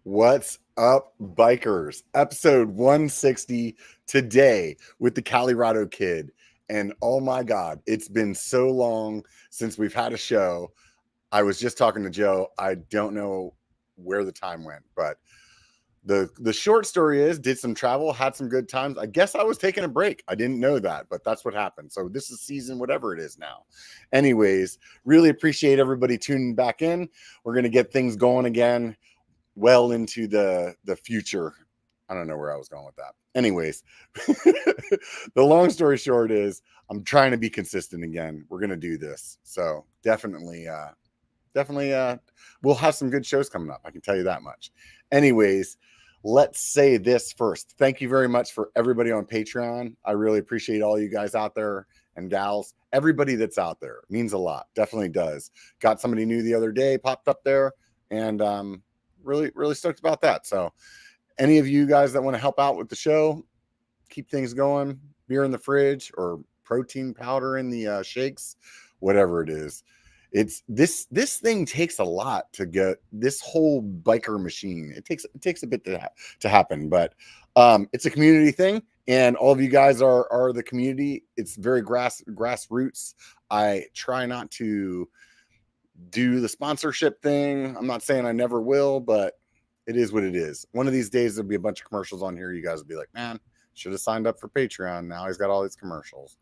What's up, bikers? Episode 160 today with the Calirado Kid. And oh my God, it's been so long since we've had a show. I was just talking to Joe. I don't know where the time went, but the short story is did some travel, had some good times. I guess I was taking a break. I didn't know that, but that's what happened. So this is season whatever it is now. Anyways, really appreciate everybody tuning back in. We're going to get things going again well into the future. I don't know where I was going with that. Anyways, the long story short is I'm trying to be consistent again. We're going to do this. So definitely we'll have some good shows coming up. I can tell you that much. Anyways, let's say this first. Thank you very much for everybody on Patreon. I really appreciate all you guys out there and gals. Everybody that's out there means a lot. Definitely does. Got somebody new the other day, popped up there, and really stoked about that. So any of you guys that want to help out with the show, keep things going, beer in the fridge or protein powder in the shakes, whatever it is. It's this thing takes a lot to get this whole biker machine. It takes a bit to happen, but it's a community thing, and all of you guys are the community. It's very grassroots. I try not to do the sponsorship thing. I'm not saying I never will, but it is what it is. One of these days there'll be a bunch of commercials on here. You guys will be like, man, should have signed up for Patreon. Now he's got all these commercials.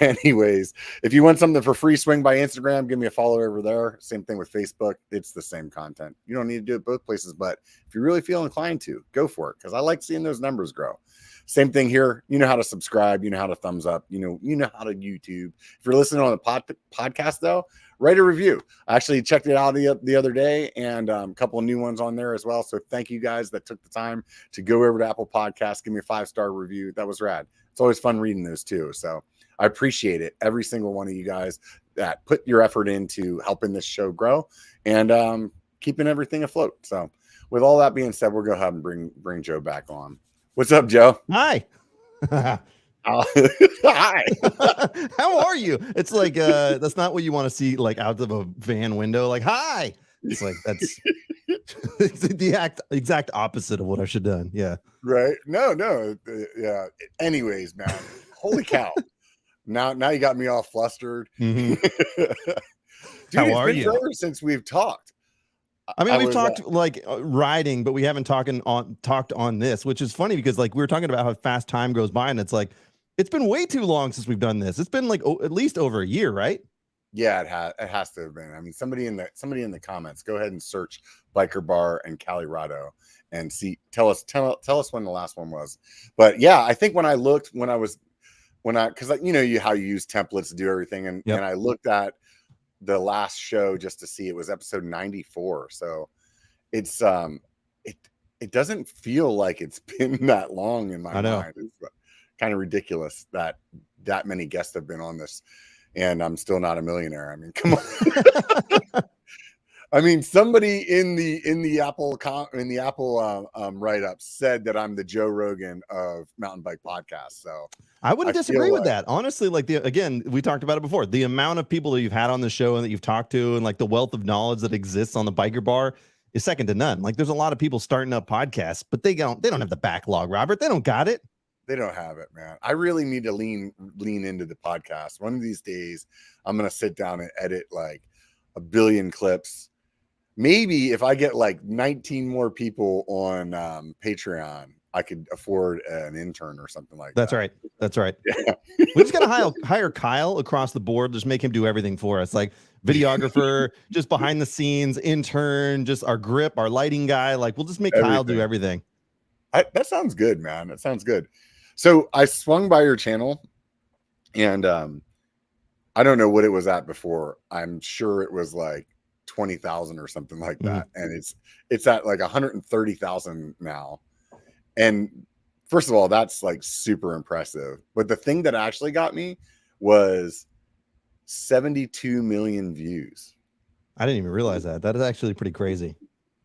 Anyways, if you want something for free, swing by Instagram, give me a follow over there. Same thing with Facebook. It's the same content. You don't need to do it both places, but if you really feel inclined to, go for it, because I like seeing those numbers grow. Same thing here. You know how to subscribe. You know how to thumbs up. You know how to YouTube. If you're listening on the podcast, though, write a review. I actually checked it out the other day, and a couple of new ones on there as well. So thank you guys that took the time to go over to Apple Podcasts, give me a 5-star review. That was rad. It's always fun reading those too. So I appreciate it. Every single one of you guys that put your effort into helping this show grow and keeping everything afloat. So with all that being said, we'll go ahead and bring Joe back on. What's up, Joe? Hi. Hi. How are you? It's like that's not what you want to see, like out of a van window. Like, hi. It's like that's the exact opposite of what I should have done. Yeah. Right. No. Yeah. Anyways, man. Holy cow. Now you got me all flustered. Mm-hmm. Dude, How are you? Forever since we've talked. I mean, we've talked riding, but we haven't talked on this, which is funny because like we were talking about how fast time goes by, and it's like it's been way too long since we've done this. It's been like at least over a year, right? Yeah, it has to have been. I mean, somebody in the comments, go ahead and search B1KER Bar and Calirado and see. Tell us when the last one was. But yeah, I think because you know how you use templates to do everything, and I looked at the last show just to see it was episode 94. So it's it doesn't feel like it's been that long in my mind. It's kind of ridiculous that many guests have been on this, and I'm still not a millionaire. I mean, come on. I mean, somebody in the Apple write-up said that I'm the Joe Rogan of mountain bike podcasts. So I wouldn't disagree with that. Honestly, like again, we talked about it before. The amount of people that you've had on the show and that you've talked to, and like the wealth of knowledge that exists on the B1KER Bar is second to none. Like there's a lot of people starting up podcasts, but they don't have the backlog, Robert. They don't got it. They don't have it, man. I really need to lean into the podcast. One of these days, I'm going to sit down and edit like 1 billion clips. Maybe if I get like 19 more people on Patreon, I could afford an intern or something like that. That's right. Yeah. We just got to hire Kyle across the board. Just make him do everything for us. Like videographer, just behind the scenes, intern, just our grip, our lighting guy. Like we'll just make Kyle do everything. That sounds good, man. That sounds good. So I swung by your channel and I don't know what it was at before. I'm sure it was like 20,000 or something like that. And it's at like 130,000 now. And first of all, that's like super impressive. But the thing that actually got me was 72 million views. I didn't even realize that. That is actually pretty crazy.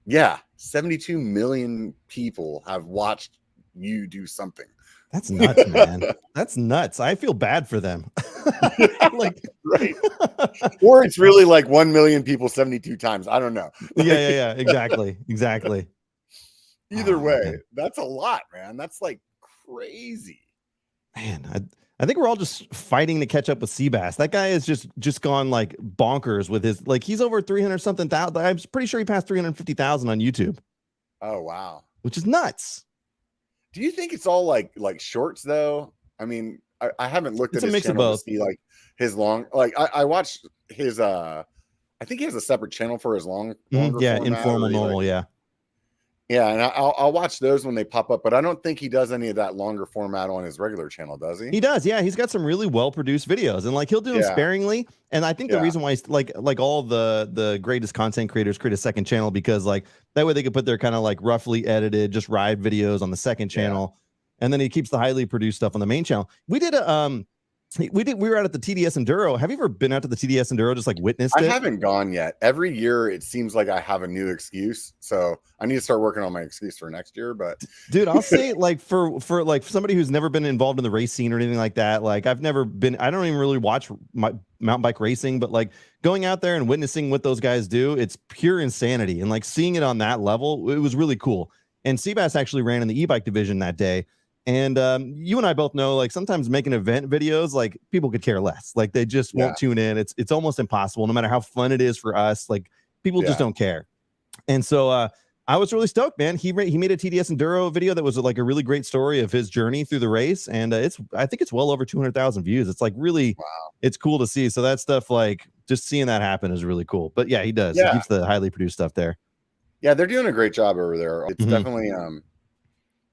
Yeah. 72 million people have watched you do something. That's nuts, man. That's nuts. I feel bad for them. Like, right. Or it's really like 1 million people 72 times. I don't know. Yeah. Exactly. Either way, man. that's a lot, man. That's like crazy. Man, I think we're all just fighting to catch up with Seabass. That guy is just gone like bonkers with his, like, he's over 300 something thousand. I'm pretty sure he passed 350,000 on YouTube. Oh wow, which is nuts. Do you think it's all like shorts though? I mean, I haven't looked It's at a his mix of channel to both. see like his long. Like I watched his. I think he has a separate channel for his longer. Yeah, format, informal, normal. like, Yeah. Yeah, and I'll watch those when they pop up, but I don't think he does any of that longer format on his regular channel, does he? He does, yeah. He's got some really well-produced videos, and like he'll do them sparingly. And I think the reason why he's like all the greatest content creators create a second channel, because like that way they could put their kind of like roughly edited, just ride videos on the second channel, and then he keeps the highly produced stuff on the main channel. We were out at the TDS Enduro. Have you ever been out to the TDS Enduro, just like witnessed it? I haven't gone yet. Every year it seems like I have a new excuse, so I need to start working on my excuse for next year. But dude, I'll say like for like somebody who's never been involved in the race scene or anything like that, like I don't even really watch my mountain bike racing, but like going out there and witnessing what those guys do, it's pure insanity. And like seeing it on that level, it was really cool. And Seabass actually ran in the e-bike division that day. And you and I both know, like, sometimes making event videos, like, people could care less. Like, they just won't tune in. It's almost impossible, no matter how fun it is for us. Like, people just don't care. And so I was really stoked, man. He made a TDS Enduro video that was like a really great story of his journey through the race, and I think it's well over 200,000 views. It's like really, it's cool to see. So that stuff, like, just seeing that happen is really cool. But yeah, he does. He keeps the highly produced stuff there. Yeah, they're doing a great job over there. It's definitely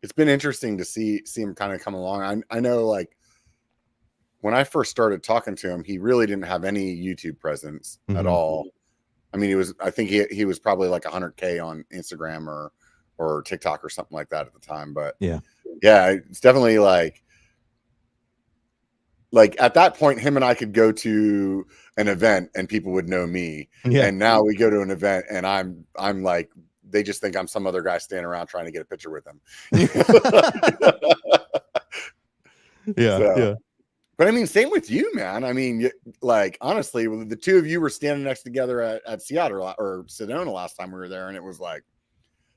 it's been interesting to see him kind of come along. I know, like, when I first started talking to him, he really didn't have any YouTube presence at all. I mean, I think he was probably like 100K on Instagram or TikTok or something like that at the time. But yeah, it's definitely like at that point, him and I could go to an event and people would know me. Yeah. And now we go to an event and I'm like, they just think I'm some other guy standing around trying to get a picture with them. Yeah. But I mean, same with you, man. I mean, like, honestly, the two of you were standing next together at Seattle or Sedona last time we were there, and it was like,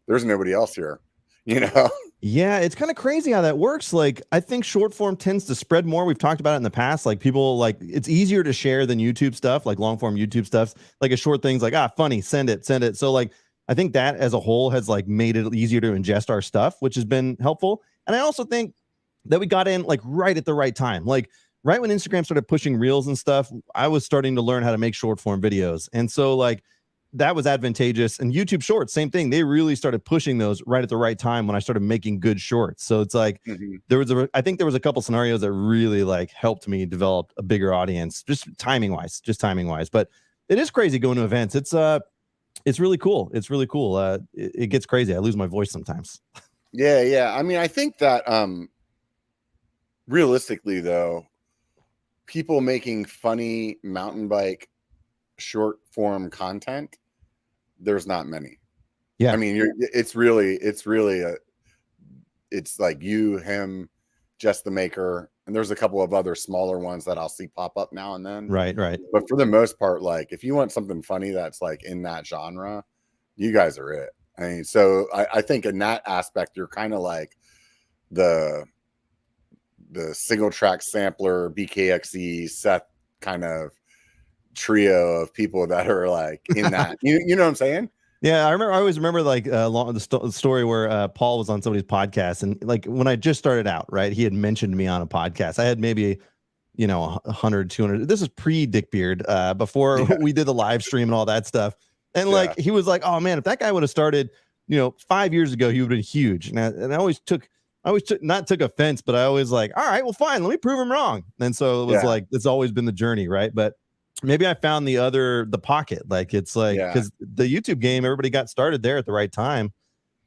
there's nobody else here, you know? Yeah, it's kind of crazy how that works. Like, I think short form tends to spread more. We've talked about it in the past. Like, people, like, it's easier to share than YouTube stuff, like long form YouTube stuff. Like a short thing's like, funny, send it. So like, I think that as a whole has like made it easier to ingest our stuff, which has been helpful. And I also think that we got in like right at the right time. Like, right when Instagram started pushing reels and stuff, I was starting to learn how to make short form videos. And so like that was advantageous. And YouTube Shorts, same thing. They really started pushing those right at the right time when I started making good shorts. So it's like I think there was a couple scenarios that really like helped me develop a bigger audience, just timing wise. But it is crazy going to events. It's really cool. It gets crazy. I lose my voice sometimes. Yeah. I mean, I think that realistically though, people making funny mountain bike short form content, there's not many. Yeah, I mean, it's like you, him, Just the Maker, and there's a couple of other smaller ones that I'll see pop up now and then. Right. But for the most part, like, if you want something funny that's like in that genre, you guys are it. I mean, so I think in that aspect, you're kind of like the single track sampler, BKXE, Seth kind of trio of people that are like in that. You know what I'm saying? Yeah, I always remember like the story where Paul was on somebody's podcast, and like when I just started out, right, he had mentioned me on a podcast. I had maybe 100, 200. This is pre Dick Beard, before we did the live stream and all that stuff. And like he was like, "Oh man, if that guy would have started, 5 years ago, he would have been huge." And I always took offense, but I always like, all right, well, fine, let me prove him wrong. And so it was like, it's always been the journey, right? But maybe I found the pocket. Like, it's like, because the YouTube game, everybody got started there at the right time.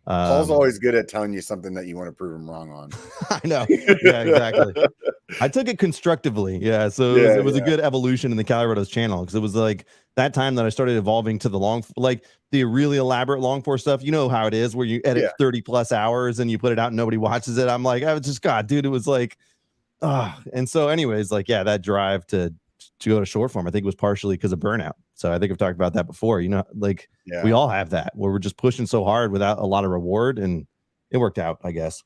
Paul's always good at telling you something that you want to prove him wrong on. I know. Yeah, exactly. I took it constructively. Yeah. So it was a good evolution in the Calirado's channel, because it was like that time that I started evolving to the really elaborate long form stuff. You know how it is, where you edit 30 plus hours and you put it out and nobody watches it. I'm like, I was just, God, dude, it was like, and so anyways, like, that drive to go to short form, I think, was partially because of burnout. So I think I've talked about that before, we all have that, where we're just pushing so hard without a lot of reward. And it worked out, I guess.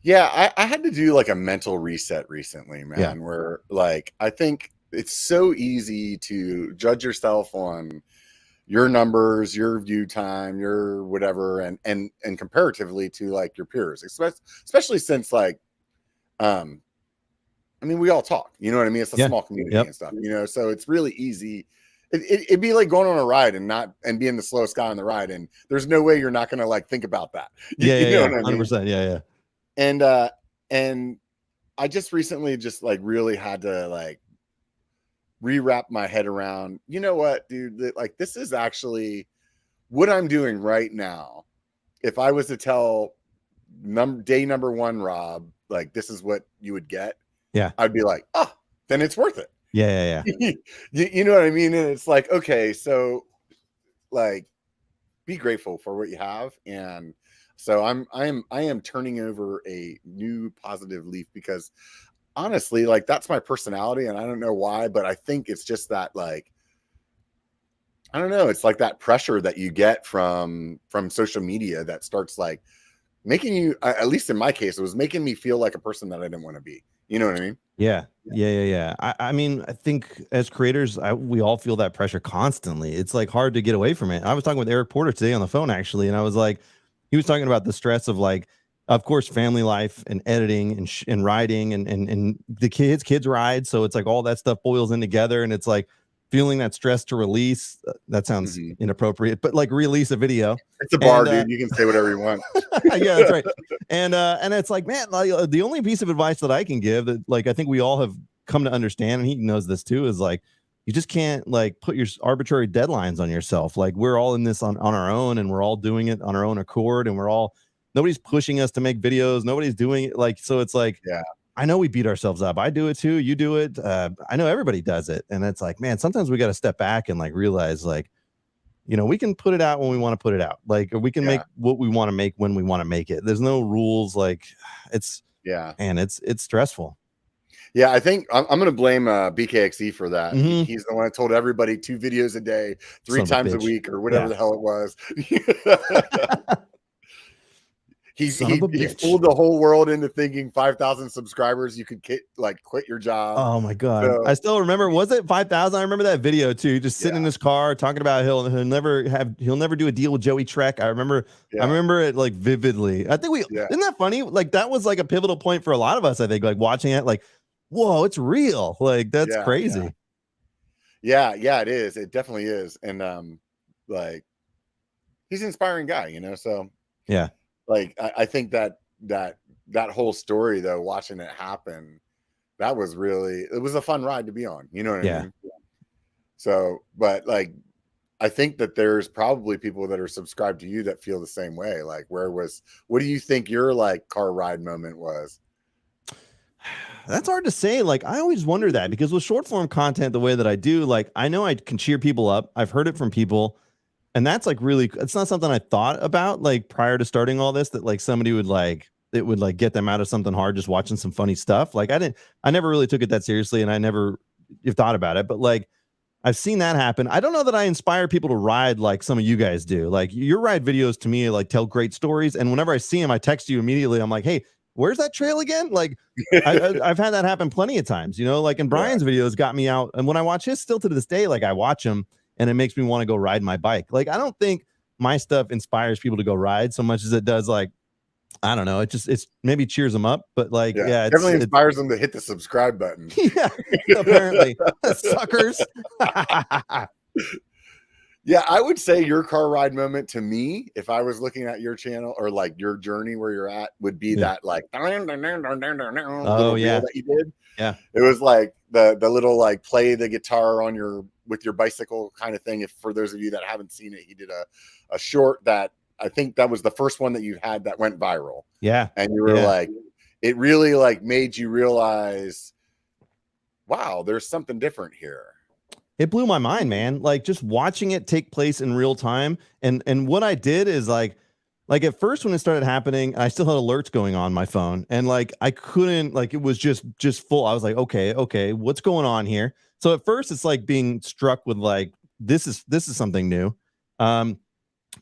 Yeah, I had to do like a mental reset recently, man, Yeah. where like I think it's so easy to judge yourself on your numbers, your view time, your whatever, and comparatively to like your peers, especially since like I mean, we all talk, you know what I mean? It's a Yeah. small community Yep. and stuff, you know, so it's really easy. It'd be like going on a ride and being the slowest guy on the ride, and there's no way you're not gonna like think about that. Yeah, You yeah, know yeah, what I mean? 100%. Yeah, And I just recently just like really had to like rewrap my head around, you know what, dude, like this is actually what I'm doing right now. If I was to tell day number one, Rob, like this is what you would get, yeah, I'd be like, oh, then it's worth it. yeah. You know what I mean? And it's like, okay, so like be grateful for what you have. And so I am turning over a new positive leaf, because honestly, like that's my personality, and I don't know why, but I think it's just that, like, I don't know, it's like that pressure that you get from social media that starts like making you, at least in my case, it was making me feel like a person that I didn't want to be. You know what I mean? Yeah. I mean, I think as creators, we all feel that pressure constantly. It's like hard to get away from it. I was talking with Eric Porter today on the phone, actually, and I was like, he was talking about the stress of like, of course, family life and editing and writing and the kids ride. So it's like all that stuff boils in together, and it's like feeling that stress to release. That sounds inappropriate, but like release a video. It's a bar, dude. You can say whatever you want. Yeah, that's right. And it's like, man, like, the only piece of advice that I can give that, like, I think we all have come to understand, and he knows this too, is like, you just can't like put your arbitrary deadlines on yourself. Like, we're all in this on our own, and we're all doing it on our own accord, and nobody's pushing us to make videos. Nobody's doing it. Like, so it's like, yeah, I know we beat ourselves up. I do it too. You do it. I know everybody does it. And it's like, man, sometimes we got to step back and like realize, like, you know, we can put it out when we want to put it out. Like, we can make what we want to make when we want to make it. There's no rules. Like, it's stressful. Yeah, I think I'm going to blame BKXE for that. He's the one that told everybody 2 videos a day, 3 times a week, or whatever the hell it was. He fooled the whole world into thinking 5,000 subscribers you could quit your job. Oh my god! So, I still remember. Was it 5,000? I remember that video too. Just sitting in his car talking about he'll never do a deal with Joey Trek. I remember it like vividly. I think isn't that funny? Like, that was like a pivotal point for a lot of us. I think, like, watching it, like, whoa, it's real. Like, that's crazy. Yeah, it is. It definitely is. And like, he's an inspiring guy, you know. So yeah. Like, I think that whole story, though, watching it happen, it was a fun ride to be on. You know what I mean? So, but like, I think that there's probably people that are subscribed to you that feel the same way. Like, what do you think your like car ride moment was? That's hard to say. Like, I always wonder that, because with short form content the way that I do, like, I know I can cheer people up. I've heard it from people. And that's like really, it's not something I thought about like prior to starting all this, that like somebody would like, it would like get them out of something hard just watching some funny stuff. Like, I never really took it that seriously, and I never thought about it, but like, I've seen that happen. I don't know that I inspire people to ride like some of you guys do. Like, your ride videos to me like tell great stories, and whenever I see them, I text you immediately. I'm like, hey, where's that trail again? Like, I've had that happen plenty of times, you know, like, and Brian's videos got me out. And when I watch his, still to this day, like, I watch them and it makes me want to go ride my bike. Like, I don't think my stuff inspires people to go ride so much as it does, like, I don't know. It's maybe cheers them up, but like, it definitely inspires them to hit the subscribe button. Yeah, apparently. Suckers. Yeah, I would say your car ride moment to me, if I was looking at your channel or like your journey where you're at, would be that like little reel that you did. Yeah, it was like the little like play the guitar with your bicycle kind of thing. If for those of you that haven't seen it, he did a short that I think that was the first one that you had that went viral. Yeah, and you were like, it really like made you realize, wow, there's something different here. It blew my mind, man. Like, just watching it take place in real time. And what I did is like at first when it started happening, I still had alerts going on my phone, and like, I couldn't, like, it was just full. I was like, okay, what's going on here? So at first it's like being struck with like, this is something new.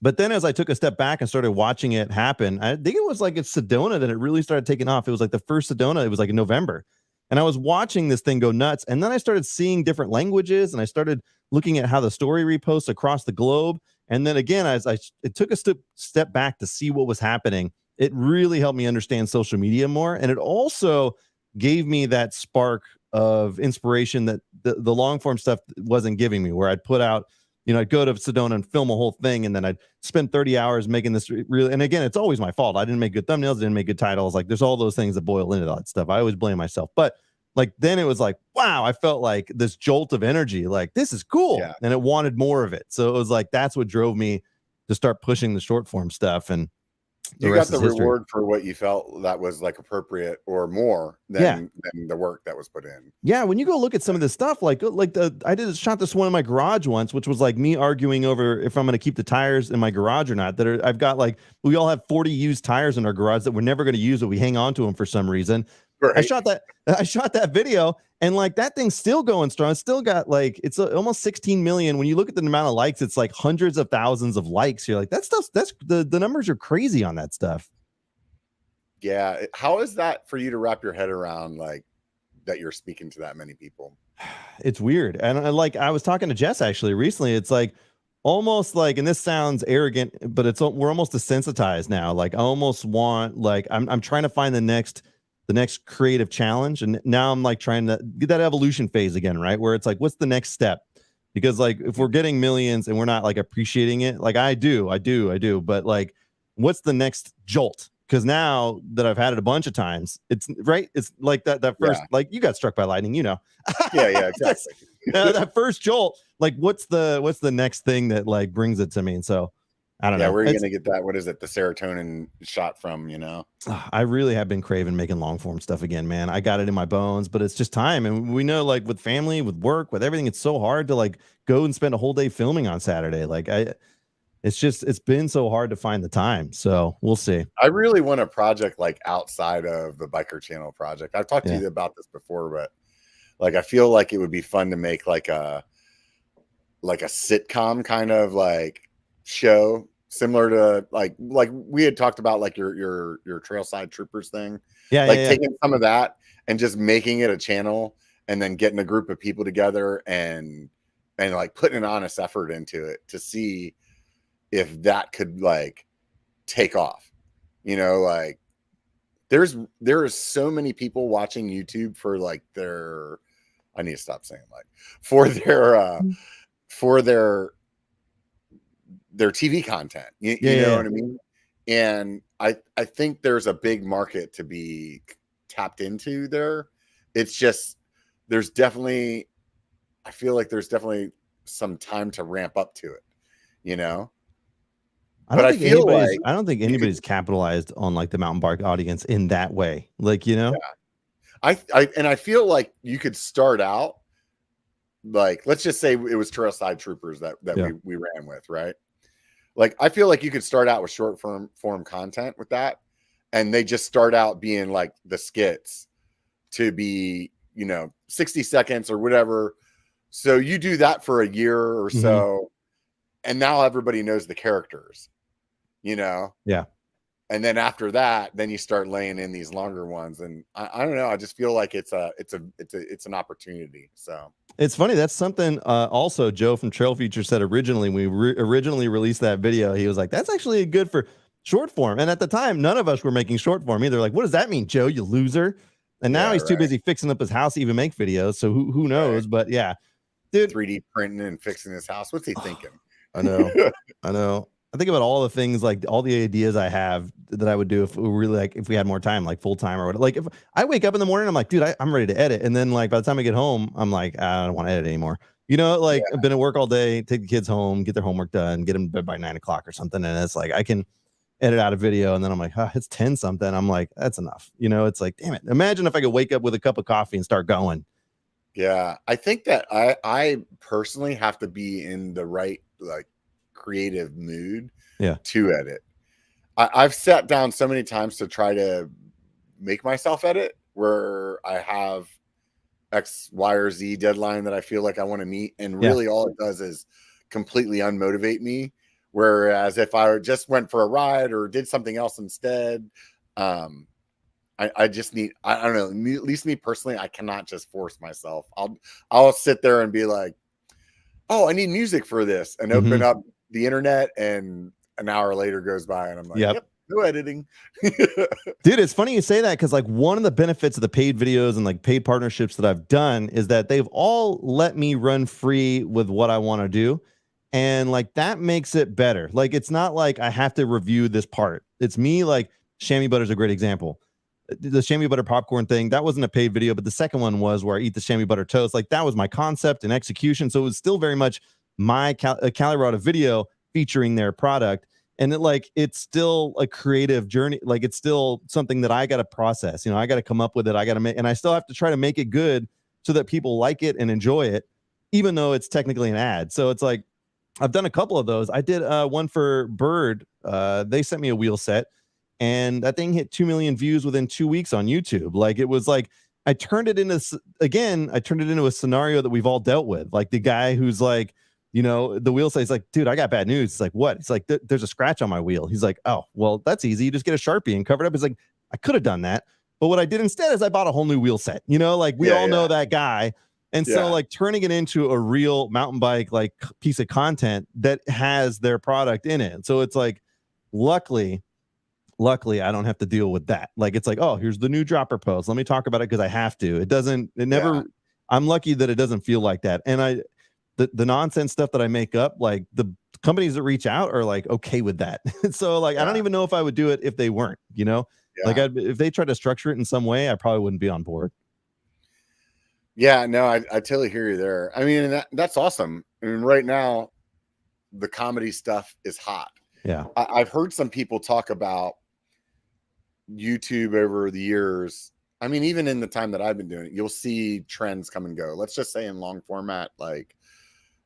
But then as I took a step back and started watching it happen, I think it was like it's Sedona that it really started taking off. It was like the first Sedona. It was like in November. And I was watching this thing go nuts. And then I started seeing different languages and I started looking at how the story reposts across the globe. And then again, as it took a step back to see what was happening, it really helped me understand social media more. And it also gave me that spark of inspiration that the long form stuff wasn't giving me, where I'd put out, I'd go to Sedona and film a whole thing, and then I'd spend 30 hours making this really. And again, it's always my fault. I didn't make good thumbnails, didn't make good titles. Like, there's all those things that boil into that stuff. I always blame myself. But like, then it was like, wow, I felt like this jolt of energy. Like, this is cool. Yeah. And it wanted more of it. So it was like, that's what drove me to start pushing the short form stuff. And you got the reward for what you felt that was like appropriate or more than the work that was put in. Yeah, when you go look at some of this stuff, I shot this one in my garage once, which was like me arguing over if I'm going to keep the tires in my garage or not. I've got we all have 40 used tires in our garage that we're never going to use, but we hang on to them for some reason. Right. I shot that video, and like that thing's still going strong. It's still got it's almost 16 million. When you look at the amount of likes, it's like hundreds of thousands of likes. You're like, that stuff, that's the numbers are crazy on that stuff. Yeah. How is that for you to wrap your head around, like, that you're speaking to that many people? It's weird. And I was talking to Jess actually recently. It's like almost like, and this sounds arrogant, but we're almost desensitized now. Like, I almost want, I'm trying to find the next creative challenge. And now I'm like trying to get that evolution phase again, right? Where it's like, what's the next step? Because like, if we're getting millions and we're not like appreciating it, like I do, but like, what's the next jolt? Because now that I've had it a bunch of times, it's right. It's like that first, like you got struck by lightning, Yeah, exactly. That first jolt, like what's the next thing that like brings it to me? And so I don't know. Where are you going to get that? What is it? The serotonin shot from, I really have been craving making long form stuff again, man. I got it in my bones, but it's just time. And we know, like, with family, with work, with everything, it's so hard to like go and spend a whole day filming on Saturday. It's been so hard to find the time. So we'll see. I really want a project like outside of the Biker Channel project. I've talked to you about this before, but like, I feel like it would be fun to make like a sitcom kind of like show, similar to like we had talked about, like your Trailside Troopers thing. Taking some of that and just making it a channel, and then getting a group of people together and like putting an honest effort into it to see if that could like take off. Like there is so many people watching YouTube for like I need to stop saying like for their TV content. You know what I mean? And I think there's a big market to be tapped into there. It's just, I feel like there's definitely some time to ramp up to it, I don't think anybody's capitalized on like the mountain bike audience in that way. Like, I feel like you could start out, like, let's just say it was Trailside Troopers that we ran with, right? Like, I feel like you could start out with short form content with that, and they just start out being like the skits to be, 60 seconds or whatever. So you do that for a year or so, and now everybody knows the characters, Yeah. And then after that, then you start laying in these longer ones, and I don't know. I just feel like it's an opportunity. So it's funny. That's something. Also, Joe from Trail Future said originally when we originally released that video, he was like, "That's actually good for short form." And at the time, none of us were making short form either. Like, what does that mean, Joe? You loser. And now he's too busy fixing up his house to even make videos. So who knows? Right. But yeah, dude, 3D printing and fixing his house. What's he thinking? I know. I think about all the things, like all the ideas I have that I would do if we really, like, if we had more time, like full time or whatever. Like, if I wake up in the morning, I'm like, dude, I'm ready to edit. And then like, by the time I get home, I'm like, I don't want to edit anymore. I've been at work all day, take the kids home, get their homework done, get them to bed by 9 o'clock or something. And it's like, I can edit out a video. And then I'm like, it's 10 something. I'm like, that's enough. It's like, damn it. Imagine if I could wake up with a cup of coffee and start going. Yeah. I think that I personally have to be in the right, like, creative mood to edit. I've sat down so many times to try to make myself edit, where I have X, Y, or Z deadline that I feel like I want to meet, and really all it does is completely unmotivate me, Whereas if I just went for a ride or did something else instead, I just need, I don't know, at least me personally, I cannot just force myself. I'll sit there and be like, oh, I need music for this, and open up the internet, and an hour later goes by and I'm like, yep, no editing. Dude, it's funny you say that, because like one of the benefits of the paid videos and like paid partnerships that I've done is that they've all let me run free with what I want to do. And like that makes it better. Like it's not like I have to review this part. It's me. Like chamois butter is a great example. The chamois butter popcorn thing, that wasn't a paid video, but the second one was where I eat the chamois butter toast. Like that was my concept and execution. So it was still very much my Calirado video featuring their product. And it's still a creative journey. Like it's still something that I got to process. I got to come up with it. I got to make, and I still have to try to make it good so that people like it and enjoy it, even though it's technically an ad. So it's like, I've done a couple of those. I did one for Bird. They sent me a wheel set, and that thing hit 2 million views within 2 weeks on YouTube. Like it was like, I turned it into a scenario that we've all dealt with. Like the guy who's like, the wheel says like, dude, I got bad news. It's like, what? It's like, there's a scratch on my wheel. He's like, oh, well, that's easy. You just get a Sharpie and cover it up. It's like, I could have done that. But what I did instead is I bought a whole new wheel set, like we all know that guy. And so like turning it into a real mountain bike, like piece of content that has their product in it. So it's like, luckily, I don't have to deal with that. Like, it's like, oh, here's the new dropper post. Let me talk about it because I have to. I'm lucky that it doesn't feel like that. And the nonsense stuff that I make up, like the companies that reach out are like okay with that. So like I don't even know if I would do it if they weren't, like if they tried to structure it in some way, I probably wouldn't be on board. Yeah, no, I totally hear you there. I mean, that's awesome. I mean, right now the comedy stuff is hot. Yeah. I've heard some people talk about YouTube over the years. I mean, even in the time that I've been doing it, you'll see trends come and go. Let's just say in long format, like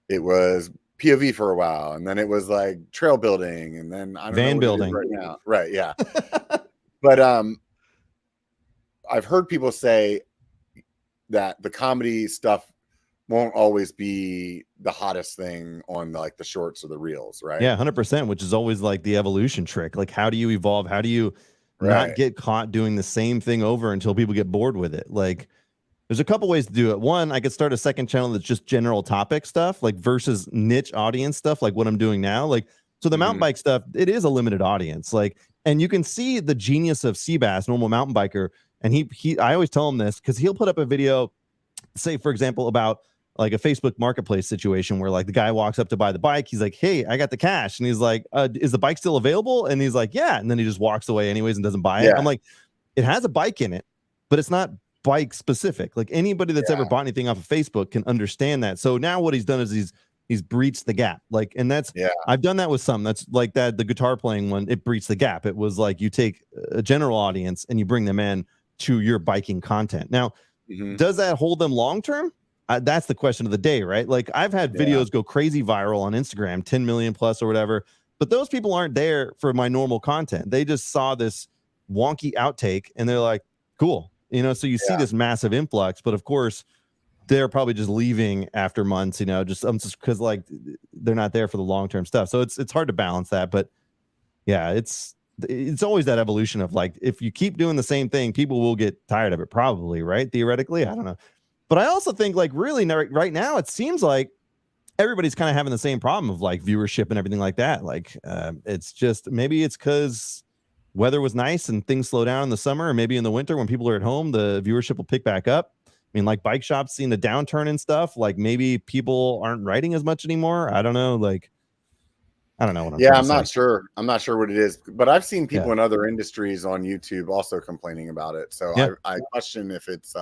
it was POV for a while, and then it was like trail building, and then I don't van know building right now. Right. Yeah. But I've heard people say that the comedy stuff won't always be the hottest thing on like the shorts or the reels, right? Yeah, 100%, which is always like the evolution trick. Like, how do you evolve? How do you not get caught doing the same thing over until people get bored with it? Like, there's a couple ways to do it. One, I could start a second channel that's just general topic stuff, like versus niche audience stuff, like what I'm doing now. Like, so the mountain bike stuff, it is a limited audience. Like, and you can see the genius of Seabass, normal mountain biker. And I always tell him this because he'll put up a video, say, for example, about like a Facebook marketplace situation where like the guy walks up to buy the bike. He's like, hey, I got the cash. And he's like, is the bike still available? And he's like, yeah. And then he just walks away anyways and doesn't buy it. I'm like, it has a bike in it, but it's not bike specific. Like anybody that's ever bought anything off of Facebook can understand that. So now what he's done is he's breached the gap. Like, and that's, I've done that with some. That's like that, the guitar playing one, it breached the gap. It was like you take a general audience and you bring them in to your biking content. Now, does that hold them long term? That's the question of the day, right? Like I've had videos go crazy viral on Instagram, 10 million plus or whatever, but those people aren't there for my normal content. They just saw this wonky outtake and they're like, cool. So you see this massive influx, but of course they're probably just leaving after months, just because like they're not there for the long-term stuff. So it's hard to balance that, but yeah, it's always that evolution of like, if you keep doing the same thing, people will get tired of it probably, right? Theoretically, I don't know. But I also think like really right now, it seems like everybody's kind of having the same problem of like viewership and everything like that. Like it's just, maybe it's because weather was nice and things slow down in the summer, or maybe in the winter when people are at home, the viewership will pick back up. I mean, like bike shops seeing a downturn and stuff, like maybe people aren't riding as much anymore. I don't know. Like, I don't know what I'm not sure. I'm not sure what it is, but I've seen people in other industries on YouTube also complaining about it. So I question if it's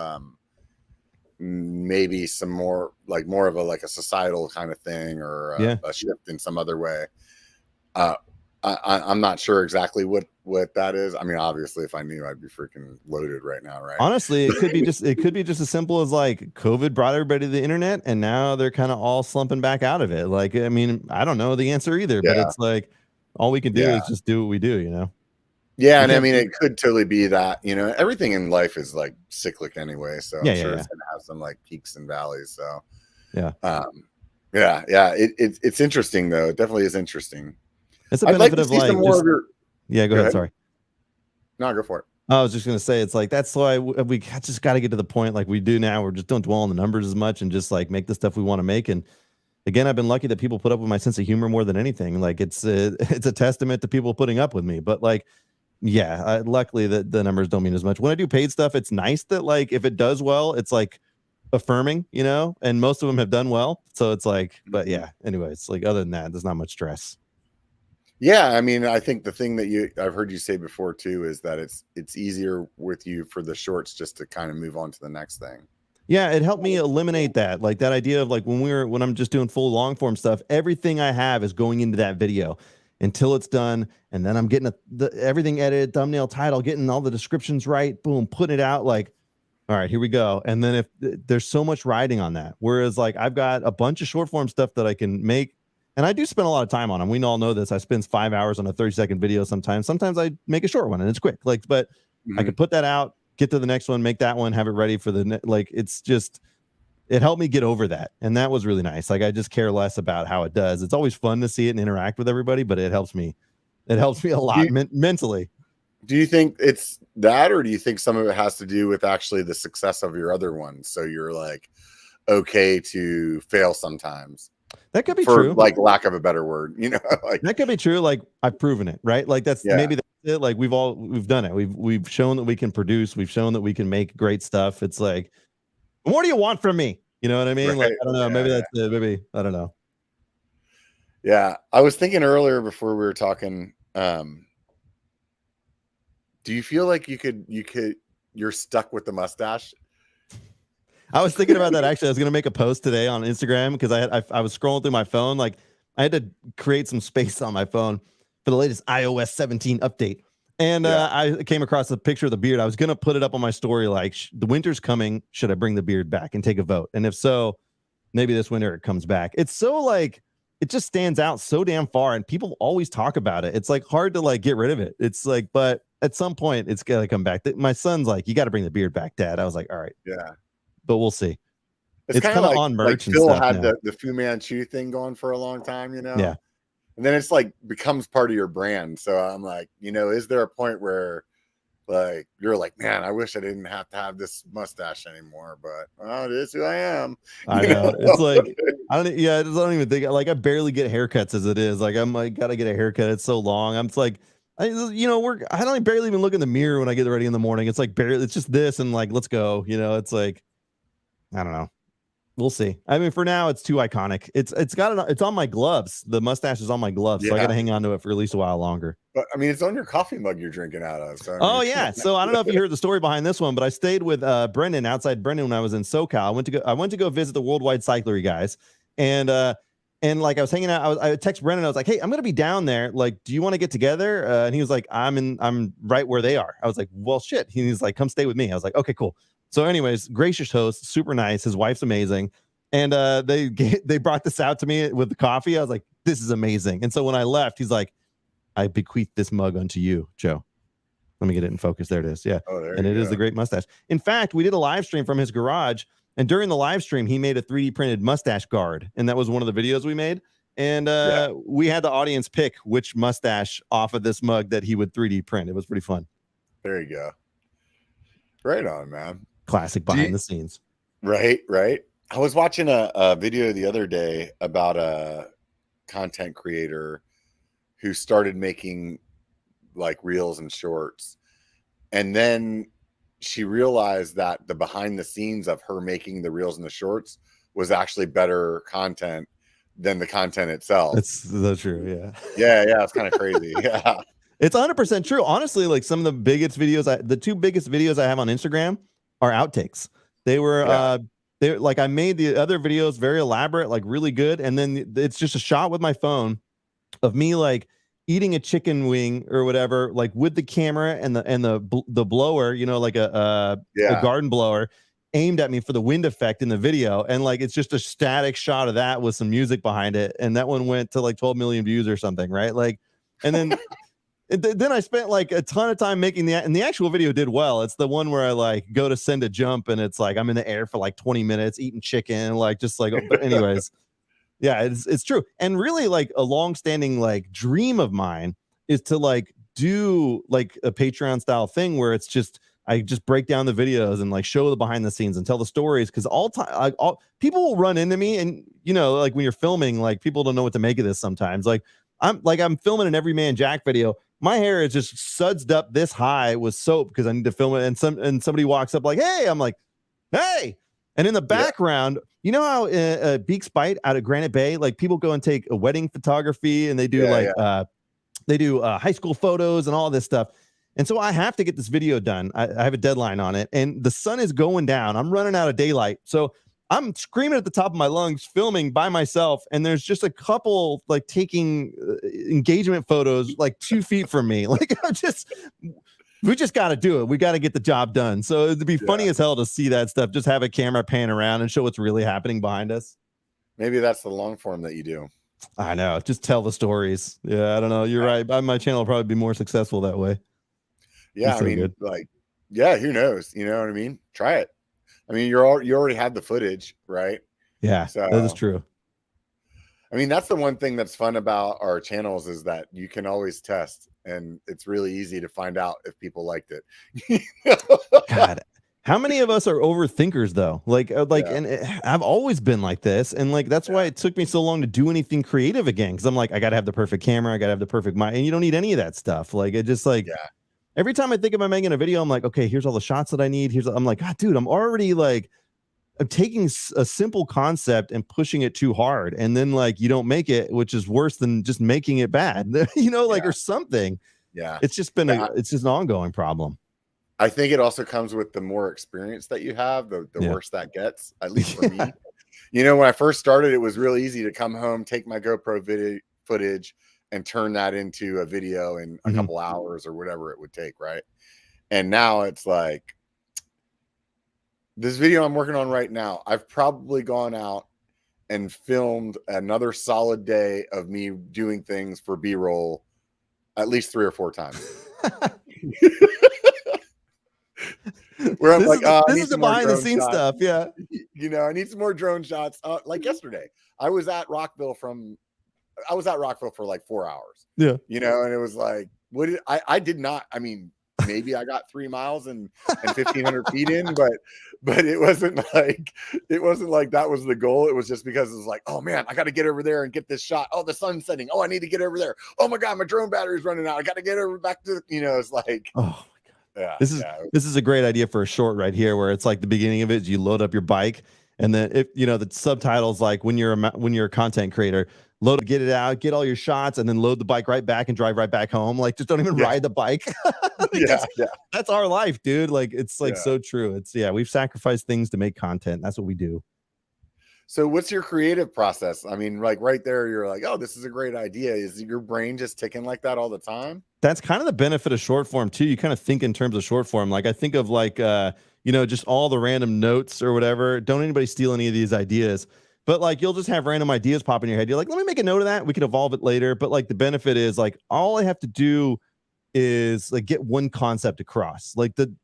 maybe some more of a societal kind of thing, or a shift in some other way. I'm not sure exactly what that is. I mean, obviously, if I knew, I'd be freaking loaded right now, right? Honestly, it could be just as simple as like COVID brought everybody to the internet, and now they're kind of all slumping back out of it. Like, I mean, I don't know the answer either, but it's like all we can do is just do what we do, Yeah, and I mean, it could totally be that, everything in life is like cyclic anyway. So I'm sure it's gonna have some like peaks and valleys. So it's interesting though. It definitely is interesting. It's a I'd like benefit to of see some like more just of your. yeah. Go ahead. Sorry. No, go for it. I was just gonna say it's like that's why we just got to get to the point like we do now. We're just don't dwell on the numbers as much and just like make the stuff we want to make. And again, I've been lucky that people put up with my sense of humor more than anything. Like it's a testament to people putting up with me. But like, yeah, luckily the numbers don't mean as much. When I do paid stuff, it's nice that like if it does well, it's like affirming, you know, and most of them have done well. So it's like, but yeah, anyways, like other than that, there's not much stress. Yeah, I mean, I think the thing that I've heard you say before too is that it's easier with you for the shorts just to kind of move on to the next thing. Yeah, it helped me eliminate that, like that idea of like when I'm just doing full long form stuff, everything I have is going into that video until it's done, and then I'm getting everything edited, thumbnail, title, getting all the descriptions right, boom, putting it out. Like, all right, here we go. And then if there's so much riding on that, whereas like I've got a bunch of short form stuff that I can make. And I do spend a lot of time on them. We all know this. I spend 5 hours on a 30-second video sometimes. Sometimes I make a short one and it's quick. Like, but I could put that out, get to the next one, make that one, have it ready for the like. It's just it helped me get over that, and that was really nice. Like I just care less about how it does. It's always fun to see it and interact with everybody, but it helps me. It helps me a lot mentally. Do you think it's that, or do you think some of it has to do with actually the success of your other ones? So you're like okay to fail sometimes. That could be for true. Like lack of a better word, you know, like that could be true. Like I've proven it, right? Like maybe that's it. Like we've done it. We've shown that we can produce. We've shown that we can make great stuff. It's like, what do you want from me? You know what I mean? Right. Like, I don't know. Maybe that's it. Maybe, I don't know. Yeah. I was thinking earlier before we were talking, do you feel like you're stuck with the mustache? I was thinking about that actually. I was going to make a post today on Instagram because I was scrolling through my phone. Like I had to create some space on my phone for the latest iOS 17 update. And I came across a picture of the beard. I was going to put it up on my story like, the winter's coming. Should I bring the beard back and take a vote? And if so, maybe this winter it comes back. It's so like, it just stands out so damn far. And people always talk about it. It's like hard to like get rid of it. It's like, but at some point it's got to come back. My son's like, you got to bring the beard back, Dad. I was like, all right. Yeah. But we'll see. It's kind of like, on merch. Like Phil and stuff had now. the Fu Manchu thing going for a long time, you know? Yeah. And then it's like becomes part of your brand. So I'm like, you know, is there a point where like you're like, man, I wish I didn't have to have this mustache anymore, but it is who I am. I know. It's like I don't even think like I barely get haircuts as it is. Like I'm like gotta get a haircut. It's so long. I'm just like I don't barely even look in the mirror when I get ready in the morning. It's like barely. It's just this and like let's go. You know, it's like I don't know. We'll see. I mean, for now, it's too iconic. It's on my gloves. The mustache is on my gloves, so I got to hang on to it for at least a while longer. But I mean, it's on your coffee mug you're drinking out of. So, So I don't know if you heard the story behind this one, but I stayed with Brendan outside Brendan when I was in SoCal. I went to go visit the Worldwide Cyclery guys, and like I was hanging out. I text Brendan. I was like, hey, I'm gonna be down there. Like, do you want to get together? And he was like, I'm right where they are. I was like, well, shit. He's like, come stay with me. I was like, okay, cool. So anyways, gracious host, super nice. His wife's amazing. And they brought this out to me with the coffee. I was like, this is amazing. And so when I left, he's like, I bequeath this mug unto you, Joe. Let me get it in focus. There it is. Yeah. And it is the great mustache. In fact, we did a live stream from his garage. And during the live stream, he made a 3D printed mustache guard. And that was one of the videos we made. And we had the audience pick which mustache off of this mug that he would 3D print. It was pretty fun. There you go. Right on, man. Classic behind the scenes. Right. I was watching a video the other day about a content creator who started making like reels and shorts. And then she realized that the behind the scenes of her making the reels and the shorts was actually better content than the content itself. That's so true. Yeah. Yeah. It's kind of crazy. Yeah. It's 100% true. Honestly, like some of the biggest videos, the two biggest videos I have on Instagram are outtakes. They were, they like I made the other videos very elaborate, like really good. And then it's just a shot with my phone of me like eating a chicken wing or whatever, like with the camera and the blower, you know, like a garden blower aimed at me for the wind effect in the video. And like, it's just a static shot of that with some music behind it. And that one went to like 12 million views or something. Right. Like, and then then I spent like a ton of time making and the actual video did well. It's the one where I like go to send a jump and it's like I'm in the air for like 20 minutes eating chicken, like just like, but anyways, Yeah, it's true. And really, like, a long-standing like dream of mine is to like do like a Patreon style thing where it's just I just break down the videos and like show the behind the scenes and tell the stories, because all people will run into me, and like when you're filming, like people don't know what to make of this sometimes. Like I'm filming an Everyman Jack video. My hair is just sudsed up this high with soap because I need to film it, and somebody walks up like, "Hey," I'm like, "Hey." And in the background, you know how Beaks Bite out of Granite Bay, like people go and take a wedding photography and they do high school photos and all this stuff. And so I have to get this video done. I have a deadline on it, and the sun is going down. I'm running out of daylight. So I'm screaming at the top of my lungs, filming by myself. And there's just a couple like taking engagement photos like 2 feet from me. Like we just got to do it. We got to get the job done. So it'd be funny as hell to see that stuff. Just have a camera pan around and show what's really happening behind us. Maybe that's the long form that you do. I know. Just tell the stories. Yeah, I don't know. You're right. My channel will probably be more successful that way. Yeah, I mean, who knows? You know what I mean? Try it. I mean, you already had the footage, right? Yeah, so that is true. I mean, that's the one thing that's fun about our channels is that you can always test, and it's really easy to find out if people liked it. God, how many of us are overthinkers though? And I've always been like this, and like that's why it took me so long to do anything creative again. Because I'm like, I gotta have the perfect camera, I gotta have the perfect mic, and you don't need any of that stuff. Like it just like. Every time I think about making a video, I'm like, okay, here's all the shots that I need. I'm like, God, dude, I'm already like, I'm taking a simple concept and pushing it too hard. And then like, you don't make it, which is worse than just making it bad, or something. Yeah. It's just been it's just an ongoing problem. I think it also comes with the more experience that you have, the worse that gets, at least for me. When I first started, it was really easy to come home, take my GoPro footage, and turn that into a video in a couple hours or whatever it would take, right? And now it's like, this video I'm working on right now, I've probably gone out and filmed another solid day of me doing things for B-roll at least 3 or 4 times. Where I'm this is the behind the scenes stuff. Yeah. I need some more drone shots. Like yesterday, I was at Rockville for like 4 hours. Yeah. And it was like, I did not, I mean, maybe I got 3 miles and 1,500 feet in, but it wasn't like that was the goal. It was just because it was like, oh man, I got to get over there and get this shot. Oh, the sun's setting. Oh, I need to get over there. Oh my God, my drone battery's running out. I got to get over back to, it's like, oh my God. Yeah. This is a great idea for a short right here, where it's like the beginning of it is you load up your bike, and then if the subtitles, like when you're a content creator, get it out, get all your shots, and then load the bike right back and drive right back home. Like, just don't even ride the bike. That's our life, dude. Like, it's like so true. It's we've sacrificed things to make content. That's what we do. So what's your creative process? I mean, like right there, you're like, oh, this is a great idea. Is your brain just ticking like that all the time? That's kind of the benefit of short form too. You kind of think in terms of short form. Like I think of like, just all the random notes or whatever. Don't anybody steal any of these ideas. But like, you'll just have random ideas pop in your head. You're like, let me make a note of that. We can evolve it later. But like, the benefit is like, all I have to do is like get one concept across. Like the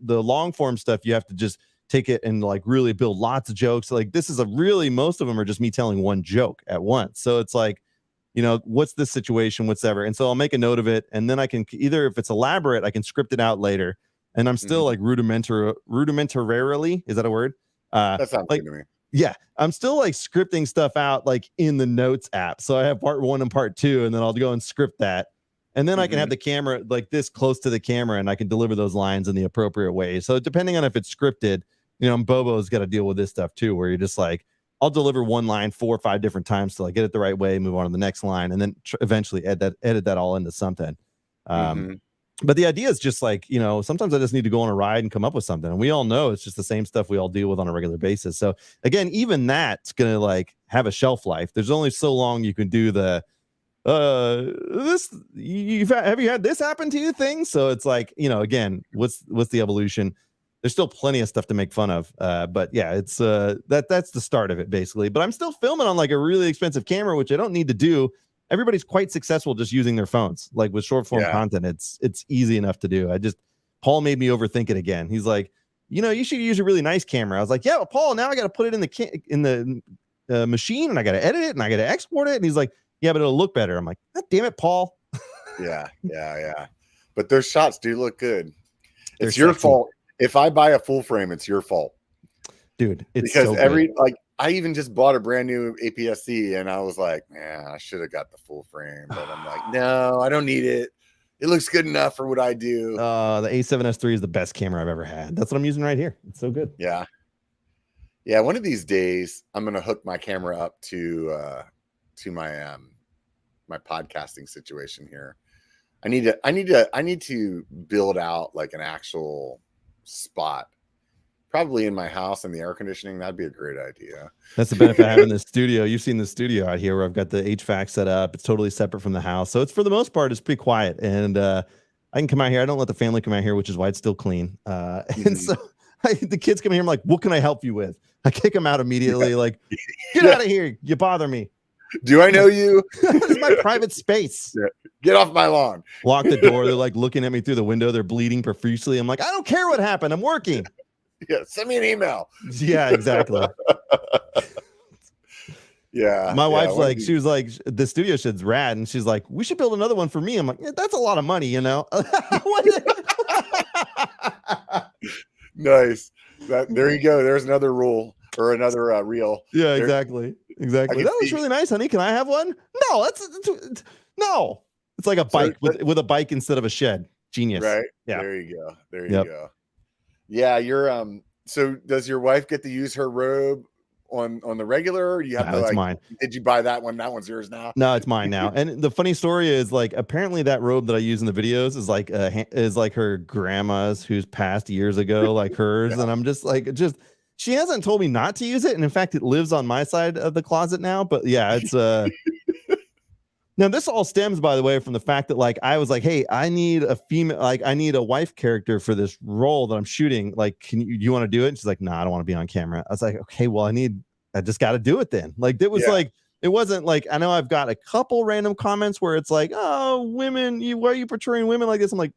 long form stuff, you have to just take it and like really build lots of jokes. Like this is most of them are just me telling one joke at once. So it's like, what's this situation, whatever. And so I'll make a note of it. And then I can either, if it's elaborate, I can script it out later. And I'm still like rudimentarily, is that a word? That sounds good to me. Yeah, I'm still like scripting stuff out like in the notes app. So I have part 1 and part 2, and then I'll go and script that. And then I can have the camera like this close to the camera, and I can deliver those lines in the appropriate way. So depending on if it's scripted, Bobo's got to deal with this stuff too, where you're just like, I'll deliver one line 4 or 5 different times till I get it the right way, move on to the next line, and then eventually edit that all into something. But the idea is just like, sometimes I just need to go on a ride and come up with something. And we all know it's just the same stuff we all deal with on a regular basis. So again, even that's going to like have a shelf life. There's only so long you can do the, have you had this happen to you thing? So it's like, again, what's the evolution? There's still plenty of stuff to make fun of. But yeah, it's, that's the start of it basically. But I'm still filming on like a really expensive camera, which I don't need to do. Everybody's quite successful just using their phones. Like with short form content, it's easy enough to do. Paul made me overthink it again. He's like, you should use a really nice camera. I was like, yeah, well, Paul, now I got to put it in the machine and I got to edit it and I got to export it. And he's like, yeah, but it'll look better. I'm like, God damn it, Paul. Yeah. But those shots do look good. It's They're your sexy. fault. If I buy a full frame, it's your fault. Dude, it's Because so I even just bought a brand new APS-C and I was like, man, I should have got the full frame. But I'm like, no, I don't need it. It looks good enough for what I do. The A7S III is the best camera I've ever had. That's what I'm using right here. It's so good. Yeah. One of these days, I'm gonna hook my camera up to my my podcasting situation here. I need to build out like an actual spot, probably in my house and the air conditioning. That'd be a great idea. That's the benefit of having this studio. You've seen the studio out here where I've got the HVAC set up. It's totally separate from the house. So it's, for the most part, it's pretty quiet. And I can come out here. I don't let the family come out here, which is why it's still clean. And so the kids come here. I'm like, what can I help you with? I kick them out immediately. Like, get out of here. You bother me. Do I know you? This is my private space. Yeah. Get off my lawn. Lock the door. They're like looking at me through the window. They're bleeding profusely. I'm like, I don't care what happened. I'm working. Yeah, send me an email. Yeah, exactly. Yeah. My wife's like, she was like, the studio shed's rad. And she's like, we should build another one for me. I'm like, yeah, that's a lot of money, you know? Nice. There you go. There's another rule or another reel. Yeah, exactly. Exactly. That looks really nice, honey. Can I have one? No, no. It's like a bike with a bike instead of a shed. Genius. Right. Yeah. There you go. There you go. Yeah. You're so does your wife get to use her robe on the regular, or do you have to like mine? Did you buy that one? That one's yours now? No, it's mine now. And the funny story is, like, apparently that robe that I use in the videos is like her grandma's, who's passed years ago, like hers. And I'm just like, she hasn't told me not to use it. And in fact, it lives on my side of the closet now. But yeah, it's now this all stems, by the way, from the fact that, like, I was like, hey, I need a female, like, I need a wife character for this role that I'm shooting. Like, you want to do it? And she's like, no, I don't want to be on camera. I was like, okay, well, I just got to do it then. Like, it was like, it wasn't like, I know I've got a couple random comments where it's like, oh, women, why are you portraying women like this? I'm like,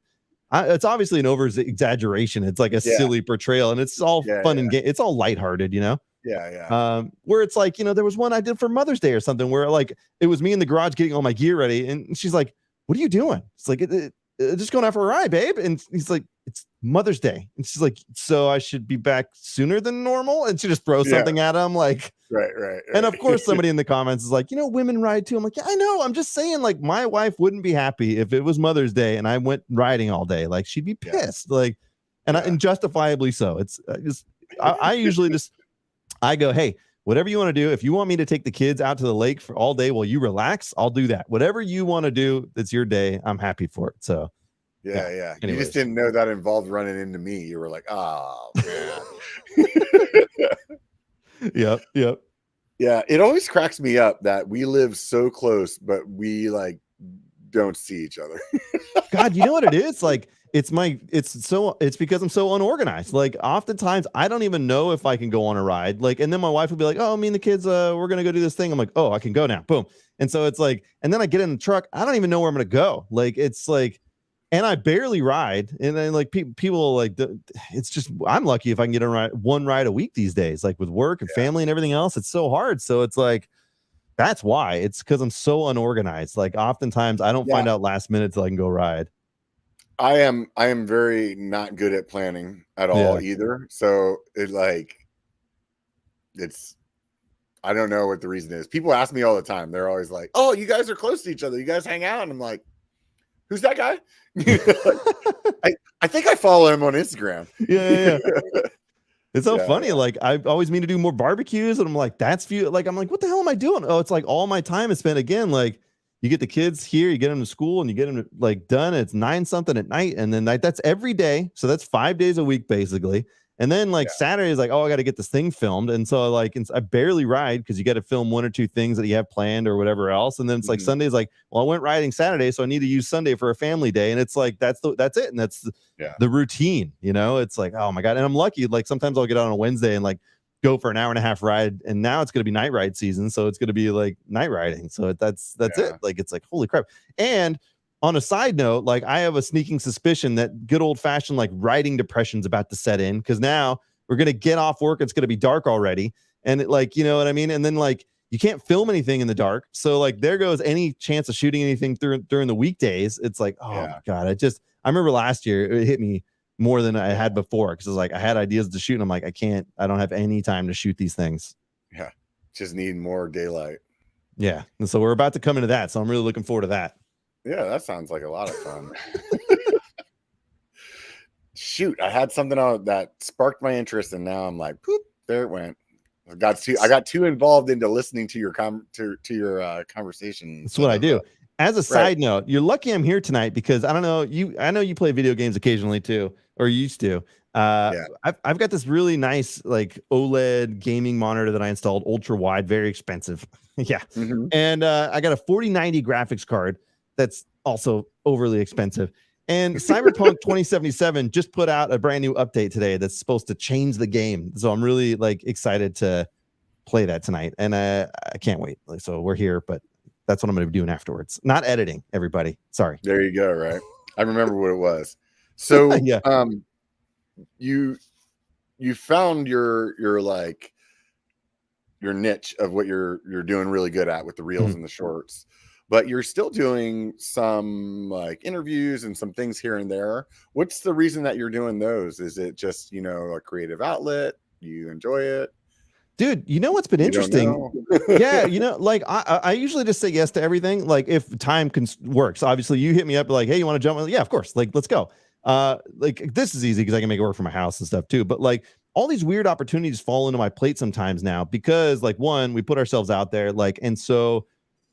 it's obviously an over exaggeration. It's like a silly portrayal, and it's all fun and game. It's all lighthearted, you know? Yeah. Where it's like, you know, there was one I did for Mother's Day or something where, like, it was me in the garage getting all my gear ready, and she's like, what are you doing? It's like, just going out for a ride, babe. And he's like, it's Mother's Day. And she's like, so I should be back sooner than normal? And she just throws something at him, like, right. And of course, somebody in the comments is like, you know, women ride too. I'm like, yeah, I know. I'm just saying, like, my wife wouldn't be happy if it was Mother's Day and I went riding all day. Like, she'd be pissed. Like, and justifiably so. It's I usually just, I go, hey, whatever you want to do. If you want me to take the kids out to the lake for all day while you relax, I'll do that. Whatever you want to do, it's your day. I'm happy for it. So yeah. You just didn't know that involved running into me. You were like, oh man. Yep. Yeah, it always cracks me up that we live so close, but we like don't see each other. God, you know what it is? Like, it's because I'm so unorganized. Like, oftentimes I don't even know if I can go on a ride. Like, and then my wife will be like, oh, me and the kids, we're gonna go do this thing. I'm like, oh, I can go now. Boom. And so it's like, and then I get in the truck, I don't even know where I'm gonna go. Like, it's like, and I barely ride. And then, like, people like, it's just, I'm lucky if I can get one ride a week these days, like with work and family and everything else. It's so hard. So it's like, that's why. It's because I'm so unorganized. Like, oftentimes I don't find out last minute till I can go ride. I am very not good at planning at all either. So I don't know what the reason is. People ask me all the time. They're always like, oh, you guys are close to each other. You guys hang out. And I'm like, who's that guy? I think I follow him on Instagram. Yeah. It's so funny. Like, I always mean to do more barbecues, and I'm like, I'm like, what the hell am I doing? Oh, it's like all my time is spent again. Like, you get the kids here, you get them to school, and you get them like done. It's 9-something at night, and then that's every day. So that's 5 days a week basically. And then like Saturday is like, oh, I got to get this thing filmed. And so like, I barely ride because you got to film 1 or 2 things that you have planned or whatever else. And then it's like Sunday's like, well, I went riding Saturday, so I need to use Sunday for a family day. And it's like, that's it. And that's the routine, you know. It's like, oh my God. And I'm lucky. Like, sometimes I'll get out on a Wednesday and like go for an 1.5 hour ride. And now it's going to be night ride season. So it's going to be like night riding. So that's it. Like, it's like, holy crap. And on a side note, like, I have a sneaking suspicion that good old fashioned like riding depression's about to set in, because now we're going to get off work. It's going to be dark already. And it, like, you know what I mean? And then like, you can't film anything in the dark. So like, there goes any chance of shooting anything during the weekdays. It's like, oh my God, I remember last year it hit me more than I had before. Cause it's like, I had ideas to shoot and I'm like, I don't have any time to shoot these things. Yeah. Just need more daylight. Yeah. And so we're about to come into that. So I'm really looking forward to that. Yeah. That sounds like a lot of fun. Shoot. I had something that sparked my interest and now I'm like, poop, there it went. I got too involved into listening to your conversation. That's what I do. As a side note, you're lucky I'm here tonight because I know you play video games occasionally too, or used to. I've got this really nice like OLED gaming monitor that I installed, ultra wide, very expensive. Yeah. Mm-hmm. And I got a 4090 graphics card that's also overly expensive. And Cyberpunk 2077 just put out a brand new update today that's supposed to change the game. So I'm really like excited to play that tonight. And I can't wait. So we're here, but that's what I'm going to be doing afterwards. Not editing, everybody. Sorry. There you go. Right. I remember what it was. So yeah. You found your niche of what you're doing really good at with the reels and the shorts. But you're still doing some like interviews and some things here and there. What's the reason that you're doing those? Is it just, a creative outlet? You enjoy it? Dude, you know what's been interesting? Yeah, like I usually just say yes to everything. Like if time works. Obviously, you hit me up like, hey, you want to jump? Yeah, of course. Like, let's go. Like this is easy because I can make it work from my house and stuff too. But like all these weird opportunities fall into my plate sometimes now because like one, we put ourselves out there, like, and so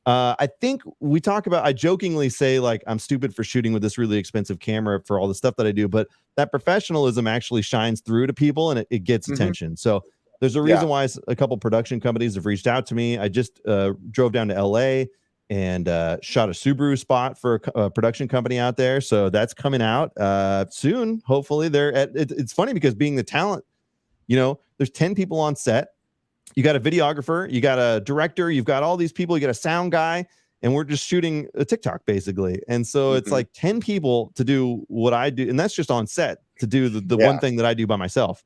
I think I jokingly say like I'm stupid for shooting with this really expensive camera for all the stuff that I do, but that professionalism actually shines through to people and it gets attention. So there's a reason why a couple production companies have reached out to me. I just drove down to LA and shot a Subaru spot for a production company out there. So that's coming out soon. Hopefully it's funny because being the talent, there's 10 people on set. You got a videographer, you got a director, you've got all these people, you got a sound guy, and we're just shooting a TikTok basically. And so it's like 10 people to do what I do. And that's just on set to do the one thing that I do by myself.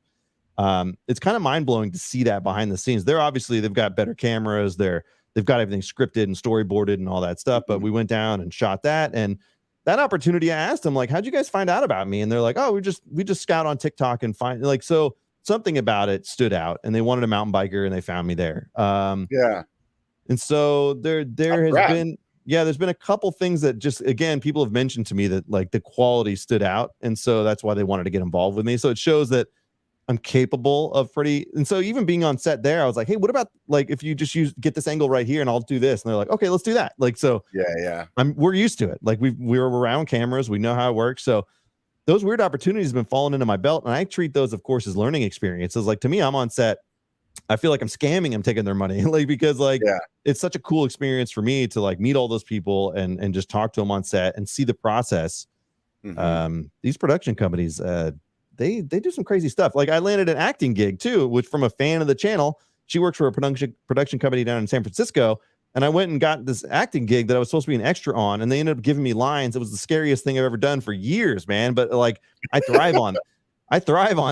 It's kind of mind blowing to see that behind the scenes. They've got better cameras. They've got everything scripted and storyboarded and all that stuff. But we went down and shot that. And that opportunity, I asked them like, how'd you guys find out about me? And they're like, oh, we just scout on TikTok and find like, so something about it stood out and they wanted a mountain biker and they found me there. And so there's been a couple things that just, again, people have mentioned to me that like the quality stood out. And so that's why they wanted to get involved with me. So it shows that I'm capable of and so even being on set there, I was like, hey, what about like, if you just get this angle right here and I'll do this. And they're like, okay, let's do that. Like, so we're used to it. Like we're around cameras. We know how it works. So those weird opportunities have been falling into my belt. And I treat those, of course, as learning experiences. Like to me, I'm on set. I feel like I'm scamming them, taking their money, like, because like, it's such a cool experience for me to like meet all those people and just talk to them on set and see the process. These production companies, they do some crazy stuff. Like I landed an acting gig too, which from a fan of the channel, she works for a production company down in San Francisco. And I went and got this acting gig that I was supposed to be an extra on, and they ended up giving me lines. It was the scariest thing I've ever done for years, man. But like, I thrive on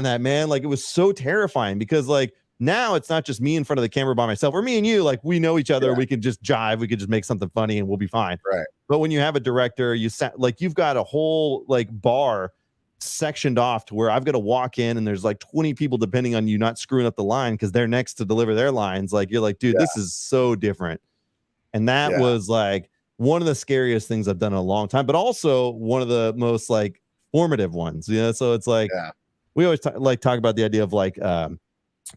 that, man. Like it was so terrifying because like now it's not just me in front of the camera by myself or me and you. Like we know each other. We can just jive. We could just make something funny and we'll be fine. Right. But when you have a director, you've got a whole like bar sectioned off to where I've got to walk in and there's like 20 people depending on you not screwing up the line because they're next to deliver their lines. Like you're like, dude, this is so different. And that was like one of the scariest things I've done in a long time, but also one of the most like formative ones. So it's like we always talk about the idea of like,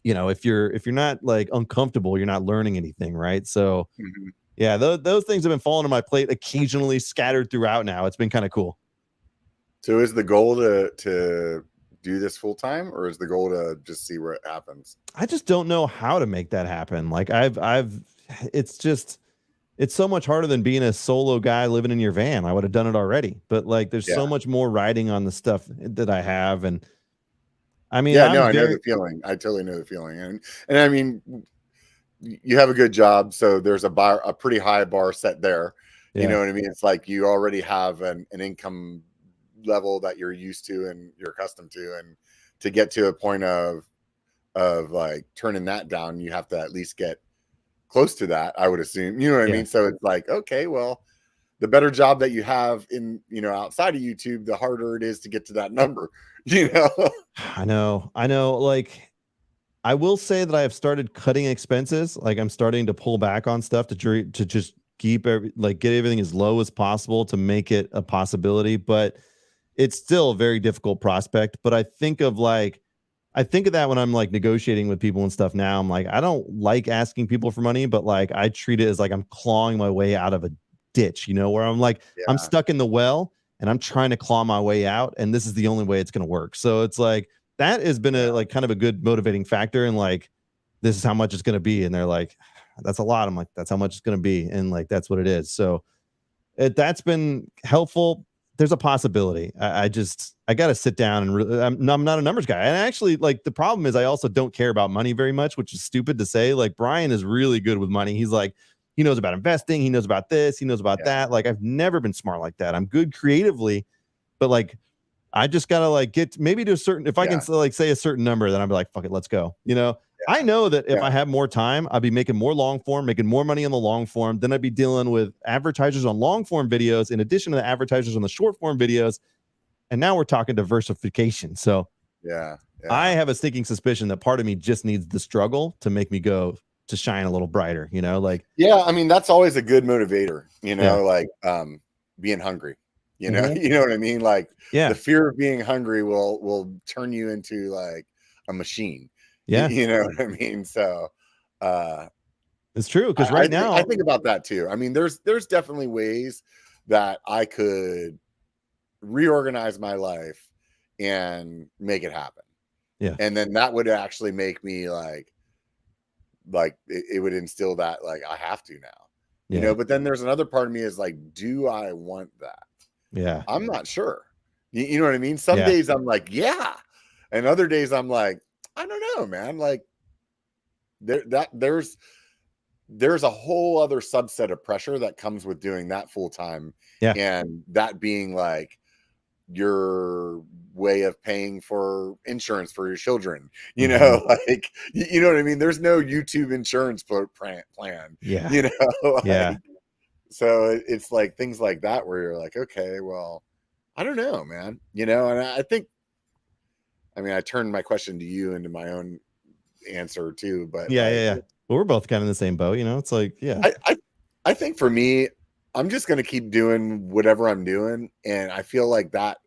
if you're not like uncomfortable, you're not learning anything, right? So those things have been falling on my plate occasionally, scattered throughout. Now it's been kind of cool. So is the goal to do this full time, or is the goal to just see where it happens? I just don't know how to make that happen. Like it's so much harder than being a solo guy living in your van. I would have done it already, but like, there's so much more riding on the stuff that I have. And I mean, I know the feeling. I totally know the feeling. And I mean, you have a good job. So there's a pretty high bar set there. You know what I mean? It's like you already have an income level that you're used to and you're accustomed to, and to get to a point of of like turning that down. You have to at least get close to that, I would assume. You know what I mean? So it's like, okay, well, the better job that you have in, outside of YouTube, the harder it is to get to that number, I know. Like, I will say that I have started cutting expenses. Like, I'm starting to pull back on stuff to just keep get everything as low as possible to make it a possibility. But it's still a very difficult prospect. But I think of that when I'm like negotiating with people and stuff now. I'm like, I don't like asking people for money, but like I treat it as like I'm clawing my way out of a ditch, where I'm like, I'm stuck in the well and I'm trying to claw my way out. And this is the only way it's going to work. So it's like, that has been a like kind of a good motivating factor. And like, this is how much it's going to be. And they're like, that's a lot. I'm like, that's how much it's going to be. And like, that's what it is. So that's been helpful. There's a possibility. I got to sit down and I'm not a numbers guy. And actually, like, the problem is I also don't care about money very much, which is stupid to say. Like, Brian is really good with money. He's like, he knows about investing. He knows about this. He knows about that. Like, I've never been smart like that. I'm good creatively, but like, I just got to like get maybe to a certain, if I can like say a certain number, then I'll be like, fuck it, let's go. I know that if I have more time, I'll be making more long form, making more money on the long form. Then I'd be dealing with advertisers on long form videos in addition to the advertisers on the short form videos. And now we're talking diversification. So I have a stinking suspicion that part of me just needs the struggle to make me go to shine a little brighter, like. Yeah. I mean, that's always a good motivator, like being hungry, you know what I mean? Like the fear of being hungry will turn you into like a machine. Yeah. You know what I mean? So it's true. Because right now I think about that too. I mean, there's definitely ways that I could reorganize my life and make it happen. Yeah. And then that would actually make me like it would instill that like I have to now, but then there's another part of me is like, do I want that? Yeah. I'm not sure. You know what I mean? Some days I'm like, yeah. And other days I'm like, I don't know, man. Like there's a whole other subset of pressure that comes with doing that full time. Yeah. And that being like your way of paying for insurance for your children, like, you know what I mean? There's no YouTube insurance plan, Yeah. like, so it's like things like that where you're like, okay, well, I don't know, man, and I think, I mean, I turned my question to you into my own answer too, but well, we're both kind of in the same boat, it's like, I think for me, I'm just going to keep doing whatever I'm doing. And I feel like that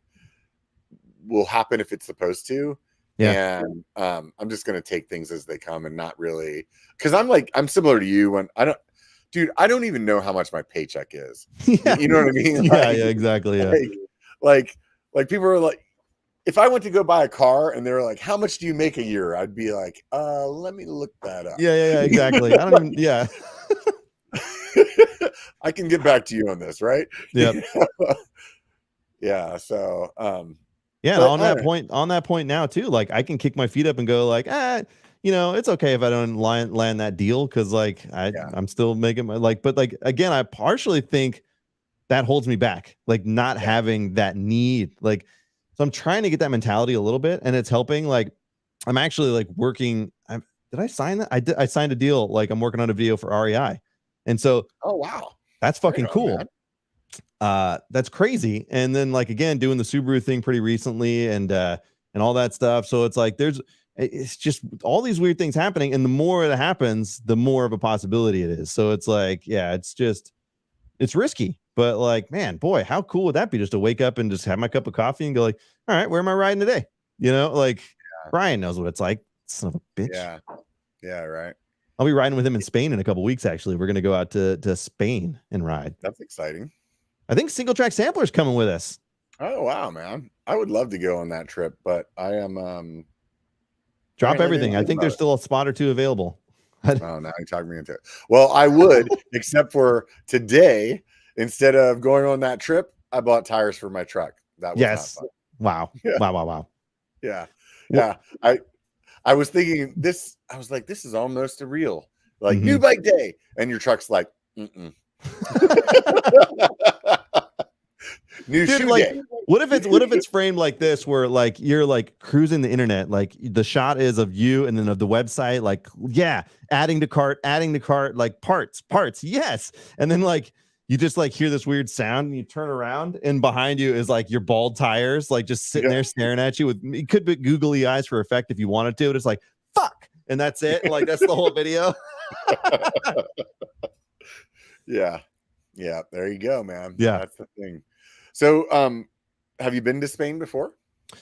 will happen if it's supposed to. Yeah. And I'm just going to take things as they come and not really, because I'm similar to you when I don't even know how much my paycheck is. You know what I mean? Yeah, exactly. Yeah. Like people are like, if I went to go buy a car and they were like, how much do you make a year? I'd be like, let me look that up. Yeah, exactly. I don't even, I can get back to you on this, right? Yeah. Yeah. So, on that point now too, like I can kick my feet up and go like, it's okay if I don't land that deal. Cause like I'm still making my but like, again, I partially think that holds me back, like not having that need, like, so I'm trying to get that mentality a little bit and it's helping. Like I'm actually like working. Did I sign that? I signed a deal. Like I'm working on a video for REI. And so, oh, wow, that's fucking cool. That's crazy. And then like, again, doing the Subaru thing pretty recently and all that stuff. So it's like, it's just all these weird things happening. And the more it happens, the more of a possibility it is. So it's like, it's risky, but like, man, boy, how cool would that be just to wake up and just have my cup of coffee and go like, all right, where am I riding today? Brian knows what it's like. Son of a bitch. Yeah. Right. I'll be riding with him in Spain in a couple weeks. Actually, we're going to go out to Spain and ride. That's exciting. I think Single Track Sampler's coming with us. Oh, wow, man. I would love to go on that trip, but I am, drop everything. I think there's still a spot or two available. Oh, now you're talking me into it. Well, I would, except for today, instead of going on that trip, I bought tires for my truck. That was not fun. Wow. Yeah. Wow. Yeah. Yeah. I was thinking this, I was like, this is almost a real, like new bike day. And your truck's like, New Dude, shoe like, day. what if it's framed like this, where like you're like cruising the internet, like the shot is of you and then of the website, like, yeah, adding to cart, like parts, yes, and then like you just like hear this weird sound and you turn around and behind you is like your bald tires, like just sitting there staring at you with, it could be googly eyes for effect if you wanted to. It's like fuck, and that's it, and like that's the whole video. Yeah, there you go, man. Yeah, that's the thing. So have you been to Spain before?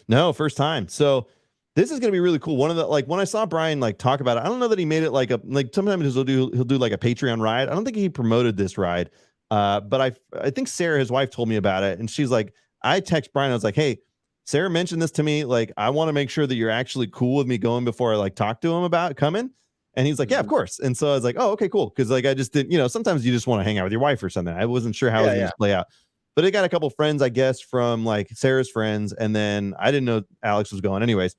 no, first time. So this is gonna be really cool. One of the, like, when I saw Brian like talk about it, I don't know that he made it like a, like sometimes he'll do like a Patreon ride. I don't think he promoted this ride. But I think Sarah, his wife, told me about it, and she's like, I text Brian, I was like, hey, Sarah mentioned this to me. Like, I want to make sure that you're actually cool with me going before I like talk to him about coming. And he's like, yeah, of course. And so I was like, oh, okay, cool. Cause like I just didn't, sometimes you just want to hang out with your wife or something. I wasn't sure how it was going to play out. But it got a couple friends, I guess, from like Sarah's friends. And then I didn't know Alex was going anyways.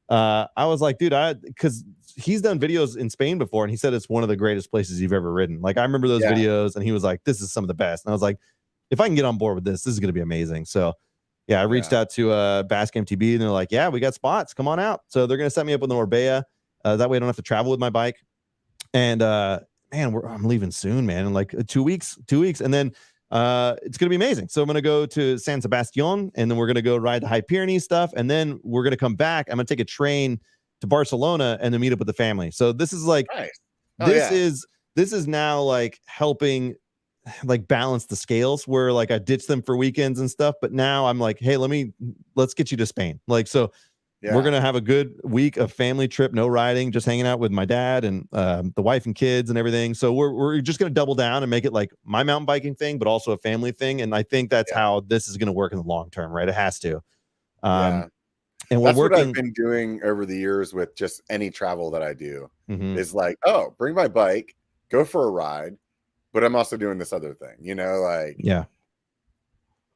I was like, dude, because he's done videos in Spain before, and he said it's one of the greatest places you've ever ridden. Like, I remember those videos, and he was like, this is some of the best. And I was like, if I can get on board with this is going to be amazing. So yeah, I reached out to Basque MTB, and they're like, yeah, we got spots, come on out. So they're going to set me up with the Marbella. That way I don't have to travel with my bike. And man, I'm leaving soon, man, in like 2 weeks. And then it's going to be amazing. So I'm going to go to San Sebastian, and then we're going to go ride the High Pyrenees stuff. And then we're going to come back. I'm going to take a train to Barcelona and then meet up with the family. So this is like, this is now like helping like balance the scales, where like I ditched them for weekends and stuff. But now I'm like, hey, let's get you to Spain. Like, so we're going to have a good week of family trip, no riding, just hanging out with my dad and the wife and kids and everything. So we're just going to double down and make it like my mountain biking thing, but also a family thing. And I think that's how this is going to work in the long term, right? It has to. And that's what I've been doing over the years with just any travel that I do is like, oh, bring my bike, go for a ride, but I'm also doing this other thing, like,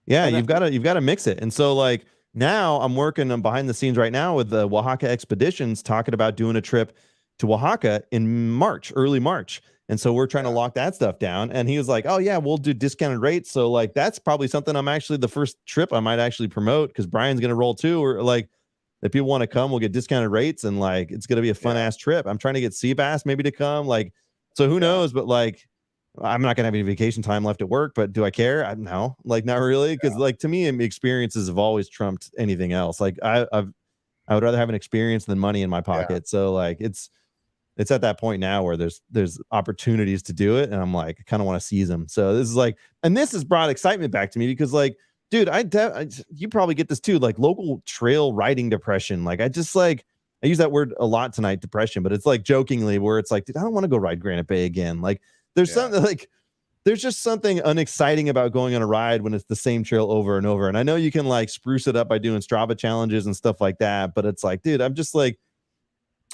you've got to mix it. And so like, now I'm working on behind the scenes right now with the Oaxaca Expeditions, talking about doing a trip to Oaxaca in early March. And so we're trying to lock that stuff down. And he was like, oh yeah, we'll do discounted rates. So like, that's probably something the first trip I might actually promote, because Brian's going to roll too, or like, if people want to come, we'll get discounted rates, and like, it's going to be a fun ass trip. I'm trying to get Seabass maybe to come, like, so who knows, but like, I'm not gonna have any vacation time left at work, but do I care? No, like, not really, because like, to me, experiences have always trumped anything else. Like, I would rather have an experience than money in my pocket. So like, it's at that point now where there's opportunities to do it, and I'm like, I kind of want to seize them. So this is like, and this has brought excitement back to me, because like, dude, you probably get this too, like local trail riding depression. Like, I use that word a lot tonight, depression, but it's like jokingly, where it's like, dude, I don't want to go ride Granite Bay again. Like, there's something like, there's just something unexciting about going on a ride when it's the same trail over and over. And I know you can like spruce it up by doing Strava challenges and stuff like that, but it's like, dude, I'm just like,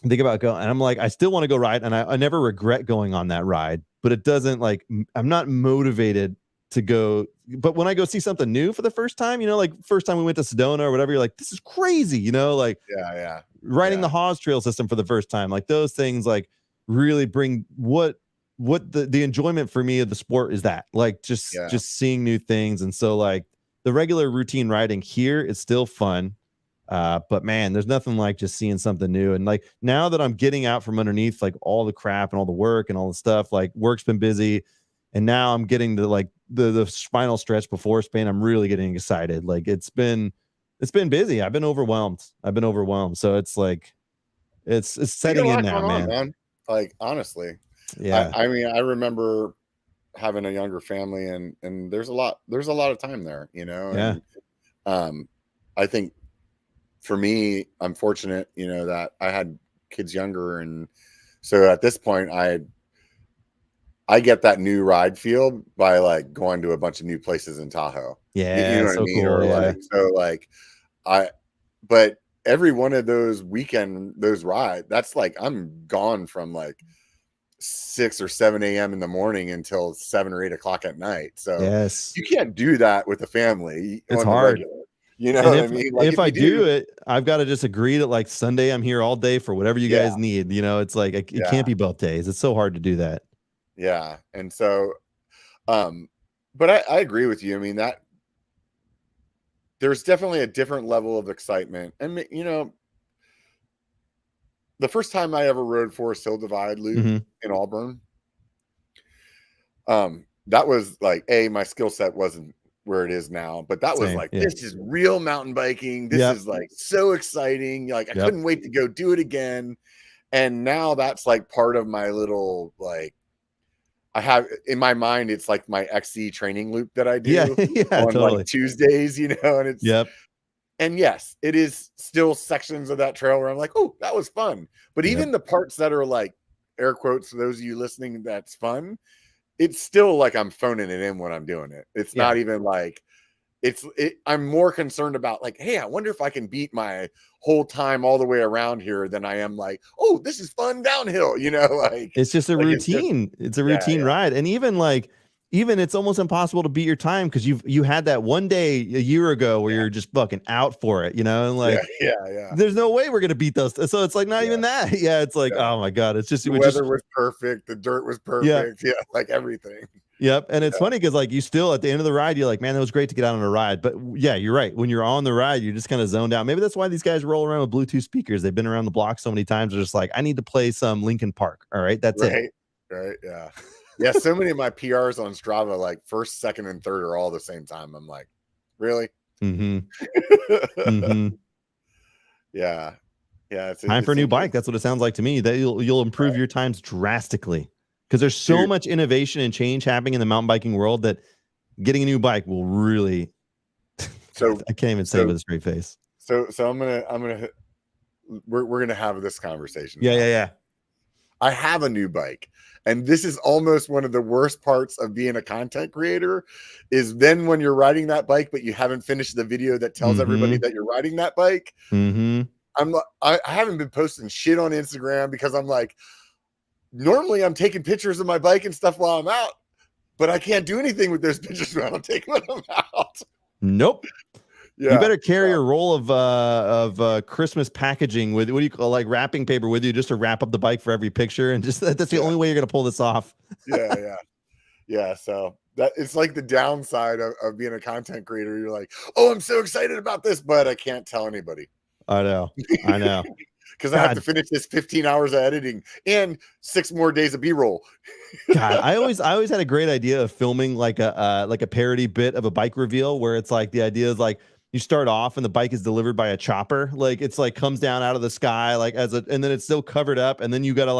think about going, and I'm like, I still want to go ride, and I never regret going on that ride, but it doesn't like, I'm not motivated to go. But when I go see something new for the first time, like first time we went to Sedona or whatever, you're like, this is crazy, like riding the Hawes Trail system for the first time, like those things like really bring what the enjoyment for me of the sport is, that like just seeing new things. And so like the regular routine riding here is still fun, but man, there's nothing like just seeing something new. And like, now that I'm getting out from underneath like all the crap and all the work and all the stuff, like work's been busy, and now I'm getting to like the final stretch before Spain, I'm really getting excited. Like, it's been busy. I've been overwhelmed. So it's like, it's setting in now, man. Like, honestly. I mean, I remember having a younger family, and there's a lot of time there, and I think for me, I'm fortunate, that I had kids younger, and so at this point I get that new ride feel by like going to a bunch of new places in Tahoe. You know what I mean? Cool, or like, so like but every one of those rides, that's like, I'm gone from like 6 or 7 a.m. in the morning until 7 or 8 o'clock at night. So you can't do that with a family. It's hard. You know what I mean? Like, if I do it, I've got to just agree that like Sunday I'm here all day for whatever you guys need. It's like, it can't be both days. It's so hard to do that. Yeah. And so, but I agree with you. I mean, there's definitely a different level of excitement. And, the first time I ever rode Forest Hill Divide Loop in Auburn, that was like, my skill set wasn't where it is now, but that was like, this is real mountain biking. This is like so exciting. Like, I couldn't wait to go do it again. And now that's like part of my little, like, I have in my mind, it's like my XC training loop that I do on totally. like Tuesdays, and it's, and yes, it is still sections of that trail where I'm like, oh, that was fun. But even the parts that are like, air quotes, for those of you listening, that's fun, it's still like I'm phoning it in when I'm doing it. It's not even like, I'm more concerned about like, hey, I wonder if I can beat my whole time all the way around here than I am like, oh, this is fun downhill, like it's just a routine. It's a routine ride. And even it's almost impossible to beat your time because you had that one day a year ago where you're just fucking out for it, and like there's no way we're gonna beat those. So it's like not even that. It's like, oh my God, it's just the weather was perfect, the dirt was perfect, like everything. Yep. And it's funny because like you still at the end of the ride, you're like, man, that was great to get out on a ride. But yeah, you're right. When you're on the ride, you're just kind of zoned out. Maybe that's why these guys roll around with Bluetooth speakers. They've been around the block so many times. They're just like, I need to play some Linkin Park. All right. That's it. Right. Yeah. Yeah. So many of my PRs on Strava, like first, second, and third are all the same time. I'm like, really? Yeah. Yeah. It's time for a new bike. That's what it sounds like to me. That you'll improve your times drastically. Because there's so much innovation and change happening in the mountain biking world that getting a new bike will really. So I can't even say it with a straight face. So we're gonna have this conversation. Yeah. I have a new bike, and this is almost one of the worst parts of being a content creator. Is then when you're riding that bike, but you haven't finished the video that tells everybody that you're riding that bike. I haven't been posting shit on Instagram because I'm like, normally I'm taking pictures of my bike and stuff while I'm out, but I can't do anything with those pictures when I'm taking them out. Nope. You better carry a roll of Christmas packaging with, what do you call, like wrapping paper with you, just to wrap up the bike for every picture. And just that's the only way you're going to pull this off. Yeah. So that it's like the downside of being a content creator. You're like, oh, I'm so excited about this, but I can't tell anybody. I know. Because I have to finish this 15 hours of editing and 6 more days of B-roll. God, I always had a great idea of filming like a parody bit of a bike reveal where it's like the idea is like you start off and the bike is delivered by a chopper, like it's like comes down out of the sky like and then it's still covered up, and then you gotta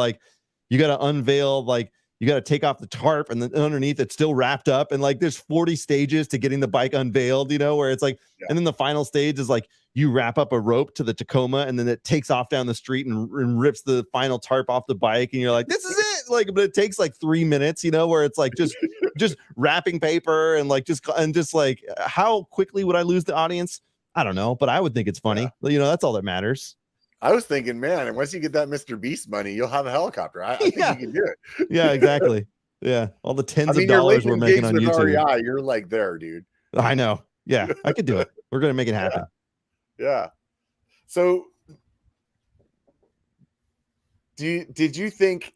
unveil, like you gotta take off the tarp, and then underneath it's still wrapped up, and like there's 40 stages to getting the bike unveiled, where it's like, and then the final stage is like you wrap up a rope to the Tacoma, and then it takes off down the street and rips the final tarp off the bike, and you're like, this is it, like, but it takes like 3 minutes, where it's like just wrapping paper and just like, how quickly would I lose the audience? I don't know, but I would think it's funny. That's all that matters. I was thinking, man, and once you get that Mr. Beast money, you'll have a helicopter. I think you can do it. Yeah, exactly. Yeah, all the tens of dollars we're making on YouTube. REI, you're like there, dude. I know. Yeah, I could do it. We're gonna make it happen. Yeah. So, did you think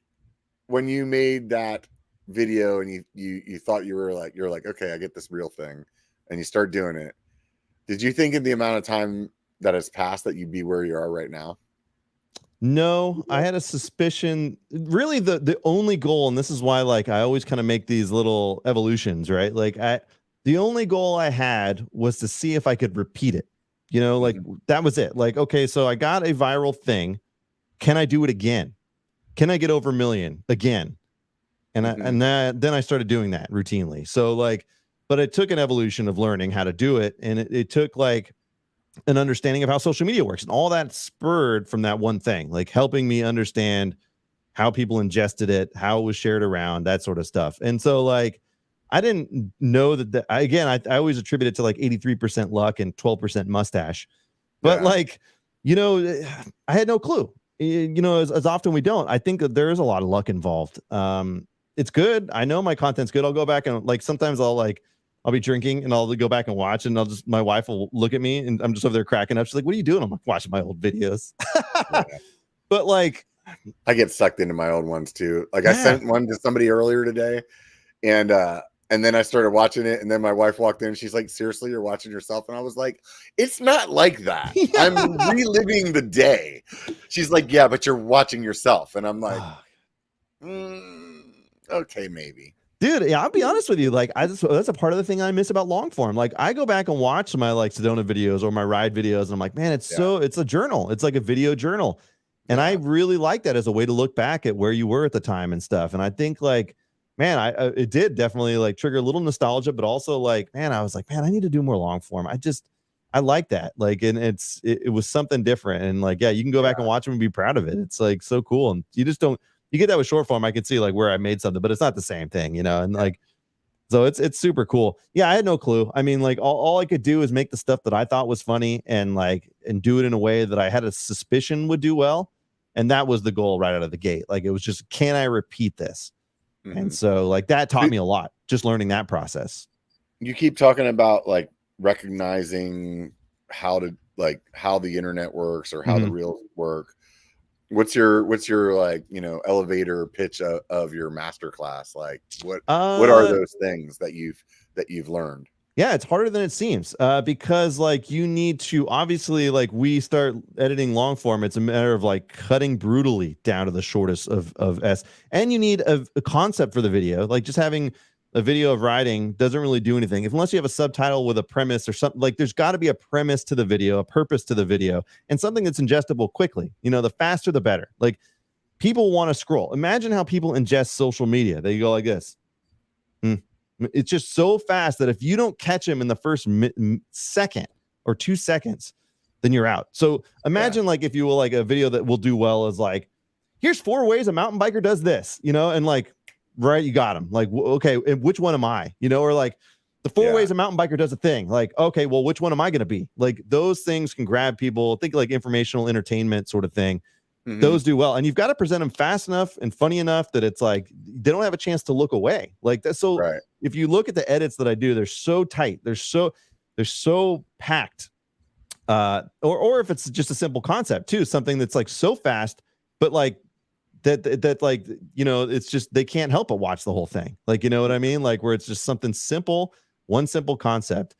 when you made that video and you thought you're like, okay, I get this real thing, and you start doing it, did you think in the amount of time that has passed that you'd be where you are right now? No, I had a suspicion. Really, the only goal, and this is why, like, I always kind of make these little evolutions, right? Like, the only goal I had was to see if I could repeat it. Like that was it. Like, okay, so I got a viral thing. Can I do it again? Can I get over 1 million again? And then I started doing that routinely. So like, but it took an evolution of learning how to do it, and it took like an understanding of how social media works, and all that spurred from that one thing, like helping me understand how people ingested it, how it was shared around, that sort of stuff. And so like, I didn't know that I always attribute it to like 83% luck and 12% mustache, but like, I had no clue, as often we don't. I think that there is a lot of luck involved. It's good. I know my content's good. I'll go back and like, sometimes I'll be drinking and I'll go back and watch, and my wife will look at me and I'm just over there cracking up. She's like, what are you doing? I'm like, watching my old videos. But like, I get sucked into my old ones too. Like I sent one to somebody earlier today, and And then I started watching it, and then my wife walked in, and she's like, "Seriously, you're watching yourself?" And I was like, "It's not like that. I'm reliving the day." She's like, "Yeah, but you're watching yourself." And I'm like, okay, maybe. Dude, yeah, I'll be honest with you. Like, that's a part of the thing I miss about long form. Like, I go back and watch my like Sedona videos or my ride videos, and I'm like, man, it's a journal. It's like a video journal. And I really like that as a way to look back at where you were at the time and stuff. And I think like, man, it did definitely like trigger a little nostalgia, but also like, man, I was like, man, I need to do more long form. I like that. Like, and it was something different. And like, yeah, you can go back and watch them and be proud of it. It's like so cool. And you just don't, you get that with short form. I can see like where I made something, but it's not the same thing, you know? And like, so it's super cool. Yeah. I had no clue. I mean, like all I could do is make the stuff that I thought was funny and do it in a way that I had a suspicion would do well. And that was the goal right out of the gate. Like, it was just, can I repeat this? Mm-hmm. And so like that taught me a lot, just learning that process. You keep talking about like recognizing how the internet works or how the reels work. What's your like, you know, elevator pitch of your masterclass? Like what are those things that you've learned? Yeah, it's harder than it seems because like you need to obviously like we start editing long form. It's a matter of like cutting brutally down to the shortest of S, and you need a concept for the video. Like just having a video of riding doesn't really do anything unless you have a subtitle with a premise or something. Like there's got to be a premise to the video, a purpose to the video, and something that's ingestible quickly. You know, the faster the better. Like people want to scroll. Imagine how people ingest social media. They go like this. It's just so fast that if you don't catch them in the first second or 2 seconds, then you're out. So imagine like if you will like a video that will do well is like, here's 4 ways a mountain biker does this, you know, and like, right, you got them. Like, okay, and which one am I? You know, or like the 4 ways a mountain biker does a thing. Like, okay, well, which one am I going to be? Like those things can grab people. Think like informational entertainment sort of thing. Those do well, and you've got to present them fast enough and funny enough that it's like they don't have a chance to look away. Like that. So if you look at the edits that I do, they're so tight. They're so packed. Or if it's just a simple concept too, something that's like so fast, but like that like, you know, it's just they can't help but watch the whole thing. Like, you know what I mean? Like where it's just something simple, one simple concept.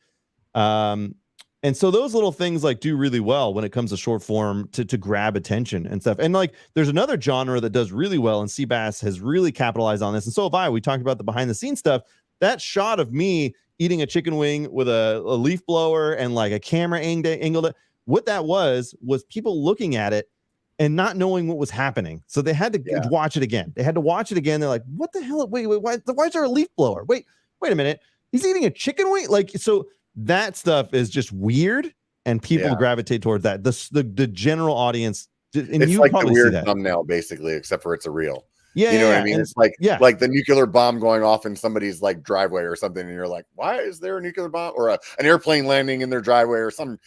And so those little things like do really well when it comes to short form to grab attention and stuff. And like there's another genre that does really well, and Seabass has really capitalized on this. And so have I. We talked about the behind the scenes stuff. That shot of me eating a chicken wing with a leaf blower and like a camera angled. What that was people looking at it and not knowing what was happening. So they had to watch it again. They had to watch it again. They're like, what the hell? Wait, why is there a leaf blower? Wait a minute. He's eating a chicken wing? Like, so that stuff is just weird, and people gravitate towards that. The general audience, and it's you like probably the weird see that. thumbnail, basically, except for it's a reel. Yeah, you know what I mean? And it's like the nuclear bomb going off in somebody's like driveway or something, and you're like, why is there a nuclear bomb or an airplane landing in their driveway or some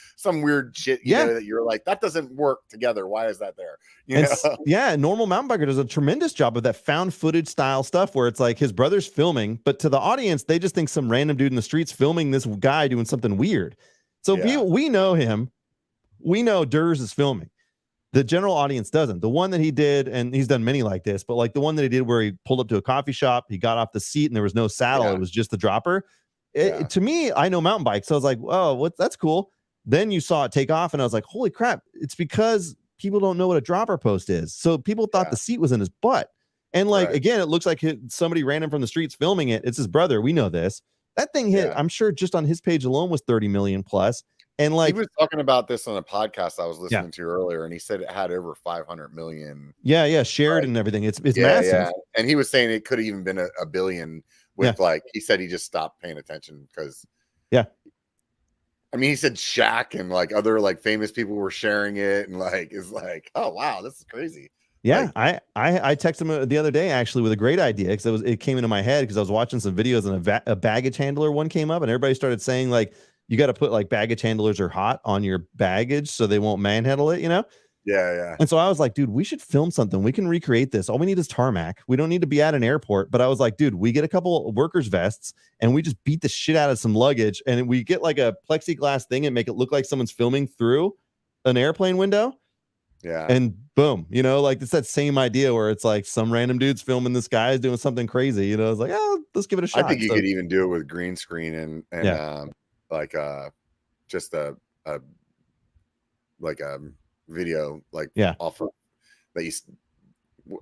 weird shit? You know, that you're like, that doesn't work together. Why is that there? You know? Normal mountain biker does a tremendous job of that found footage style stuff where it's like his brother's filming, but to the audience, they just think some random dude in the streets filming this guy doing something weird. So we know him. We know Durs is filming. The general audience doesn't. The one that he did, and he's done many like this, but like the one that he did where he pulled up to a coffee shop, he got off the seat and there was no saddle. It was just the dropper. To me, I know mountain bikes. So I was like, oh, that's cool. Then you saw it take off and I was like, holy crap. It's because people don't know what a dropper post is. So people thought the seat was in his butt. And like, again, it looks like somebody random from the streets filming it. It's his brother. We know this. That thing hit, I'm sure just on his page alone was 30 million plus. And like he was talking about this on a podcast I was listening to earlier, and he said it had over 500 million. Shared and everything. It's massive. Yeah. And he was saying it could have even been a billion with like he said he just stopped paying attention because I mean he said Shaq and like other like famous people were sharing it and like is like, oh wow, this is crazy. Yeah, like, I texted him the other day actually with a great idea because it came into my head because I was watching some videos and a baggage handler one came up and everybody started saying like you got to put like baggage handlers are hot on your baggage so they won't manhandle it, you know? Yeah. And so I was like, dude, we should film something. We can recreate this. All we need is tarmac. We don't need to be at an airport. But I was like, dude, we get a couple of workers' vests and we just beat the shit out of some luggage and we get like a plexiglass thing and make it look like someone's filming through an airplane window. Yeah. And boom, you know, like it's that same idea where it's like some random dude's filming this guy doing something crazy, you know, it's like, oh, let's give it a I shot. think you could even do it with green screen and Yeah. like just a like a video like Yeah. off of that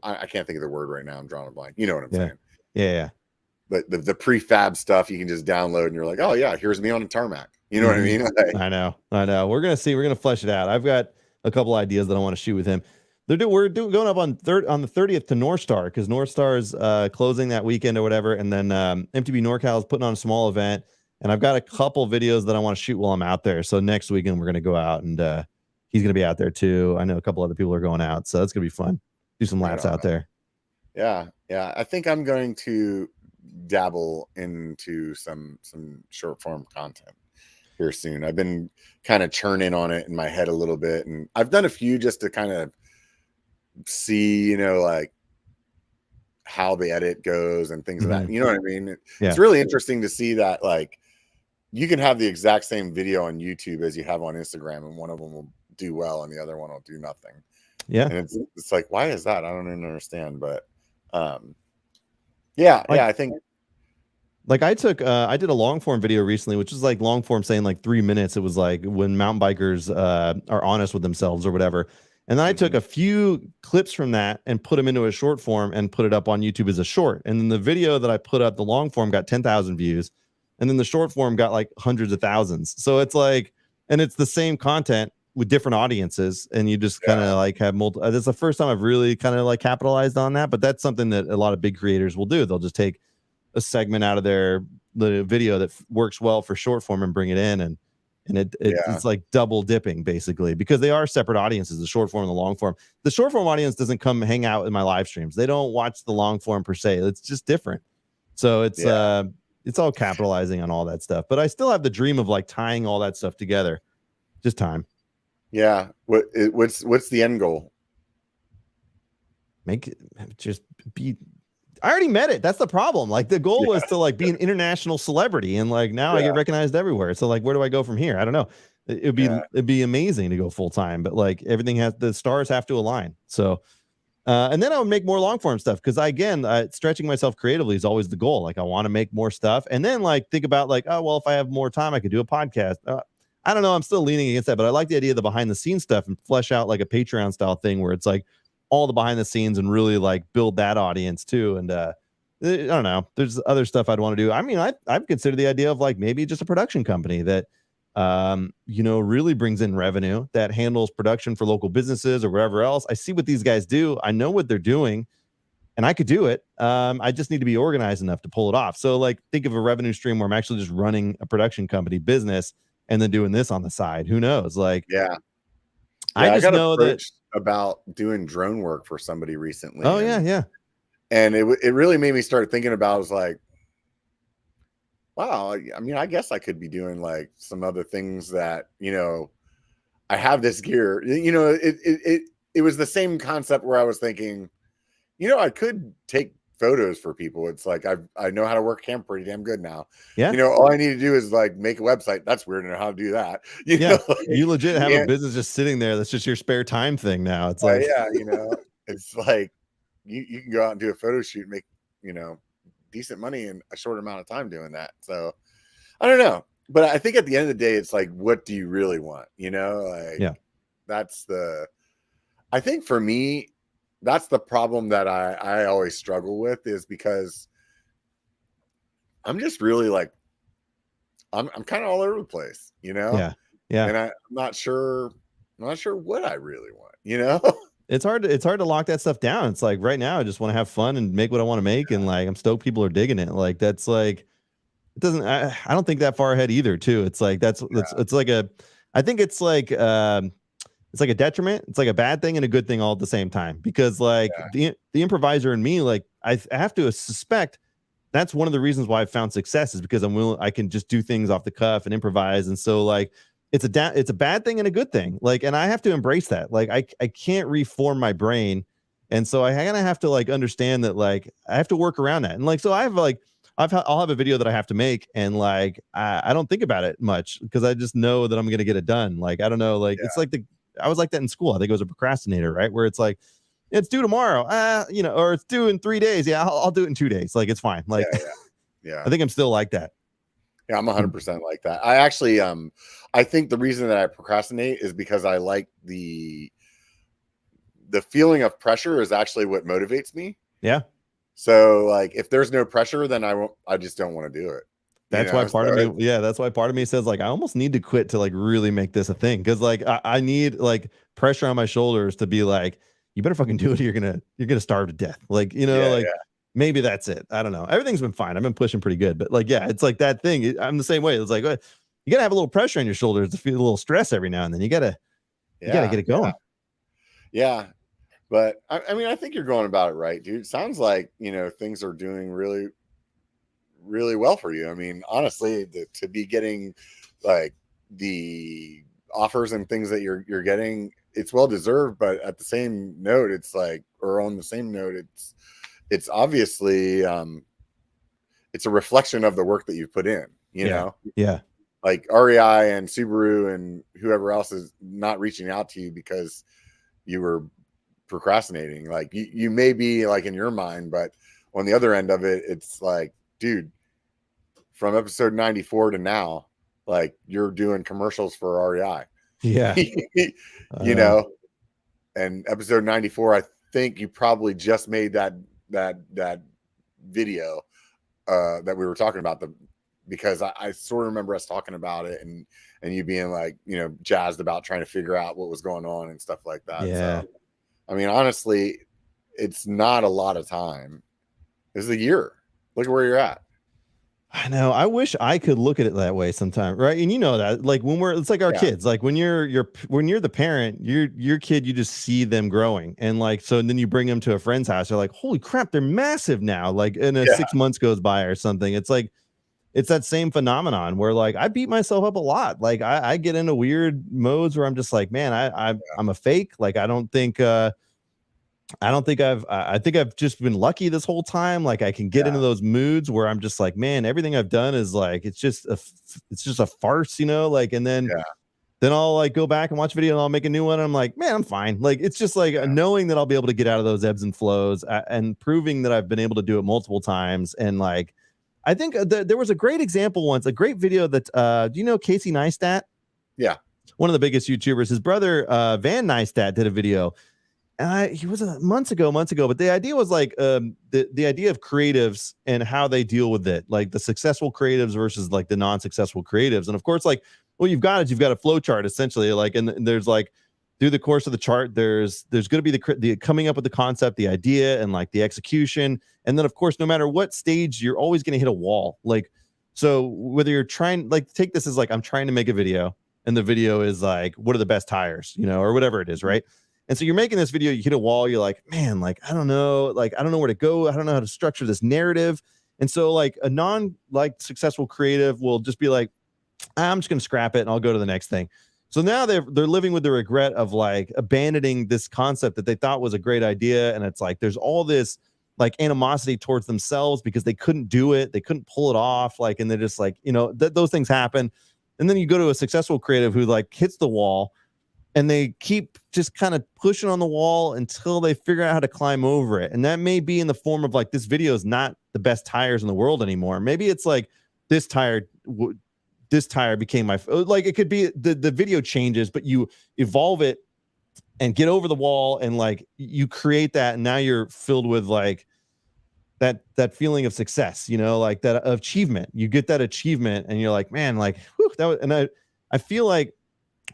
I can't think of the word right now. I'm drawing a blank. You know what I'm Yeah. saying? Yeah. But the prefab stuff you can just download and you're like, oh yeah, here's me on a tarmac. You know what I mean? Like, I know. We're gonna flesh it out. I've got a couple ideas that I want to shoot with him. We're going up on the 30th to North Star, because North Star is closing that weekend or whatever, and then MTB NorCal is putting on a small event, and I've got a couple videos that I want to shoot while I'm out there. So next weekend we're gonna go out, and he's gonna be out there too. I know a couple other people are going out, so that's gonna be fun. Do some laps out there. Yeah. I think I'm going to dabble into some short form content here soon. I've been kind of churning on it in my head a little bit, and I've done a few just to kind of see, you know, like how the edit goes and things of that. You know what I mean? It's really interesting to see that, like, you can have the exact same video on YouTube as you have on Instagram, and one of them will do well and the other one will do nothing. Yeah. And it's like, why is that? I don't even understand. But yeah, I think like I did a long form video recently, which is like long form saying like 3 minutes. It was like when mountain bikers are honest with themselves or whatever. And then I took a few clips from that and put them into a short form and put it up on YouTube as a short. And then the video that I put up, the long form, got 10,000 views. And then the short form got like hundreds of thousands. So it's like, and it's the same content with different audiences. And you just kind of like have multiple. That's the first time I've really kind of like capitalized on that. But that's something that a lot of big creators will do. They'll just take a segment out of the video that works well for short form and bring it in. And it's like double dipping basically, because they are separate audiences, the short form and the long form. The short form audience doesn't come hang out in my live streams. They don't watch the long form per se. It's just different. So it's all capitalizing on all that stuff. But I still have the dream of like tying all that stuff together. Just time. Yeah. What's the end goal? Make it just be. I already met it. That's the problem. Like the goal was to like be an international celebrity, and like now I get recognized everywhere. So like, where do I go from here? I don't know. It'd be amazing to go full time, but like everything the stars have to align. So, and then I would make more long form stuff, because stretching myself creatively is always the goal. Like I want to make more stuff, and then like think about like, oh well, if I have more time, I could do a podcast. I don't know. I'm still leaning against that, but I like the idea of the behind the scenes stuff and flesh out like a Patreon style thing where it's like all the behind the scenes and really like build that audience too. And I don't know, there's other stuff I'd want to do. I mean, I've considered the idea of like maybe just a production company that really brings in revenue, that handles production for local businesses or wherever else. I see what these guys do. I know what they're doing, and I could do it. I just need to be organized enough to pull it off. So like think of a revenue stream where I'm actually just running a production company business and then doing this on the side. Who knows? Like, I just know that about doing drone work for somebody recently. Oh, yeah. And it really made me start thinking about, I was like, wow, I mean, I guess I could be doing like some other things that, you know, I have this gear, you know, it was the same concept where I was thinking, you know, I could take photos for people. It's like, I know how to work camera pretty damn good now. Yeah. You know, all I need to do is like make a website. That's weird to know how to do that. You know, like, you legit have a business just sitting there. That's just your spare time thing now. It's like, you know, it's like you can go out and do a photo shoot and make, you know, decent money in a short amount of time doing that. So I don't know, but I think at the end of the day, it's like, what do you really want? You know, like, I think for me, that's the problem that I always struggle with, is because I'm just really like, I'm kind of all over the place, you know? Yeah. And I'm not sure what I really want, you know? It's hard to lock that stuff down. It's like right now I just want to have fun and make what I want to make. And like, I'm stoked people are digging it. Like, that's like, it doesn't, I don't think that far ahead either too. It's like, it's like I think it's like a detriment. It's like a bad thing and a good thing all at the same time, because like the improviser in me, like I have to suspect that's one of the reasons why I've found success, is because I can just do things off the cuff and improvise. And so like, it's a bad thing and a good thing. Like, and I have to embrace that. Like I can't reform my brain. And so I kind of have to like understand that, like, I have to work around that. And like, so I'll have a video that I have to make, and like, I don't think about it much because I just know that I'm going to get it done. Like, I don't know, like, it's like I was like that in school. I think I was a procrastinator, right? Where it's like, it's due tomorrow, or it's due in 3 days. Yeah, I'll do it in 2 days. Like, it's fine. Like, yeah. I think I'm still like that. Yeah, I'm 100% like that. I actually, I think the reason that I procrastinate is because I like the feeling of pressure is actually what motivates me. Yeah. So like, if there's no pressure, then I just don't want to do it. That's why part of me, that's why part of me says like, I almost need to quit to like really make this a thing. Cause like, I need like pressure on my shoulders to be like, you better fucking do it. Or you're gonna starve to death. Like, maybe that's it. I don't know. Everything's been fine. I've been pushing pretty good, but like, yeah, it's like that thing. I'm the same way. It's like, you gotta have a little pressure on your shoulders to feel a little stress every now and then. You gotta get it going. Yeah. But I mean, I think you're going about it right, dude. It sounds like, things are doing really, really well for you. I mean, honestly, to be getting like the offers and things that you're getting, it's well deserved. But at the same note, it's like, or on the same note, it's obviously it's a reflection of the work that you've put in. You know, like REI and Subaru and whoever else is not reaching out to you because you were procrastinating. Like you may be like in your mind, but on the other end of it, it's like, dude, from episode 94 to now, like you're doing commercials for REI. Yeah. And episode 94, I think you probably just made that video that we were talking about, because I sort of remember us talking about it and you being like, jazzed about trying to figure out what was going on and stuff like that. Yeah. So, I mean, honestly, it's not a lot of time. It's a year. Look at where you're at. I know. I wish I could look at it that way sometime, right? And that, like when it's like our kids, like when you're the parent, your kid, you just see them growing, and like and then you bring them to a friend's house, you're like, holy crap, they're massive now. Like, and 6 months goes by or something. It's like it's that same phenomenon where like I beat myself up a lot. Like I get into weird modes where I'm just like, man, I'm a fake. Like I think I've just been lucky this whole time. Like I can get into those moods where I'm just like, man, everything I've done is like, it's just a farce, like, and then I'll like go back and watch a video and I'll make a new one. And I'm like, man, I'm fine. Like, it's just like knowing that I'll be able to get out of those ebbs and flows and proving that I've been able to do it multiple times. And like, I think there was a great example once, a great video that, do you know Casey Neistat? Yeah. One of the biggest YouTubers, his brother, Van Neistat, did a video. And he was months ago, but the idea was like the idea of creatives and how they deal with it, like the successful creatives versus like the non-successful creatives. And of course, like what you've got a flow chart essentially, like, and there's like through the course of the chart, there's going to be the coming up with the concept, the idea, and like the execution. And then of course, no matter what stage, you're always going to hit a wall. Like, so whether you're trying, like, take this as like, I'm trying to make a video and the video is like, what are the best tires, or whatever it is. Right. And so you're making this video, you hit a wall, you're like, man, like, I don't know where to go. I don't know how to structure this narrative. And so like a successful creative will just be like, I'm just going to scrap it and I'll go to the next thing. So now they're living with the regret of like abandoning this concept that they thought was a great idea. And it's like, there's all this like animosity towards themselves because they couldn't do it. They couldn't pull it off. Like, and they're just like, those things happen. And then you go to a successful creative who like hits the wall, and they keep just kind of pushing on the wall until they figure out how to climb over it. And that may be in the form of like, this video is not the best tires in the world anymore. Maybe it's like this tire became like, it could be the video changes, but you evolve it and get over the wall and like you create that. And now you're filled with like that feeling of success, like that achievement. You get that achievement and you're like, man, like, whew, that was, and I feel like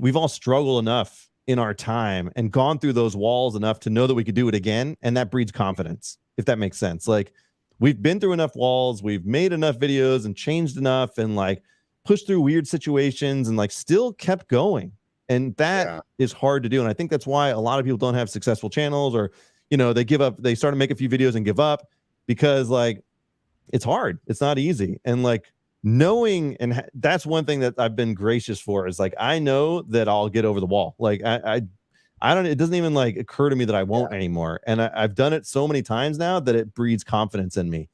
we've all struggled enough in our time and gone through those walls enough to know that we could do it again. And that breeds confidence, if that makes sense. Like we've been through enough walls, we've made enough videos and changed enough and like pushed through weird situations and like still kept going. And that is hard to do. And I think that's why a lot of people don't have successful channels, or, they give up, they start to make a few videos and give up because like, it's hard. It's not easy. And like, knowing, and that's one thing that I've been gracious for, is like, I know that I'll get over the wall. Like I don't, it doesn't even like occur to me that I won't anymore. And I've done it so many times now that it breeds confidence in me.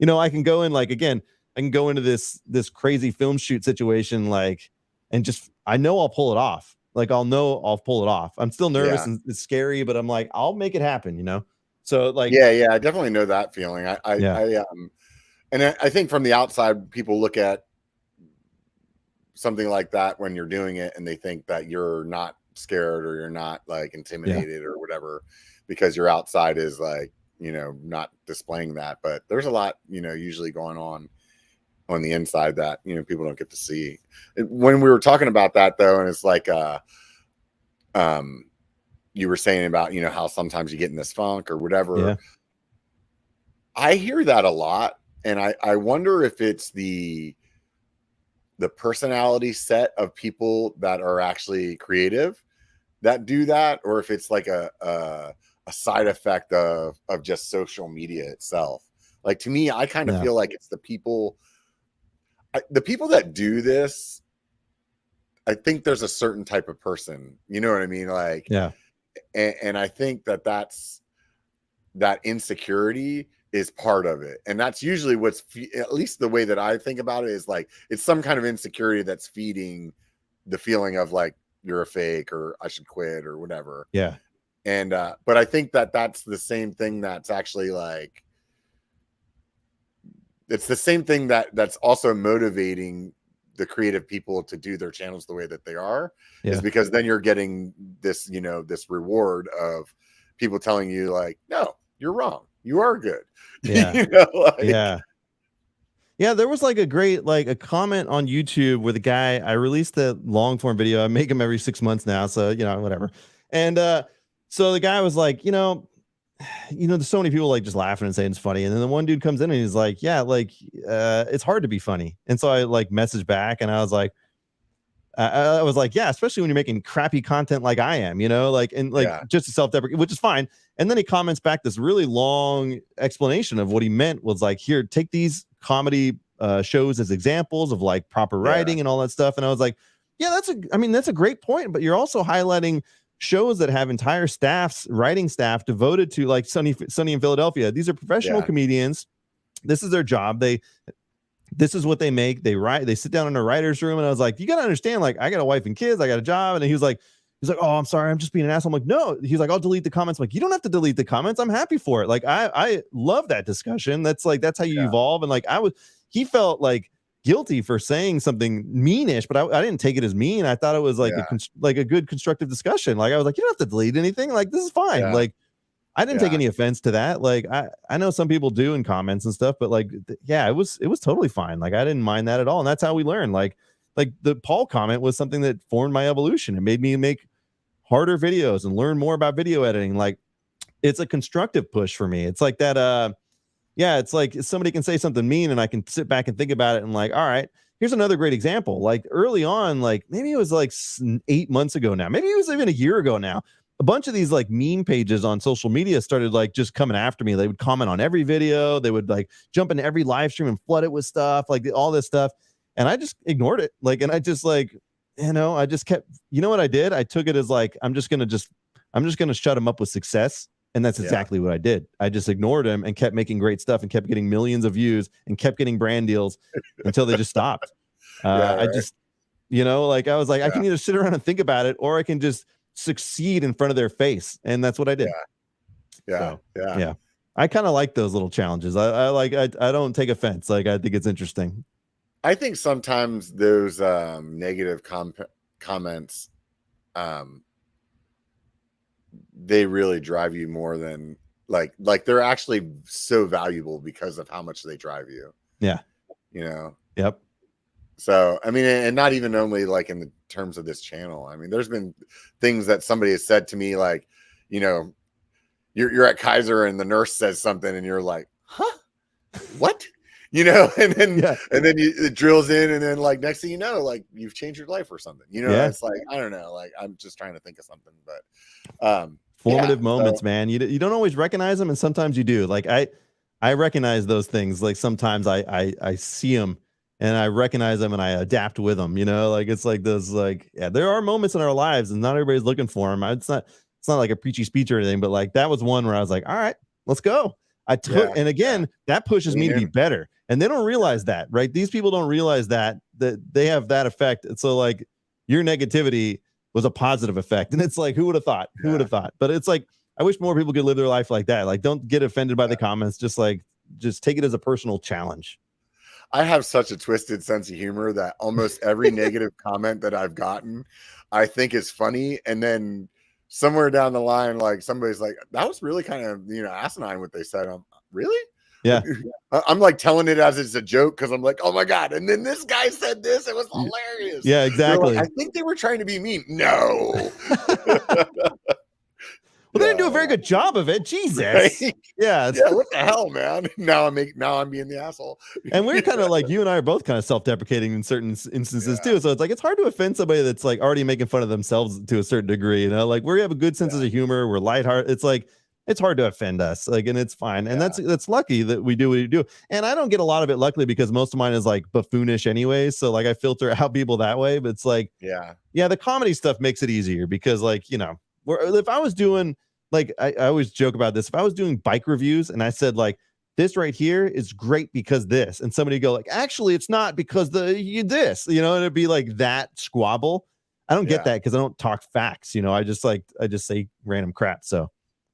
I can go in like, again, I can go into this crazy film shoot situation, like, and just, I know I'll pull it off. Like I'll know I'll pull it off. I'm still nervous Yeah. and it's scary, but I'm like, I'll make it happen, you know? So like, yeah, I definitely know that feeling. yeah, And I think from the outside, people look at something like that when you're doing it and they think that you're not scared or you're not like intimidated or whatever, because your outside is like, not displaying that. But there's a lot, usually going on the inside that, people don't get to see. When we were talking about that though, and it's like, you were saying about, how sometimes you get in this funk or whatever. Yeah. I hear that a lot. And I wonder if it's the personality set of people that are actually creative that do that, or if it's like a side effect of just social media itself. Like to me, I kind of feel like it's the people that do this. I think there's a certain type of person, you know what I mean? Like, and I think that insecurity is part of it. And that's usually at least the way that I think about it is like, it's some kind of insecurity that's feeding the feeling of like, you're a fake or I should quit or whatever. Yeah. And, but I think that that's the same thing that's actually like, it's the same thing that's also motivating the creative people to do their channels the way that they are, is because then you're getting this, this reward of people telling you like, no, you're wrong. You are good. Yeah. Yeah. There was like a comment on YouTube with a guy. I released the long form video. I make them every 6 months now. So, whatever. And, so the guy was like, there's so many people like just laughing and saying it's funny. And then the one dude comes in and he's like, yeah, like, it's hard to be funny. And so I like messaged back and I was like, yeah, especially when you're making crappy content like I am, just a self-deprecate, which is fine. And then he comments back this really long explanation of what he meant was like, here, take these comedy shows as examples of like proper writing and all that stuff. And I was like, yeah, that's a great point. But you're also highlighting shows that have entire writing staff devoted to like Sunny in Philadelphia. These are professional comedians. This is their job. This is what they make. They write, they sit down in a writer's room. And I was like, you got to understand, like, I got a wife and kids, I got a job. And he was like, oh, I'm sorry, I'm just being an asshole. I'm like, no. He's like, I'll delete the comments. I'm like, you don't have to delete the comments. I'm happy for it. Like, I love that discussion. That's how you evolve. And like, he felt like guilty for saying something meanish, but I didn't take it as mean. I thought it was like a good constructive discustion. Like, I was like, you don't have to delete anything. Like, this is fine. Like, I didn't take any offense to that. Like, I know some people do in comments and stuff, but like, it was totally fine. Like, I didn't mind that at all. And that's how we learn. Like the Paul comment was something that formed my evolution. It made me make harder videos and learn more about video editing. Like, it's a constructive push for me. It's like that. It's like somebody can say something mean and I can sit back and think about it and like, all right, here's another great example. Like early on, like maybe it was like 8 months ago now, maybe it was even a year ago now. A bunch of these like meme pages on social media started like just coming after me. They would comment on every video. They would like jump into every live stream and flood it with stuff, like all this stuff. And I just ignored it. Like, and I just like, I just kept, what I did? I took it as like, I'm just going to shut him up with success. And that's exactly what I did. I just ignored him and kept making great stuff and kept getting millions of views and kept getting brand deals until they just stopped. I just, like, I was like, I can either sit around and think about it or I can just succeed in front of their face. And that's what I did. Yeah. I kind of like those little challenges. I don't take offense. Like, I think it's interesting. I think sometimes those negative comments, they really drive you more than like they're actually so valuable because of how much they drive you. Yeah. Yep. So, I mean, and not even only like in the terms of this channel. I mean, there's been things that somebody has said to me, like, you're at Kaiser and the nurse says something and you're like, huh, what? And then it drills in, and then like next thing you know, like you've changed your life or something. It's like, I don't know, like I'm just trying to think of something, but formative moments, man. You don't always recognize them, and sometimes you do. Like I recognize those things. Like sometimes I see them and I recognize them and I adapt with them. Like it's like those there are moments in our lives and not everybody's looking for them. It's not like a preachy speech or anything, but like that was one where I was like, all right, let's go. I took, and again, that pushes me to be better. And they don't realize that, right? These people don't realize that they have that effect. And so like your negativity was a positive effect. And it's like, who would have thought? Who would have thought? But it's like, I wish more people could live their life like that. Like, don't get offended by the comments. Just take it as a personal challenge. I have such a twisted sense of humor that almost every negative comment that I've gotten, I think is funny. And then somewhere down the line, like somebody's like, that was really kind of, asinine what they said. Really? Yeah. I'm like telling it as it's a joke because I'm like, oh my God. And then this guy said this. It was hilarious. Yeah, exactly. Like, I think they were trying to be mean. No. Well, they didn't do a very good job of it. Jesus. Right? Yeah. What the hell, man? Now I'm being the asshole. And we're kind of like, you and I are both kind of self-deprecating in certain instances too. So it's like, it's hard to offend somebody that's like already making fun of themselves to a certain degree, like we have a good sense of humor. We're lighthearted. It's like, it's hard to offend us. Like, and it's fine. And that's lucky that we do what we do. And I don't get a lot of it, luckily, because most of mine is like buffoonish anyways. So like I filter out people that way, but it's like, the comedy stuff makes it easier because like, if I was doing, like, I always joke about this. If I was doing bike reviews and I said like, this right here is great because this, and somebody go like, actually, it's not because this, and it'd be like that squabble. I don't get that because I don't talk facts. I just say random crap. So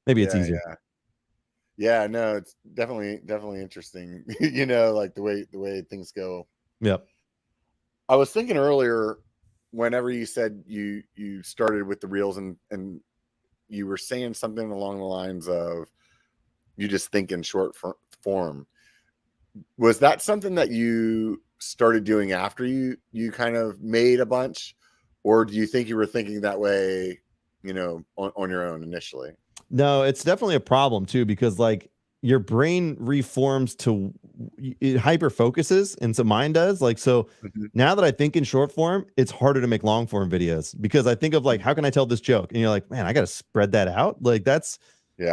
maybe it's easier. Yeah, no, it's definitely interesting. Like the way things go. Yep. I was thinking earlier, whenever you said you started with the reels and you were saying something along the lines of you just think in short form. Was that something that you started doing after you kind of made a bunch, or do you think you were thinking that way, on your own initially? No, it's definitely a problem too, because like your brain reforms to it hyper focuses, and so mine does. Like, so now that I think in short form, it's harder to make long form videos because I think of like, how can I tell this joke? And you're like, man, I got to spread that out. Like that's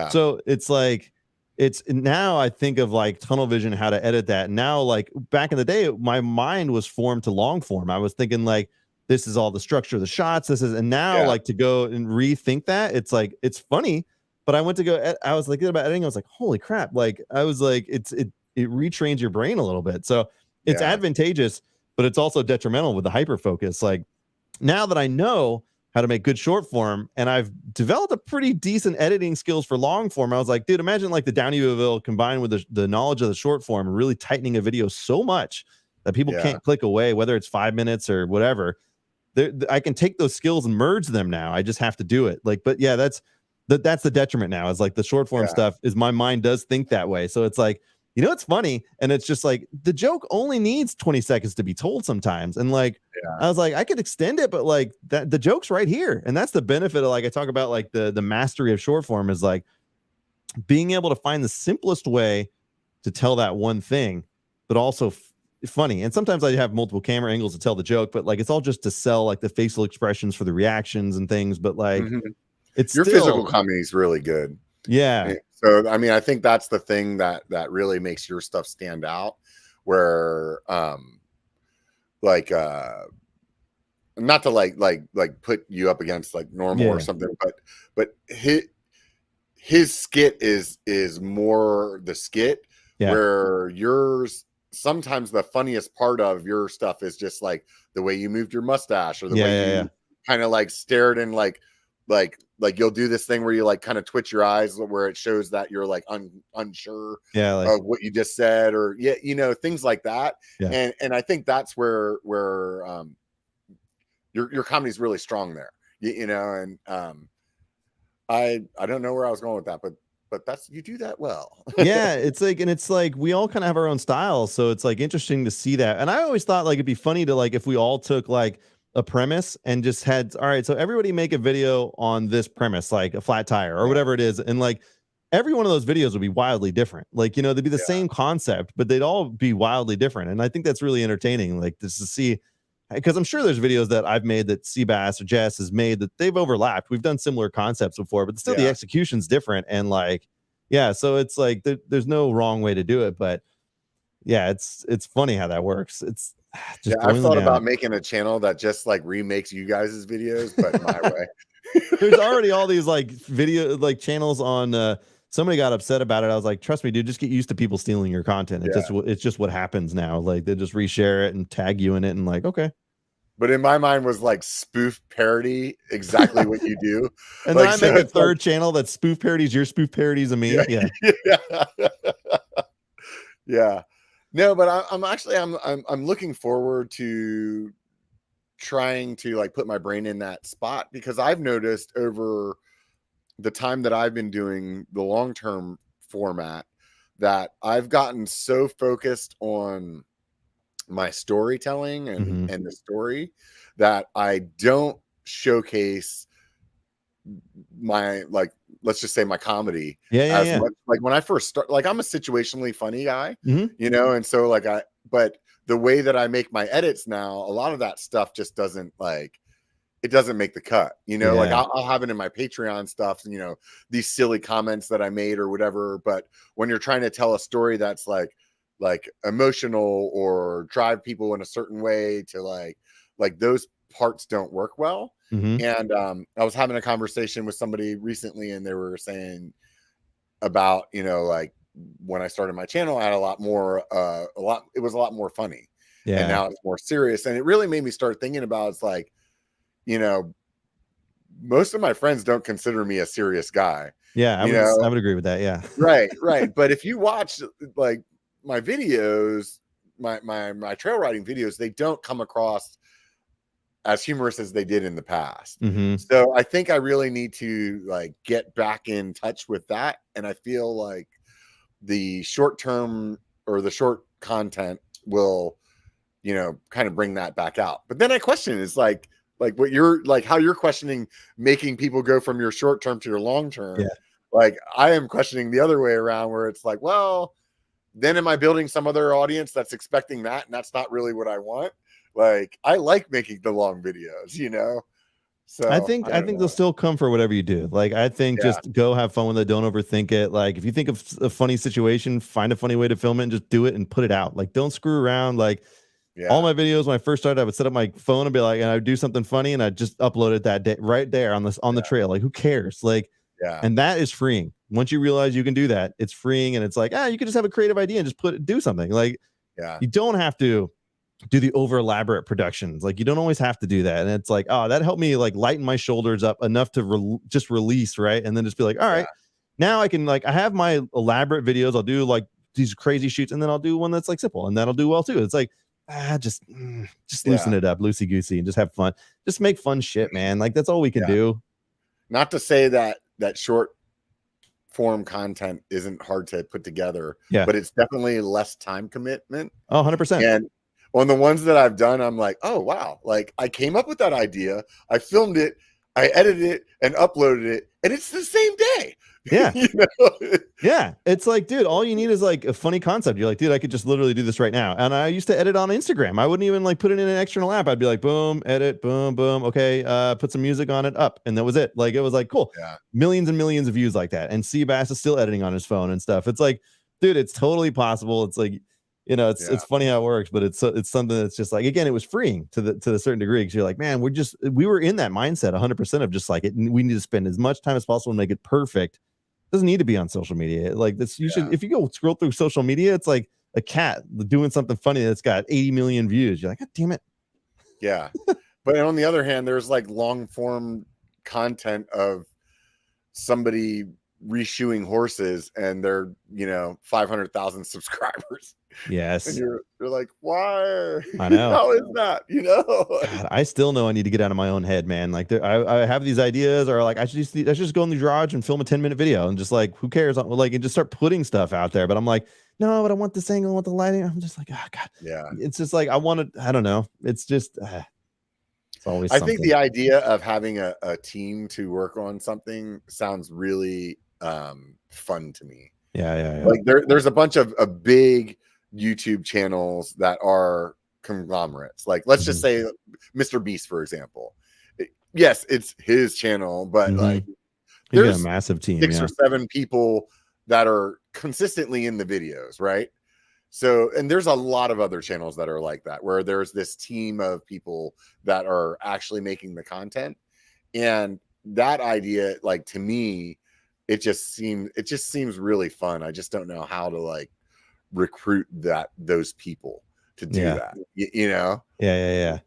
So it's like, it's now I think of like tunnel vision, how to edit that. Now, like back in the day, my mind was formed to long form. I was thinking like, this is all the structure of the shots. And now like to go and rethink that, it's like, it's funny. But I went to go, I was like, thinking about editing. I was like, holy crap. Like, I was like, it retrains your brain a little bit. So it's advantageous, but it's also detrimental with the hyper focus. Like now that I know how to make good short form and I've developed a pretty decent editing skills for long form, I was like, dude, imagine like the Downeyville combined with the knowledge of the short form, really tightening a video so much that people can't click away, whether it's 5 minutes or whatever. I can take those skills and merge them now. I just have to do it. Like, but yeah, that's the detriment now, is like the short form stuff is my mind does think that way. So it's like, it's funny. And it's just like the joke only needs 20 seconds to be told sometimes. And like, I was like, I could extend it, but like that the joke's right here. And that's the benefit of, like, I talk about like the mastery of short form is like being able to find the simplest way to tell that one thing, but also funny. And sometimes I have multiple camera angles to tell the joke, but like, it's all just to sell like the facial expressions for the reactions and things. But like, it's your physical comedy is really good. Yeah. So, I mean, I think that's the thing that really makes your stuff stand out, where, not to like put you up against like normal or something, but his skit is more the skit, where yours, sometimes the funniest part of your stuff is just like the way you moved your mustache, or the way you kind of like stared and like you'll do this thing where you like kind of twitch your eyes, where it shows that you're like unsure of what you just said, or things like that. And I think that's where your comedy is really strong there, and I don't know where I was going with that, but that's, you do that well. It's like we all kind of have our own style, so it's like interesting to see that. And I always thought like it'd be funny to like if we all took like a premise and just had, all right, so everybody make a video on this premise, like a flat tire or whatever it is, and like every one of those videos would be wildly different. Like, they'd be the same concept, but they'd all be wildly different. And I think that's really entertaining, like just to see, because I'm sure there's videos that I've made that Seabass or Jess has made that they've overlapped. We've done similar concepts before, but still the execution's different. And like, so it's like there's no wrong way to do it, but it's funny how that works. It's just I've thought about making a channel that just like remakes you guys' videos, but my way. There's already all these like video like channels on somebody got upset about it. I was like, trust me, dude, just get used to people stealing your content. It's just what happens now. Like they just reshare it and tag you in it, and like, okay. but in my mind was like spoof parody, exactly what you do. And Like, then I so make a it's like, third channel that's spoof parodies, your spoof parodies of me. Yeah. yeah. Yeah. No, but I'm looking forward to trying to like put my brain in that spot, because I've noticed over the time that I've been doing the long-term format that I've gotten so focused on my storytelling Mhm. and the story that I don't showcase my, like, let's just say my comedy Yeah, yeah, as yeah. much. Like when I first start, like I'm a situationally funny guy, Mhm. and so like but the way that I make my edits now, a lot of that stuff just doesn't like, it doesn't make the cut, like Yeah. I'll have it in my Patreon stuff, and these silly comments that I made or whatever. But when you're trying to tell a story that's like emotional or drive people in a certain way to like those parts don't work well. Mhm. And I was having a conversation with somebody recently, and they were saying about, like when I started my channel, I had it was a lot more funny. And Yeah. now it's more serious. And it really made me start thinking about, it's like, you know, most of my friends don't consider me a serious guy, Yeah, you know? I would agree with that, yeah. Right, right. But if you watch like my videos, my trail riding videos, they don't come across as humorous as they did in the past. Mhm. So I think I really need to like get back in touch with that. And I feel like the short term or the short content will, kind of bring that back out. But then I question is like what you're like, how you're questioning making people go from your short term to your long term. Yeah. Like I am questioning the other way around, where it's like, well, then am I building some other audience that's expecting that? And that's not really what I want. Like I like making the long videos. So I I don't think they'll know. still come for whatever you do. Like, I think Yeah. just go have fun with it. Don't overthink it. Like, if you think of a funny situation, find a funny way to film it and just do it and put it out. Like, don't screw around. Like, all Yeah. my videos when I first started, I would set up my phone and be like, and I would do something funny and I just upload it that day right there on this on the trail. Like, who cares? Like, Yeah. and that is freeing. Once you realize you can do that, it's freeing, and it's like, you can just have a creative idea and just do something. Like, Yeah. you don't have to do the over elaborate productions. Like, you don't always have to do that. And it's like, oh, that helped me like lighten my shoulders up enough to just release, right? And then just be like, all right, Yeah. now I can, like, I have my elaborate videos. I'll do like these crazy shoots, and then I'll do one that's like simple, and that'll do well too. It's like, just loosen Yeah. it up, loosey goosey, and just have fun. Just make fun shit, man. Like, that's all we can Yeah. do. Not to say that short form content isn't hard to put together, Yeah. but it's definitely less time commitment. Oh, 100%. And on the ones that I've done, I'm like, oh wow, like I came up with that idea, I filmed it, I edited it and uploaded it, and it's the same day. Yeah. You know? Yeah. It's like, dude, all you need is like a funny concept. You're like, dude, I could just literally do this right now. And I used to edit on Instagram. I wouldn't even like put it in an external app. I'd be like, boom, edit, boom, boom. Okay. Put some music on it, up. And that was it. Like, it was like, cool. Yeah. Millions and millions of views like that. And Seabass is still editing on his phone and stuff. It's like, dude, it's totally possible. It's like, it's funny how it works, but it's something that's just like, again, it was freeing to a certain degree, because you're like, man, we were in that mindset 100% of just like we need to spend as much time as possible to make it perfect. Doesn't need to be on social media. Like, this, you should, if you go scroll through social media, it's like a cat doing something funny that's got 80 million views. You're like, God damn it. Yeah. But on the other hand, there's like long form content of somebody reshoeing horses, and they're 500,000 subscribers. Yes. And you're like, why? I know. How is that? God, I still know I need to get out of my own head, man. Like, I have these ideas, or like I should just go in the garage and film a 10-minute video, and just like, who cares? Like, and just start putting stuff out there. But I'm like, no, but I want this angle, I want the lighting. I'm just like, oh God. Yeah. It's just like, I don't know. It's just it's always I something. think the idea of having a team to work on something sounds really fun to me. Yeah. Like there's a bunch of big YouTube channels that are conglomerates. Like, let's just say Mr. Beast, for example. Yes, it's his channel, but like there's a massive team, 6 or 7 people that are consistently in the videos, right? So, and there's a lot of other channels that are like that, where there's this team of people that are actually making the content. And that idea, like, to me, it just seems really fun. I just don't know how to like recruit those people to do that. Yeah.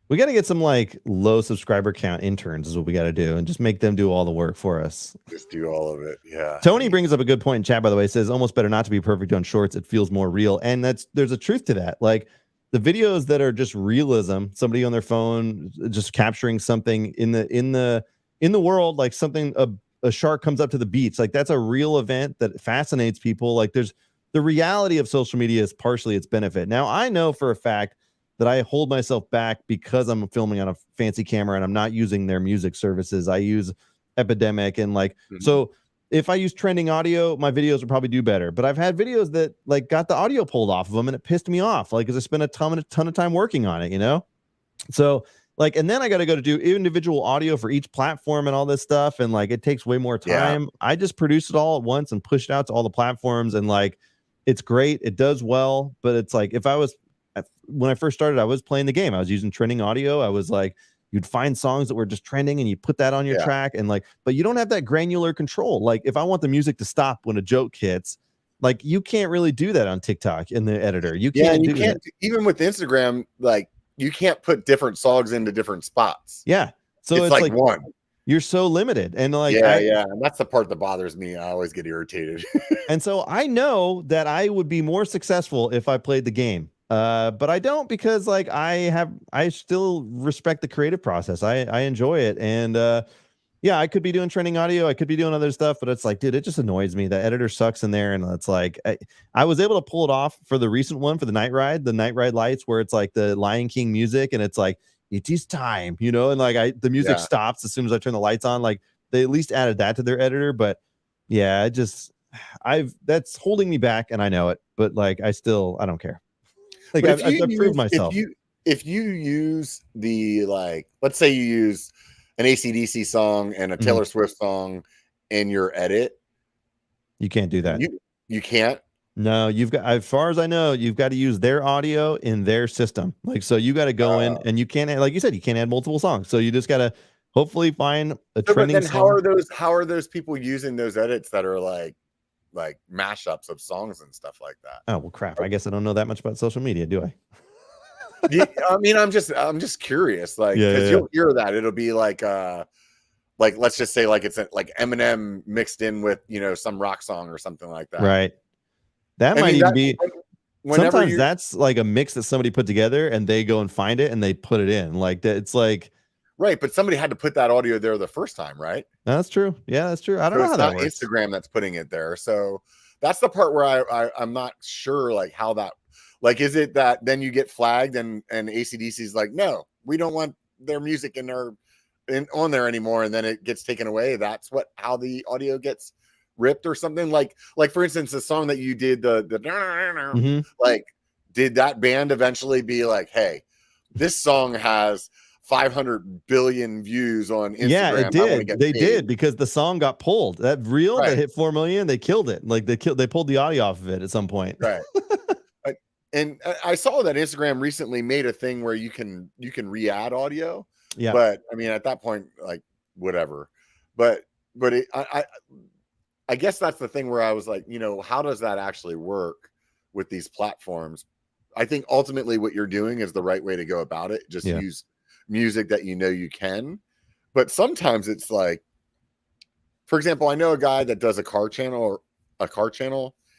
We got to get some like low subscriber count interns is what we got to do, and just make them do all the work for us. Just do all of it. Yeah. Tony brings up a good point in chat, by the way. Says almost better not to be perfect on shorts. It feels more real, and there's a truth to that. Like the videos that are just realism, somebody on their phone just capturing something in the world, like something a shark comes up to the beach, like that's a real event that fascinates people. Like there's the reality of social media is partially its benefit. Now I know for a fact that I hold myself back because I'm filming on a fancy camera and I'm not using their music services. I use Epidemic and like so if I use trending audio, my videos would probably do better. But I've had videos that like got the audio pulled off of them and it pissed me off, like because I spent a ton of time working on it, you know? So like, and then I got to go to do individual audio for each platform and all this stuff. And like, it takes way more time. Yeah. I just produce it all at once and push it out to all the platforms. And like, it's great. It does well. But it's like, when I first started, I was playing the game. I was using trending audio. I was like, you'd find songs that were just trending and you put that on your track. And like, but you don't have that granular control. Like if I want the music to stop when a joke hits, like you can't really do that on TikTok in the editor. You can't do that. Even with Instagram, like, you can't put different songs into different spots. Yeah. So it's like one. You're so limited. And like, and that's the part that bothers me. I always get irritated. And so I know that I would be more successful if I played the game. But I don't, because like I still respect the creative process. I enjoy it. And yeah, I could be doing trending audio. I could be doing other stuff, but it's like, dude, it just annoys me. The editor sucks in there. And it's like, I was able to pull it off for the recent one for the night ride lights, where it's like the Lion King music. And it's like, it is time, you know? And like the music stops as soon as I turn the lights on. Like they at least added that to their editor. But yeah, that's holding me back and I know it, but like, I don't care. Like I've proved myself. If you use the, like, let's say you use an AC/DC song and a Taylor Swift song in your edit, you can't do that. You can't. No, you've got, as far as I know, you've got to use their audio in their system. Like, so you got to go in and you can't, like you said, you can't add multiple songs. So you just got to hopefully find a trending song. How are those people using those edits that are like mashups of songs and stuff like that? Oh, well, crap. I guess I don't know that much about social media, do I? I mean, I'm just curious, like, because you'll hear that it'll be like let's just say like it's like Eminem mixed in with, you know, some rock song or something like that, right? That might even be. Sometimes that's like a mix that somebody put together and they go and find it and they put it in like that. It's like, right, but somebody had to put that audio there the first time, right? That's true. Yeah, that's true. I don't know how that works. Instagram that's putting it there, so that's the part where I'm not sure, like, how that. Like, is it that then you get flagged and AC/DC is like, no, we don't want their music on there anymore, and then it gets taken away? That's how the audio gets ripped or something. Like for instance, the song that you did, like, did that band eventually be like, hey, this song has 500 billion views on Instagram? Yeah, it did. They did, because the song got pulled. That reel that hit 4 million, they killed it. Like they pulled the audio off of it at some point. Right. And I saw that Instagram recently made a thing where you can re-add audio. Yeah. But I mean, at that point, like, whatever. But I guess that's the thing where I was like, you know, how does that actually work with these platforms? I think ultimately what you're doing is the right way to go about it. Just use music that you know you can. But sometimes it's like, for example, I know a guy that does a car channel.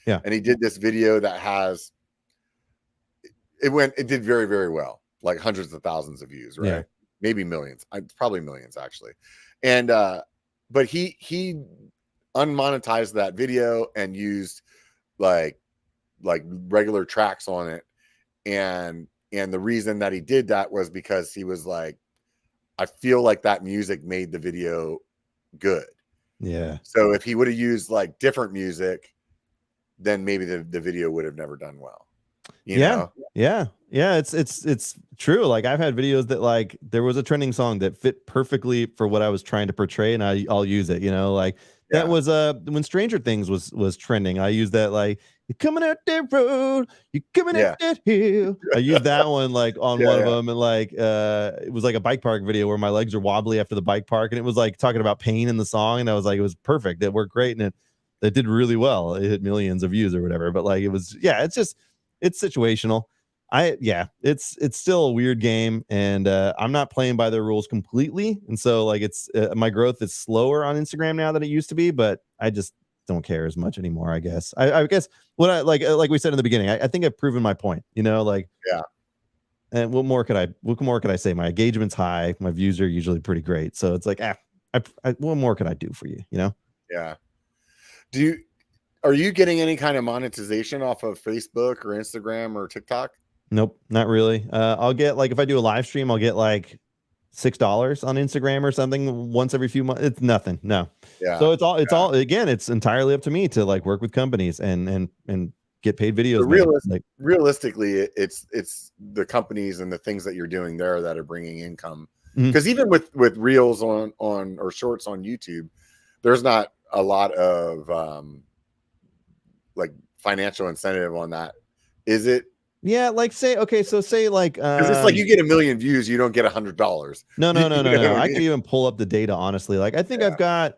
Yeah. And he did this video that has, it did very, very well, like hundreds of thousands of views, right? Yeah. Maybe millions. Probably millions, actually. And but he unmonetized that video and used like regular tracks on it. And the reason that he did that was because he was like, I feel like that music made the video good. Yeah. So if he would have used like different music, then maybe the video would have never done well. You know? Yeah. It's true. Like I've had videos that, like, there was a trending song that fit perfectly for what I was trying to portray, and I'll use it. You know, like that was when Stranger Things was trending. I used that, like, you're coming out that road, you're coming out that hill. I used that one like on one of them, and like it was like a bike park video where my legs are wobbly after the bike park, and it was like talking about pain in the song, and I was like, it was perfect. It worked great, and it did really well. It hit millions of views or whatever. But like, it was, it's situational. It's still a weird game, and I'm not playing by their rules completely, and so like it's my growth is slower on Instagram now than it used to be, but I just don't care as much anymore. I guess I guess what I like we said in the beginning, I think I've proven my point, like Yeah. and what more could I say? My engagement's high, my views are usually pretty great, so it's like what more could I do for you? Yeah. Are you getting any kind of monetization off of Facebook or Instagram or TikTok? Nope, not really. I'll get like if I do a live stream, I'll get like $6 on Instagram or something once every few months. It's nothing. No. Yeah. So it's all again, it's entirely up to me to like work with companies and get paid videos. Realistically, it's the companies and the things that you're doing there that are bringing income. Mhm. Because even with reels on or shorts on YouTube, there's not a lot of like financial incentive on that. Is it? Yeah, like say like because it's like you get 1 million views, you don't get $100. No. I I can even pull up the data, honestly. Like I think I've got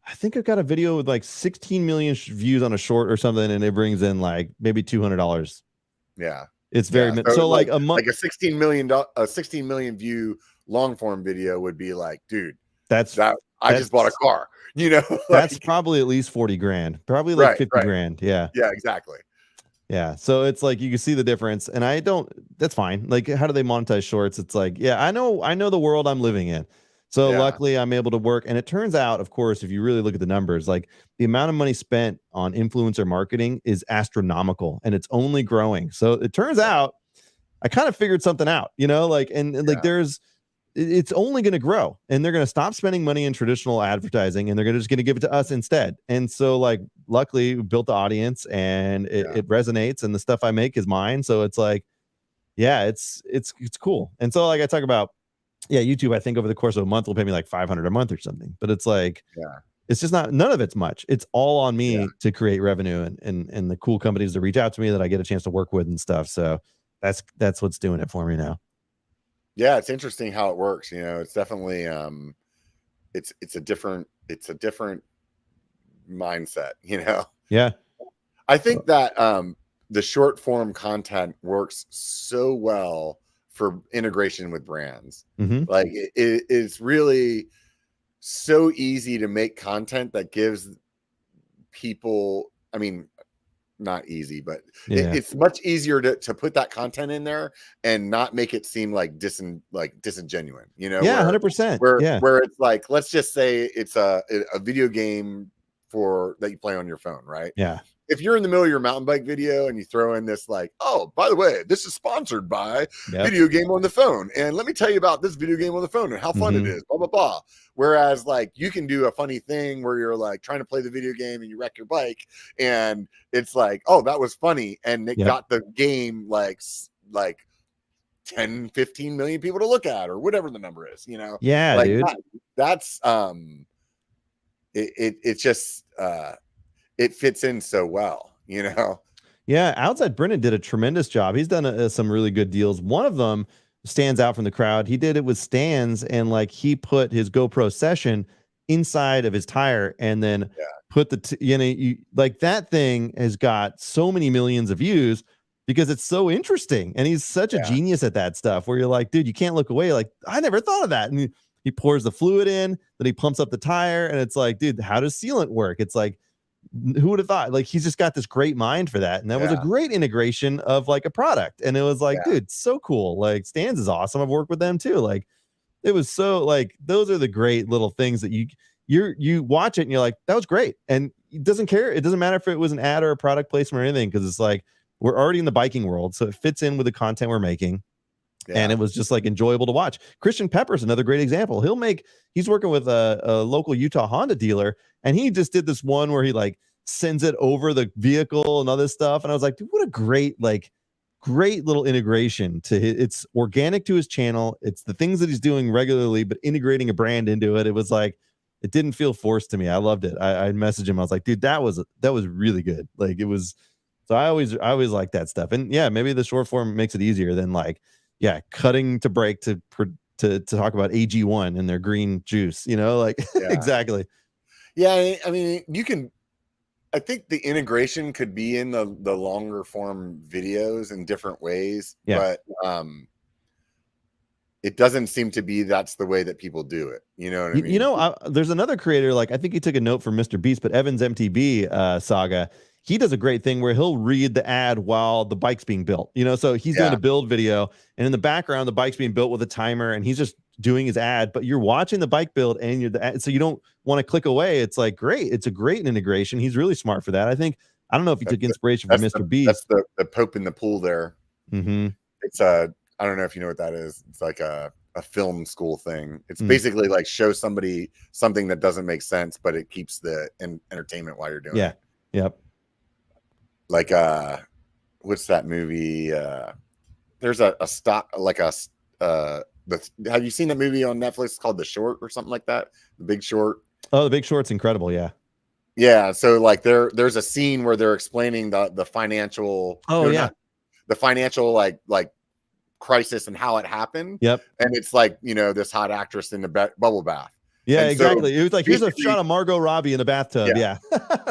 a video with like 16 million views on a short or something, and it brings in like maybe $200. Yeah, it's very so like a month, like a 16 million view long form video would be like, dude, I just bought a car. That's probably at least 40 grand, probably like 50 grand. Yeah, exactly. Yeah, so it's like you can see the difference, and that's fine. Like, how do they monetize shorts? It's like, I know the world I'm living in. So luckily I'm able to work. And it turns out, of course, if you really look at the numbers, like the amount of money spent on influencer marketing is astronomical, and it's only growing. So it turns out I kind of figured something out, it's only going to grow, and they're going to stop spending money in traditional advertising, and they're just going to give it to us instead. And so like, luckily we built the audience, and it resonates, and the stuff I make is mine. So it's like, it's cool. And so like I talk about, YouTube, I think over the course of a month will pay me like $500 a month or something, but it's like, it's just none of it's much. It's all on me to create revenue and the cool companies that reach out to me that I get a chance to work with and stuff. So that's what's doing it for me now. Yeah, it's interesting how it works. It's definitely it's a different mindset. Yeah, I think that the short form content works so well for integration with brands. Mm-hmm. Like it's really so easy to make content that gives people, I mean, not easy, but it's much easier to put that content in there and not make it seem like disingenuine, 100%. Where it's like, let's just say it's a video game that you play on your phone, right? Yeah. If you're in the middle of your mountain bike video and you throw in this like, oh, by the way, this is sponsored by video game on the phone, and let me tell you about this video game on the phone and how fun it is, blah blah blah. Whereas like you can do a funny thing where you're like trying to play the video game and you wreck your bike, and it's like, oh, that was funny, and it got the game like 10 15 million people to look at, or whatever the number is, like, dude, that's it just it fits in so well, Outside Brennan did a tremendous job. He's done some really good deals. One of them stands out from the crowd. He did it with stands, and like he put his GoPro session inside of his tire, and then put like that thing has got so many millions of views because it's so interesting, and he's such a genius at that stuff where you're like, dude, you can't look away. Like, I never thought of that. And he pours the fluid in, then he pumps up the tire, and it's like, dude, how does sealant work? It's like, who would have thought? Like, he's just got this great mind for that, and that was a great integration of like a product. And it was like, dude, so cool. Like, Stans is awesome. I've worked with them too. Like, it was so like, those are the great little things that you watch it and you're like, that was great. And it doesn't matter if it was an ad or a product placement or anything, because it's like, we're already in the biking world, so it fits in with the content we're making. And it was just like enjoyable to watch. Christian Pepper's another great example. He's working with a local Utah Honda dealer, and he just did this one where he like sends it over the vehicle and other stuff. And I was like, dude, what a great little integration it's organic to his channel. It's the things that he's doing regularly, but integrating a brand into it. It was like, it didn't feel forced to me. I loved it. I messaged him. I was like, dude, that was really good. Like, it was, so I always like that stuff. And maybe the short form makes it easier than like, cutting to break to talk about AG1 and their green juice, exactly. Yeah, I mean, you can I think the integration could be in the longer form videos in different ways, but it doesn't seem to be that's the way that people do it. You know what I mean? You know, there's another creator, like I think he took a note from Mr. Beast, but Evan's MTB Saga, he does a great thing where he'll read the ad while the bike's being built. You know, so he's doing a build video, and in the background, the bike's being built with a timer, and he's just doing his ad, but you're watching the bike build and you're the ad, so you don't want to click away. It's like great. It's a great integration. He's really smart for that. I don't know if he took inspiration from Mr. Beast. That's the Pope in the pool there. It's I don't know if you know what that is. It's like a film school thing. It's basically like show somebody something that doesn't make sense, but it keeps the entertainment while you're doing it. Yep. Like what's that movie? There's a stock like a have you seen that movie on Netflix called The Short or something like that? The Big Short. Oh, The Big Short's incredible. Yeah. So like there's a scene where they're explaining the financial. The financial like crisis and how it happened. Yep. And it's like, you know, this hot actress in the bubble bath. Yeah, and exactly. It was like, here's a shot of Margot Robbie in a bathtub. Yeah.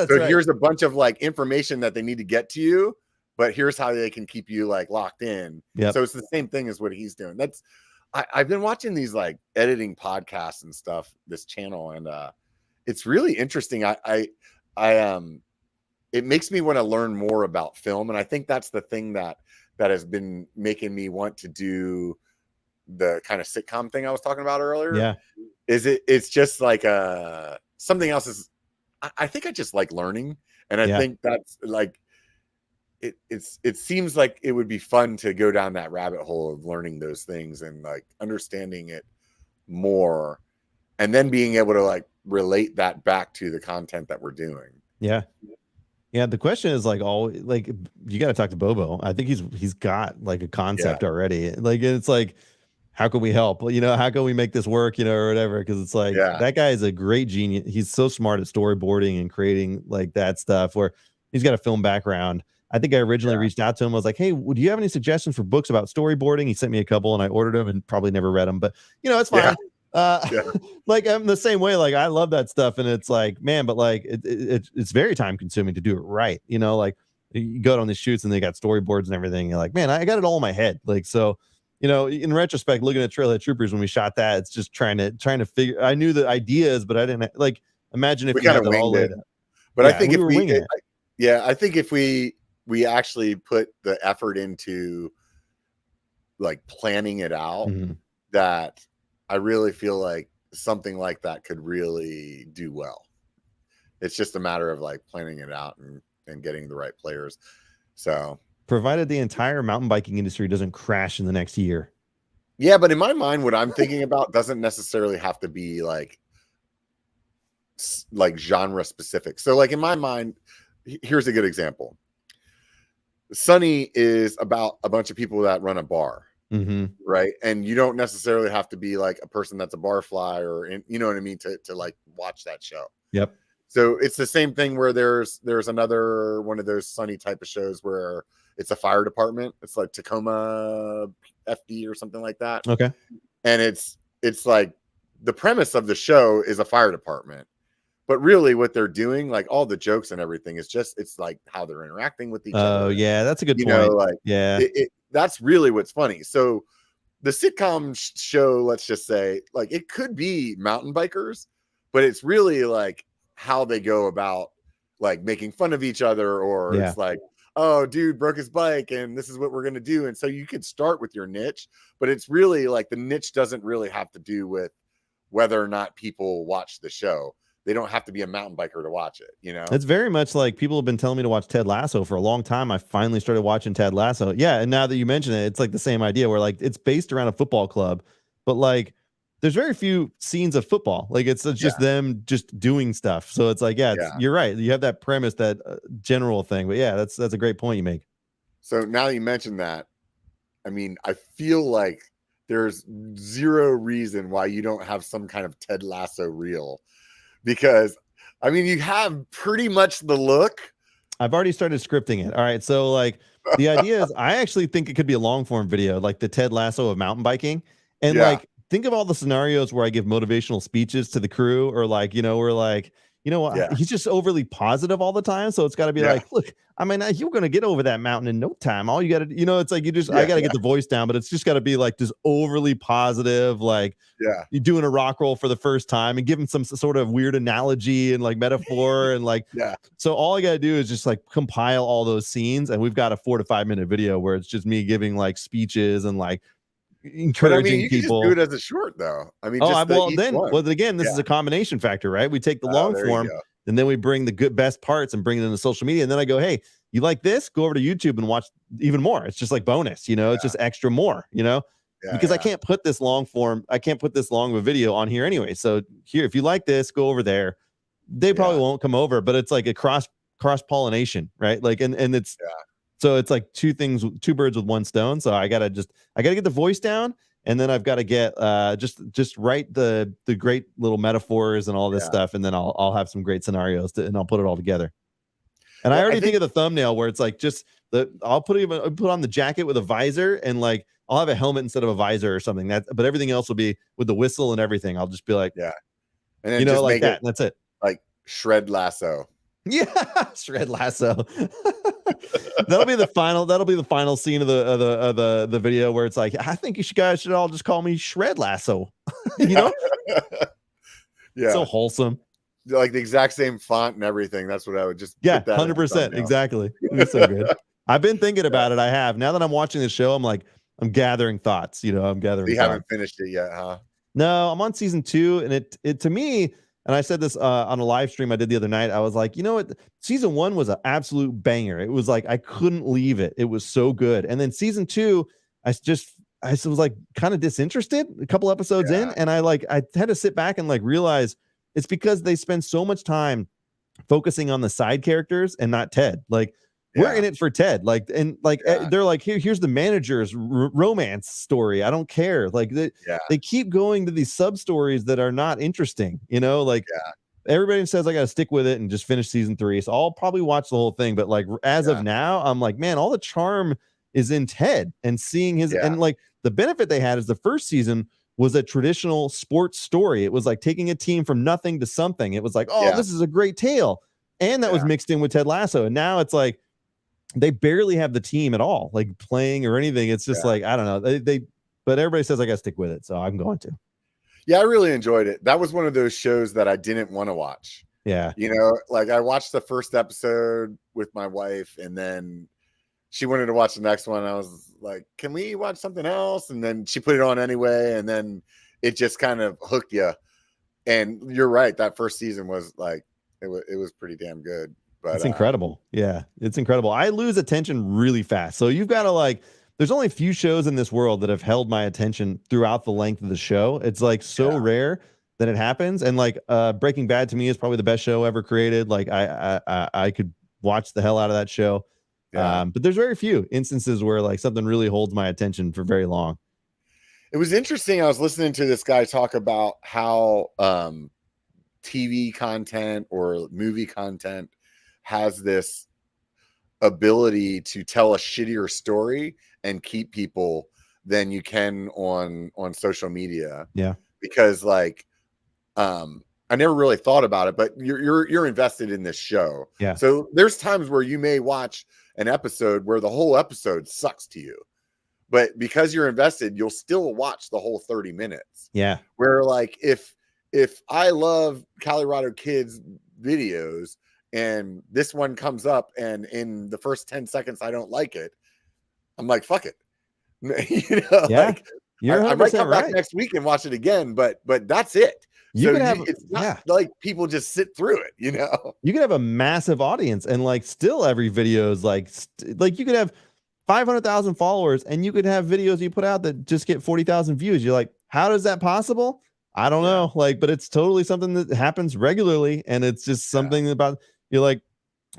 So here's a bunch of like information that they need to get to you, but here's how they can keep you like locked in. So it's the same thing as what he's doing. I've been watching these like editing podcasts and stuff, this channel, and it's really interesting. It makes me want to learn more about film, and I think that's the thing that has been making me want to do the kind of sitcom thing I was talking about earlier. It's just like something else is. I think I just like learning, and I think that's like it seems like it would be fun to go down that rabbit hole of learning those things and like understanding it more, and then being able to like relate that back to the content that we're doing. Yeah. The question is like, you got to talk to Bobo. I think he's got like a concept already. Like, it's like, how can we help? You know, how can we make this work? You know, or whatever. Because it's like that guy is a great genius. He's so smart at storyboarding and creating like that stuff. Where he's got a film background. I think I originally reached out to him. I was like, hey, would you have any suggestions for books about storyboarding? He sent me a couple, and I ordered them and probably never read them. But you know, it's fine. Like I'm the same way. Like I love that stuff, and it's like, man, but like it's very time consuming to do it right. You know, like you go on these shoots and they got storyboards and everything. You're like, man, I got it all in my head. Like, so, you know, in retrospect, looking at Trailhead Troopers when we shot that, it's just trying to figure. I knew the ideas, but I didn't like imagine if we had it all laid out. But I think I think if we actually put the effort into like planning it out, that I really feel like something like that could really do well. It's just a matter of like planning it out and getting the right players. So provided the entire mountain biking industry doesn't crash in the next year. Yeah, but in my mind, what I'm thinking about doesn't necessarily have to be like genre specific. So like in my mind, here's a good example. Sunny is about a bunch of people that run a bar. Right. And you don't necessarily have to be like a person that's a bar fly or you know what I mean to like watch that show. Yep. So it's the same thing where there's another one of those Sunny type of shows where it's a fire department. It's like Tacoma FD or something like that. Okay. And it's like the premise of the show is a fire department, but really what they're doing, like all the jokes and everything is just, it's like how they're interacting with each other. Oh yeah. That's a good point. Know, like, that's really what's funny. So the sitcom show, let's just say, like it could be mountain bikers, but it's really like how they go about like making fun of each other, or it's like, oh, dude broke his bike and this is what we're going to do. And so you could start with your niche, but it's really like the niche doesn't really have to do with whether or not people watch the show. They don't have to be a mountain biker to watch it, you know? It's very much like people have been telling me to watch Ted Lasso for a long time. I finally started watching Ted Lasso. Yeah. And now that you mention it, it's like the same idea where like it's based around a football club, but like there's very few scenes of football. Like it's just them just doing stuff. So it's like, you're right. You have that premise, that general thing, but yeah, that's a great point you make. So now you mentioned that, I mean, I feel like there's zero reason why you don't have some kind of Ted Lasso reel. Because I mean, you have pretty much the look. I've already started scripting it. All right. So like the idea is I actually think it could be a long form video, like the Ted Lasso of mountain biking. And like, think of all the scenarios where I give motivational speeches to the crew, or like, you know, where like, you know, he's just overly positive all the time. So it's got to be like, look, I mean, you're going to get over that mountain in no time. All you got to, you know, it's like I got to get the voice down, but it's just got to be like just overly positive, like you're doing a rock roll for the first time and give him some sort of weird analogy and like metaphor and like, so all I got to do is just like compile all those scenes, and we've got a 4 to 5 minute video where it's just me giving like speeches and like encouraging people. Can just do it as a short though. I mean, again, this is a combination factor, right? We take the long form and then we bring the best parts and bring it into social media. And then I go, hey, you like this? Go over to YouTube and watch even more. It's just like bonus, you know, it's just extra more, you know, because I can't put this long form. I can't put this long of a video on here anyway. So here, if you like this, go over there. They probably won't come over, but it's like a cross pollination, right? Like, and it's, so it's like two birds with one stone. So I gotta get the voice down, and then I've got to get just write the great little metaphors and all this stuff, and then I'll have some great scenarios and I'll put it all together. And I already think of the thumbnail where it's like just I'll put on the jacket with a visor, and like I'll have a helmet instead of a visor or something. But everything else will be with the whistle and everything. I'll just be like, and then you know, like that. And that's it. Like Shred Lasso. Yeah, Shred Lasso. That'll be the final scene of the video where it's like, I think you guys should all just call me Shred Lasso. You know? So wholesome. Like the exact same font and everything. That's what I would just 100%. Exactly. It'd be so good. I've been thinking about it. I have. Now that I'm watching the show, I'm like, I'm gathering thoughts. You know, I'm gathering. You haven't finished it yet, huh? No, I'm on season 2, and it to me. And I said this on a live stream I did the other night. I was like, you know what? Season 1 was an absolute banger. It was like I couldn't leave it. It was so good. And then season 2, I was like kind of disinterested a couple episodes in, and I had to sit back and like realize it's because they spend so much time focusing on the side characters and not Ted. Like we're in it for Ted. Like, and like they're like, here's the manager's romance story. I don't care. Like they keep going to these sub stories that are not interesting, you know, like everybody says I got to stick with it and just finish season 3. So I'll probably watch the whole thing. But like, as of now, I'm like, man, all the charm is in Ted and seeing his, and like the benefit they had is the first season was a traditional sports story. It was like taking a team from nothing to something. It was like, this is a great tale. And that was mixed in with Ted Lasso. And now it's like, they barely have the team at all, like playing or anything. It's just like, I don't know. But everybody says I got to stick with it. So I'm going to. Yeah, I really enjoyed it. That was one of those shows that I didn't want to watch. Yeah. You know, like I watched the first episode with my wife, and then she wanted to watch the next one. I was like, can we watch something else? And then she put it on anyway. And then it just kind of hooked you. And you're right. That first season was like, it was pretty damn good. But it's incredible. Yeah, it's incredible. I lose attention really fast. So you've got to like, there's only a few shows in this world that have held my attention throughout the length of the show. It's like so rare that it happens. And like Breaking Bad to me is probably the best show ever created. Like I could watch the hell out of that show. But there's very few instances where like something really holds my attention for very long. It was interesting. I was listening to this guy talk about how TV content or movie content has this ability to tell a shittier story and keep people than you can on social media. Yeah. Because like I never really thought about it, but you're invested in this show. Yeah. So there's times where you may watch an episode where the whole episode sucks to you. But because you're invested, you'll still watch the whole 30 minutes. Yeah. Where like if I love Calirado Kid's videos, and this one comes up, and in the first 10 seconds I don't like it, I'm like, fuck it. You know, like I might come back next week and watch it again, but that's it. It's not like people just sit through it, you know. You could have a massive audience, and like still every video is like you could have 500,000 followers, and you could have videos you put out that just get 40,000 views. You're like, how is that possible? I don't know. Like, but it's totally something that happens regularly, and it's just something about. You're like,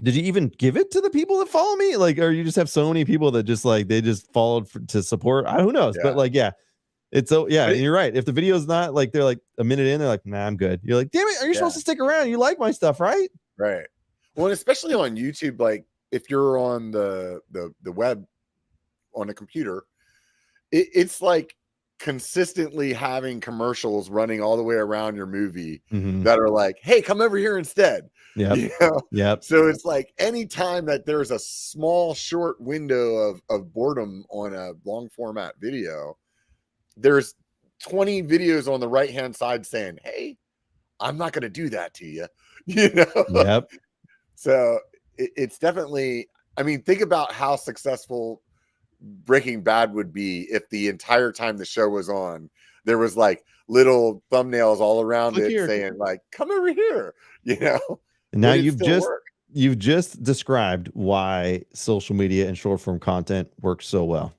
did you even give it to the people that follow me? Like, or you just have so many people that just like, they just followed to support. Who knows? But like, it's so, and you're right. If the video is not like, they're like a minute in, they're like, nah, I'm good. You're like, damn it. Are you supposed to stick around? You like my stuff, right? Right. Well, and especially on YouTube, like if you're on the web on a computer, it's like consistently having commercials running all the way around your movie Mhm. that are like, hey, come over here instead. Yep. You know? Yep. So it's like anytime that there's a small short window of boredom on a long format video, there's 20 videos on the right hand side saying, hey, I'm not going to do that to you. You know? Yep. So it's definitely, I mean, think about how successful Breaking Bad would be if the entire time the show was on, there was like little thumbnails all around Click it here. saying like, come over here, you know? And now Would it still work? you've just described why social media and short form content works so well.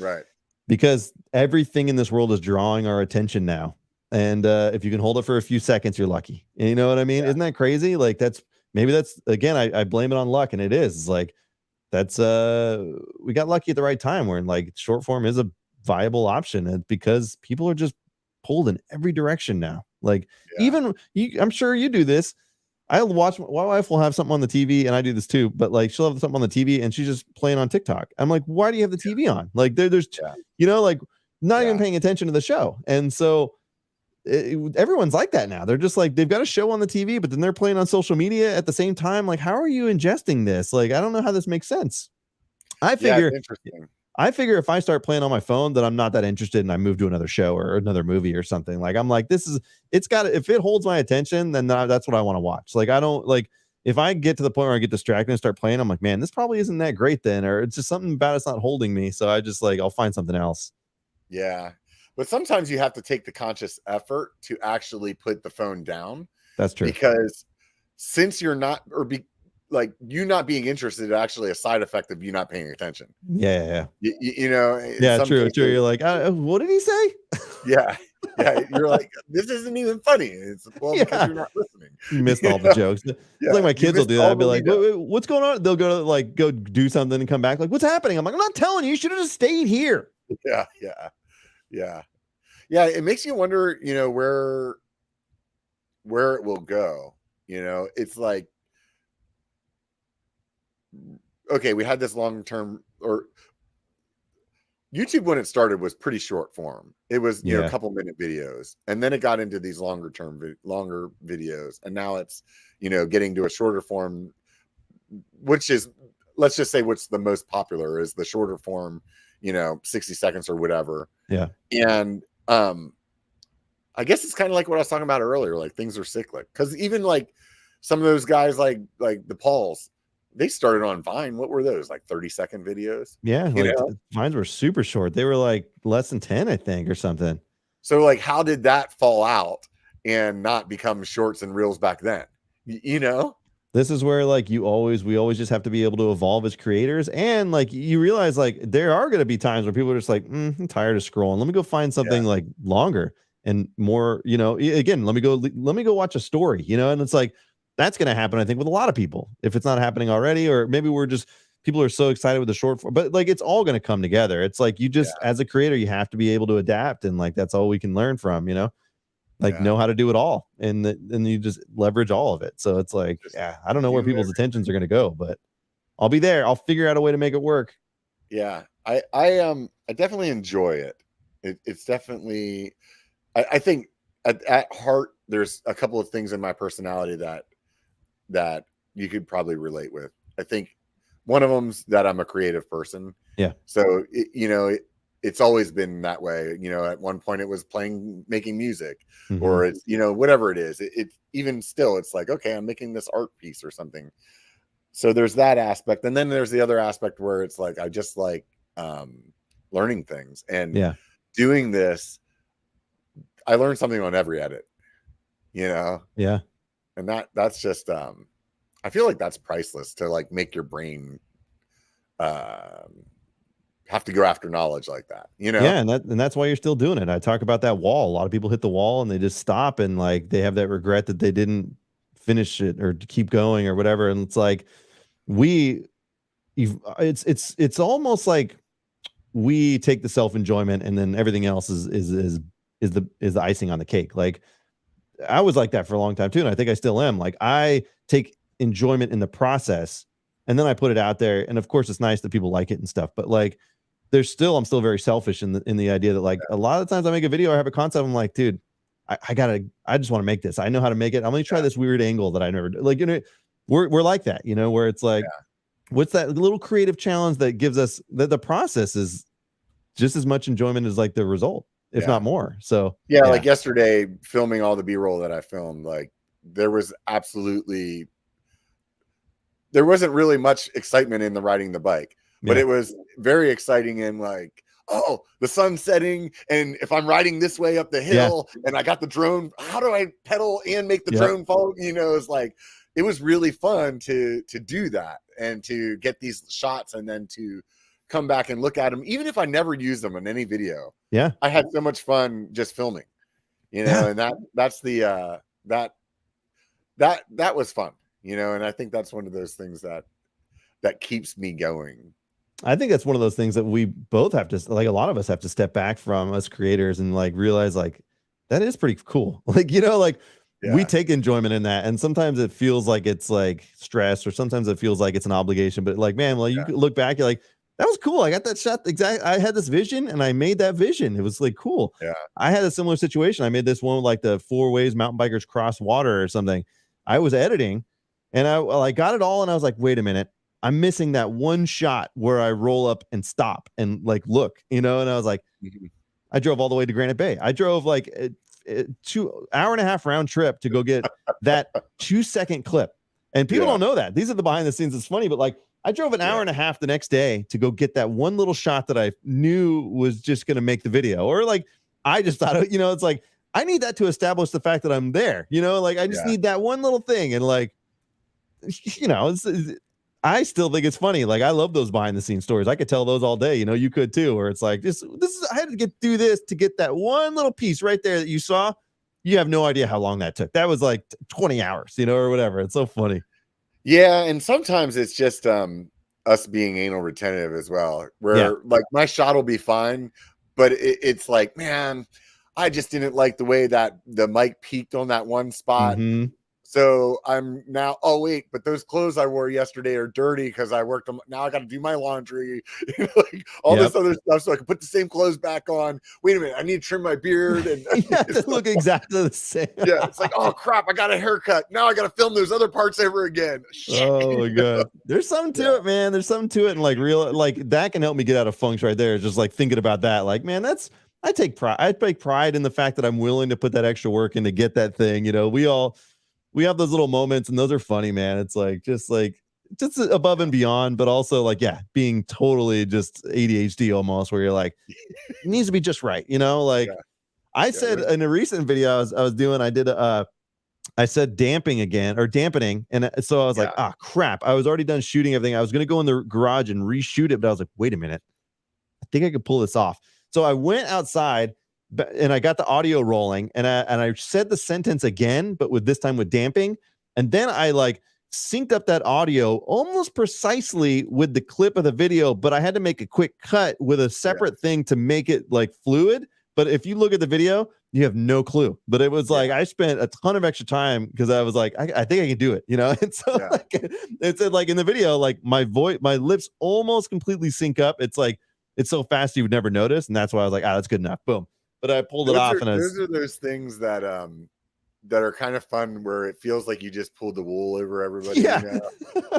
Right. Because everything in this world is drawing our attention now. And if you can hold it for a few seconds, you're lucky. And you know what I mean? Yeah. Isn't that crazy? Like that's again, I blame it on luck, and it is. It's like that's we got lucky at the right time where like short form is a viable option, and because people are just pulled in every direction now. Like even you, I'm sure you do this. I'll watch, my wife will have something on the TV, and I do this too, but like she'll have something on the TV and she's just playing on TikTok. I'm like, why do you have the TV on? Like there's you know, like not even paying attention to the show. And so everyone's like that now. They're just like, they've got a show on the TV, but then they're playing on social media at the same time. Like, how are you ingesting this? Like, I don't know how this makes sense. I figure if I start playing on my phone that I'm not that interested and I move to another show or another movie or something, like I'm like, if it holds my attention, then that's what I want to watch. Like, I don't like, if I get to the point where I get distracted and start playing, I'm like, man, this probably isn't that great then, or it's just something about it's not holding me. So I just like, I'll find something else. Yeah. But sometimes you have to take the conscious effort to actually put the phone down. That's true. Because since you're not, like you not being interested is actually a side effect of you not paying attention. Yeah. You know? Yeah, true. You're like, what did he say? Yeah. You're like, this isn't even funny. It's because you're not listening. You missed all the jokes. Like my kids will do that. I'll be like, what's going on? They'll go do something and come back like, what's happening? I'm like, I'm not telling you. You should have just stayed here. Yeah. It makes you wonder, you know, where it will go. You know, it's like, okay, we had this long-term, or YouTube when it started was pretty short form. It was, you know, a couple minute videos, and then it got into these longer videos, and now it's, you know, getting to a shorter form, which is, let's just say what's the most popular is the shorter form, you know, 60 seconds or whatever. Yeah. And I guess it's kind of like what I was talking about earlier, like things are cyclic, because even like some of those guys like the Pauls, they started on Vine. What were those, like 30-second videos? Yeah, like Vines were super short. They were like less than 10, I think, or something. So like, how did that fall out and not become shorts and reels back then? You know, this is where like we always just have to be able to evolve as creators, and like you realize like there are going to be times where people are just like, I'm tired of scrolling. Let me go find something like longer and more. You know, again, let me go watch a story. You know, and it's like, that's going to happen, I think, with a lot of people, if it's not happening already, or maybe people are so excited with the short form, but like, it's all going to come together. It's like, you just, as a creator, you have to be able to adapt. And like, that's all we can learn from, you know, like know how to do it all. And then you just leverage all of it. So it's like, I don't know where people's attentions are going to go, but I'll be there. I'll figure out a way to make it work. Yeah. I definitely enjoy it. It's definitely, I think at heart, there's a couple of things in my personality that you could probably relate with. I think one of them's that I'm a creative person. Yeah. So, it's always been that way. You know, at one point it was making music, or it's, you know, whatever it is. It even still, it's like, okay, I'm making this art piece or something. So there's that aspect. And then there's the other aspect where it's like, I just like learning things and doing this. I learned something on every edit, you know? Yeah. And that's just, I feel like that's priceless to like make your brain have to go after knowledge like that, you know? Yeah. And that's why you're still doing it. I talk about that wall. A lot of people hit the wall and they just stop, and like, they have that regret that they didn't finish it or keep going or whatever. And it's like, it's almost like we take the self-enjoyment and then everything else is the icing on the cake. Like, I was like that for a long time too, and I think I still am. Like, I take enjoyment in the process, and then I put it out there, and of course it's nice that people like it and stuff, but like I'm still very selfish in the idea that like a lot of times I make a video or have a concept, I'm like, dude, I just want to make this. I know how to make it. I'm going to try this weird angle that I never like, we're like that, where it's like, what's that little creative challenge that gives us that the process is just as much enjoyment as like the result, if not more. So like yesterday filming all the B-roll that I filmed, like there wasn't really much excitement in the riding the bike, but it was very exciting in like, oh, the sun's setting, and if I'm riding this way up the hill and I got the drone, how do I pedal and make the drone fall? It's like, it was really fun to do that and to get these shots and then to come back and look at them, even if I never used them in any video. I had so much fun just filming, and that's the that was fun, and I think that's one of those things that keeps me going. I think that's one of those things that we both have to, like, a lot of us have to step back from, us creators, and like realize like that is pretty cool. Like, we take enjoyment in that, and sometimes it feels like it's like stress, or sometimes it feels like it's an obligation. But like, man, well, you look back, you're like, that was cool. I got that shot. I had this vision and I made that vision. It was like cool. I had a similar situation. I made this one with like the 4 ways mountain bikers cross water or something. I was editing and I got it all, and I was like, wait a minute, I'm missing that one shot where I roll up and stop and like look, and I was like, I drove all the way to Granite Bay. I drove like a 2 hour and a half round trip to go get that 2-second clip. And people don't know that. These are the behind the scenes. It's funny, but like I drove an hour and a half the next day to go get that one little shot that I knew was just going to make the video. Or like, I just thought, it's like, I need that to establish the fact that I'm there, like I just need that one little thing. And like, I still think it's funny. Like, I love those behind the scenes stories. I could tell those all day. You could too, where it's like, I had to get through this to get that one little piece right there that you saw. You have no idea how long that took. That was like 20 hours, or whatever. It's so funny. Yeah. And sometimes it's just us being anal retentive as well, where like my shot will be fine, but it's like, man, I just didn't like the way that the mic peaked on that one spot. So I'm now, oh wait, but those clothes I wore yesterday are dirty because I worked them. Now I got to do my laundry, like all this other stuff, so I can put the same clothes back on. Wait a minute, I need to trim my beard and look exactly the same. It's like, oh crap, I got a haircut. Now I got to film those other parts over again. Oh my god, there's something to it, man. There's something to it, and like like that can help me get out of funks right there. Just like thinking about that, like, man, I take pride in the fact that I'm willing to put that extra work in to get that thing. We have those little moments, and those are funny, man. It's like just above and beyond, but also like, being totally just ADHD almost, where you're like, it needs to be just right. Like I said in a recent video I said dampening. And so I was like, crap. I was already done shooting everything. I was going to go in the garage and reshoot it, but I was like, wait a minute. I think I could pull this off. So I went outside and I got the audio rolling, and I said the sentence again, but this time with damping. And then I like synced up that audio almost precisely with the clip of the video, but I had to make a quick cut with a separate thing to make it like fluid. But if you look at the video, you have no clue. But it was like, I spent a ton of extra time because I was like, I think I can do it, And so like, it's like in the video, like my lips almost completely sync up. It's like, it's so fast you would never notice. And that's why I was like, that's good enough. Boom. But I pulled it off. Those are those things that are kind of fun, where it feels like you just pulled the wool over everybody.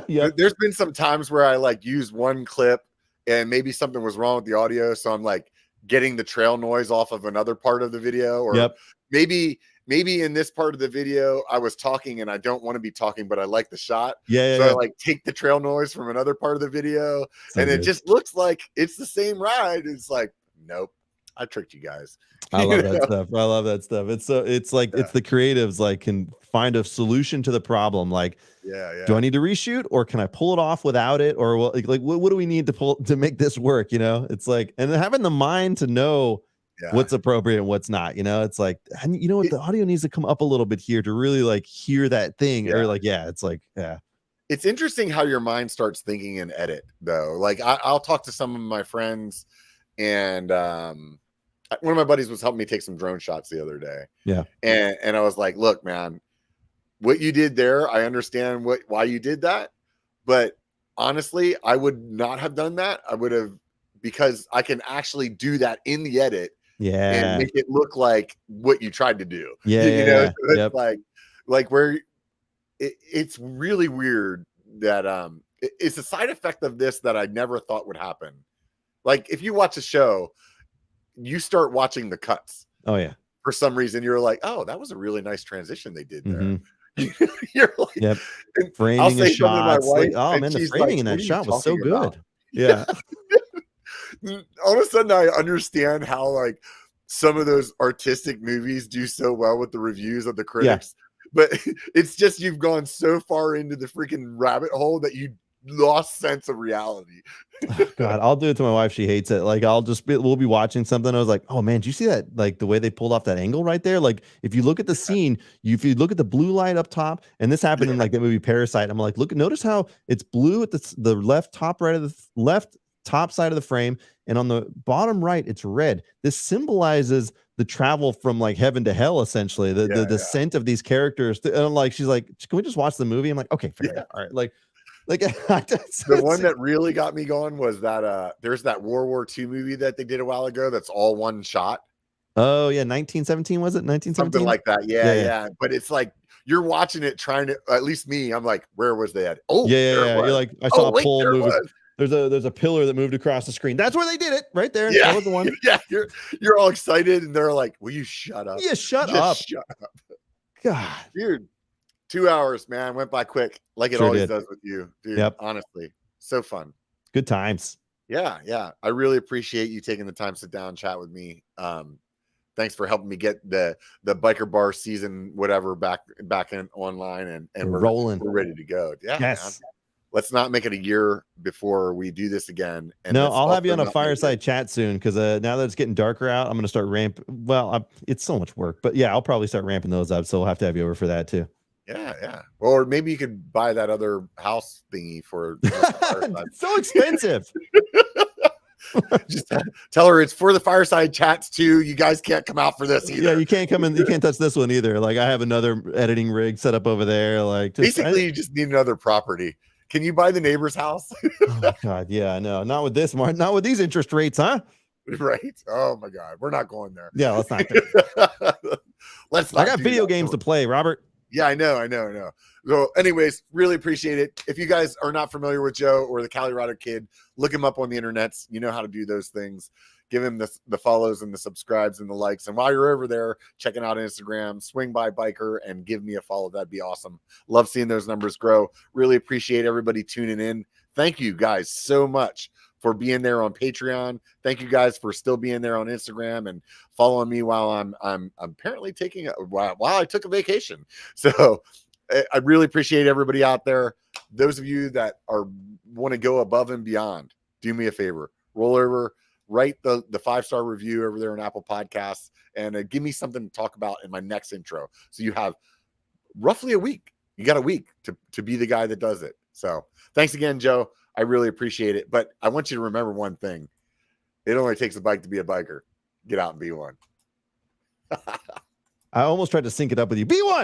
There's been some times where I like use one clip and maybe something was wrong with the audio, so I'm like getting the trail noise off of another part of the video, or maybe in this part of the video I was talking and I don't want to be talking, but I like the shot. I like take the trail noise from another part of the video, and it just looks like it's the same ride. It's like, nope, I tricked you guys. I love that stuff. I love that stuff. It's like it's the creatives like can find a solution to the problem. Like, do I need to reshoot, or can I pull it off without it? Or what do we need to make this work? It's like, and having the mind to know what's appropriate and what's not. It's like, the audio needs to come up a little bit here to really like hear that thing. Or like, it's like, It's interesting how your mind starts thinking in edit though. Like I'll talk to some of my friends, and one of my buddies was helping me take some drone shots the other day. And I was like, look, man, what you did there, I understand why you did that, but honestly, I would not have done that. I would have because I can actually do that in the edit and Yeah. make it look like what you tried to do. Yeah. You know, Yeah. so it's Yep. like where it's really weird that it's a side effect of this that I never thought would happen. Like if you watch a show, you start watching the cuts. Oh yeah. For some reason, you're like, oh, that was a really nice transition they did there. Mhm. You're like, Yep. and I'll Framing of say something to my shots. Like, wife, oh and man, the she's framing like, in "What that are you shot was so talking about?" good. Yeah. All of a sudden, I understand how like some of those artistic movies do so well with the reviews of the critics. But it's just you've gone so far into the freaking rabbit hole that you lost sense of reality. God, I'll do it to my wife. She hates it. Like we'll be watching something. I was like, oh man, do you see that? Like the way they pulled off that angle right there. Like if you look at the scene, if you look at the blue light up top, and this happened in like the movie Parasite. I'm like, notice how it's blue at the left top right of the left top side of the frame, and on the bottom right, it's red. This symbolizes the travel from like heaven to hell, essentially. The descent of these characters. And I'm like, she's like, can we just watch the movie? I'm like, okay, fair enough. All right, like the one that really got me going was that there's that World War II movie that they did a while ago that's all one shot. Oh yeah, 1917 was it? 1917? Something like that. Yeah. But it's like you're watching it trying to, at least me, I'm like, where was they at? Oh yeah. You're like, I saw a pole moving. Was. There's a pillar that moved across the screen. That's where they did it, right there. Yeah, that was the one. Yeah, you're all excited, and they're like, will you shut up? Yeah, shut up. God, dude. 2 hours, man, went by quick, like it always does with you, dude. Yep. Honestly, so fun. Good times. Yeah. I really appreciate you taking the time to sit down and chat with me. Thanks for helping me get the Biker Bar season, whatever, back in online, and we're rolling. We're ready to go. Yeah. Yes. Man. Let's not make it a year before we do this again. And no, I'll have you on a fireside chat soon because now that it's getting darker out, I'm going to start Well, it's so much work, but yeah, I'll probably start ramping those up. So we'll have to have you over for that too. Yeah. Or maybe you could buy that other house thingy for it's so expensive. Just tell her it's for the fireside chats too. You guys can't come out for this either. Yeah, you can't come in. You can't touch this one either. Like I have another editing rig set up over there. Like basically, you just need another property. Can you buy the neighbor's house? Oh my God, yeah, no, not with this, Mark. Not with these interest rates, huh? Right. Oh my God, we're not going there. Yeah, let's not. Let's not. I got video games to play, Robert. Yeah, I know. So anyways, really appreciate it. If you guys are not familiar with Joe or the Calirado Kid, look him up on the internets. You know how to do those things. Give him the follows and the subscribes and the likes. And while you're over there checking out Instagram, swing by Biker and give me a follow. That'd be awesome. Love seeing those numbers grow. Really appreciate everybody tuning in. Thank you guys so much for being there on Patreon. Thank you guys for still being there on Instagram and following me while I'm apparently while I took a vacation. So I really appreciate everybody out there. Those of you that want to go above and beyond, do me a favor, roll over, write the 5-star review over there on Apple Podcasts, and give me something to talk about in my next intro. So you have roughly a week. You got a week to be the guy that does it. So thanks again, Joe. I really appreciate it. But I want you to remember one thing. It only takes a bike to be a biker. Get out and be one. I almost tried to sync it up with you. Be one.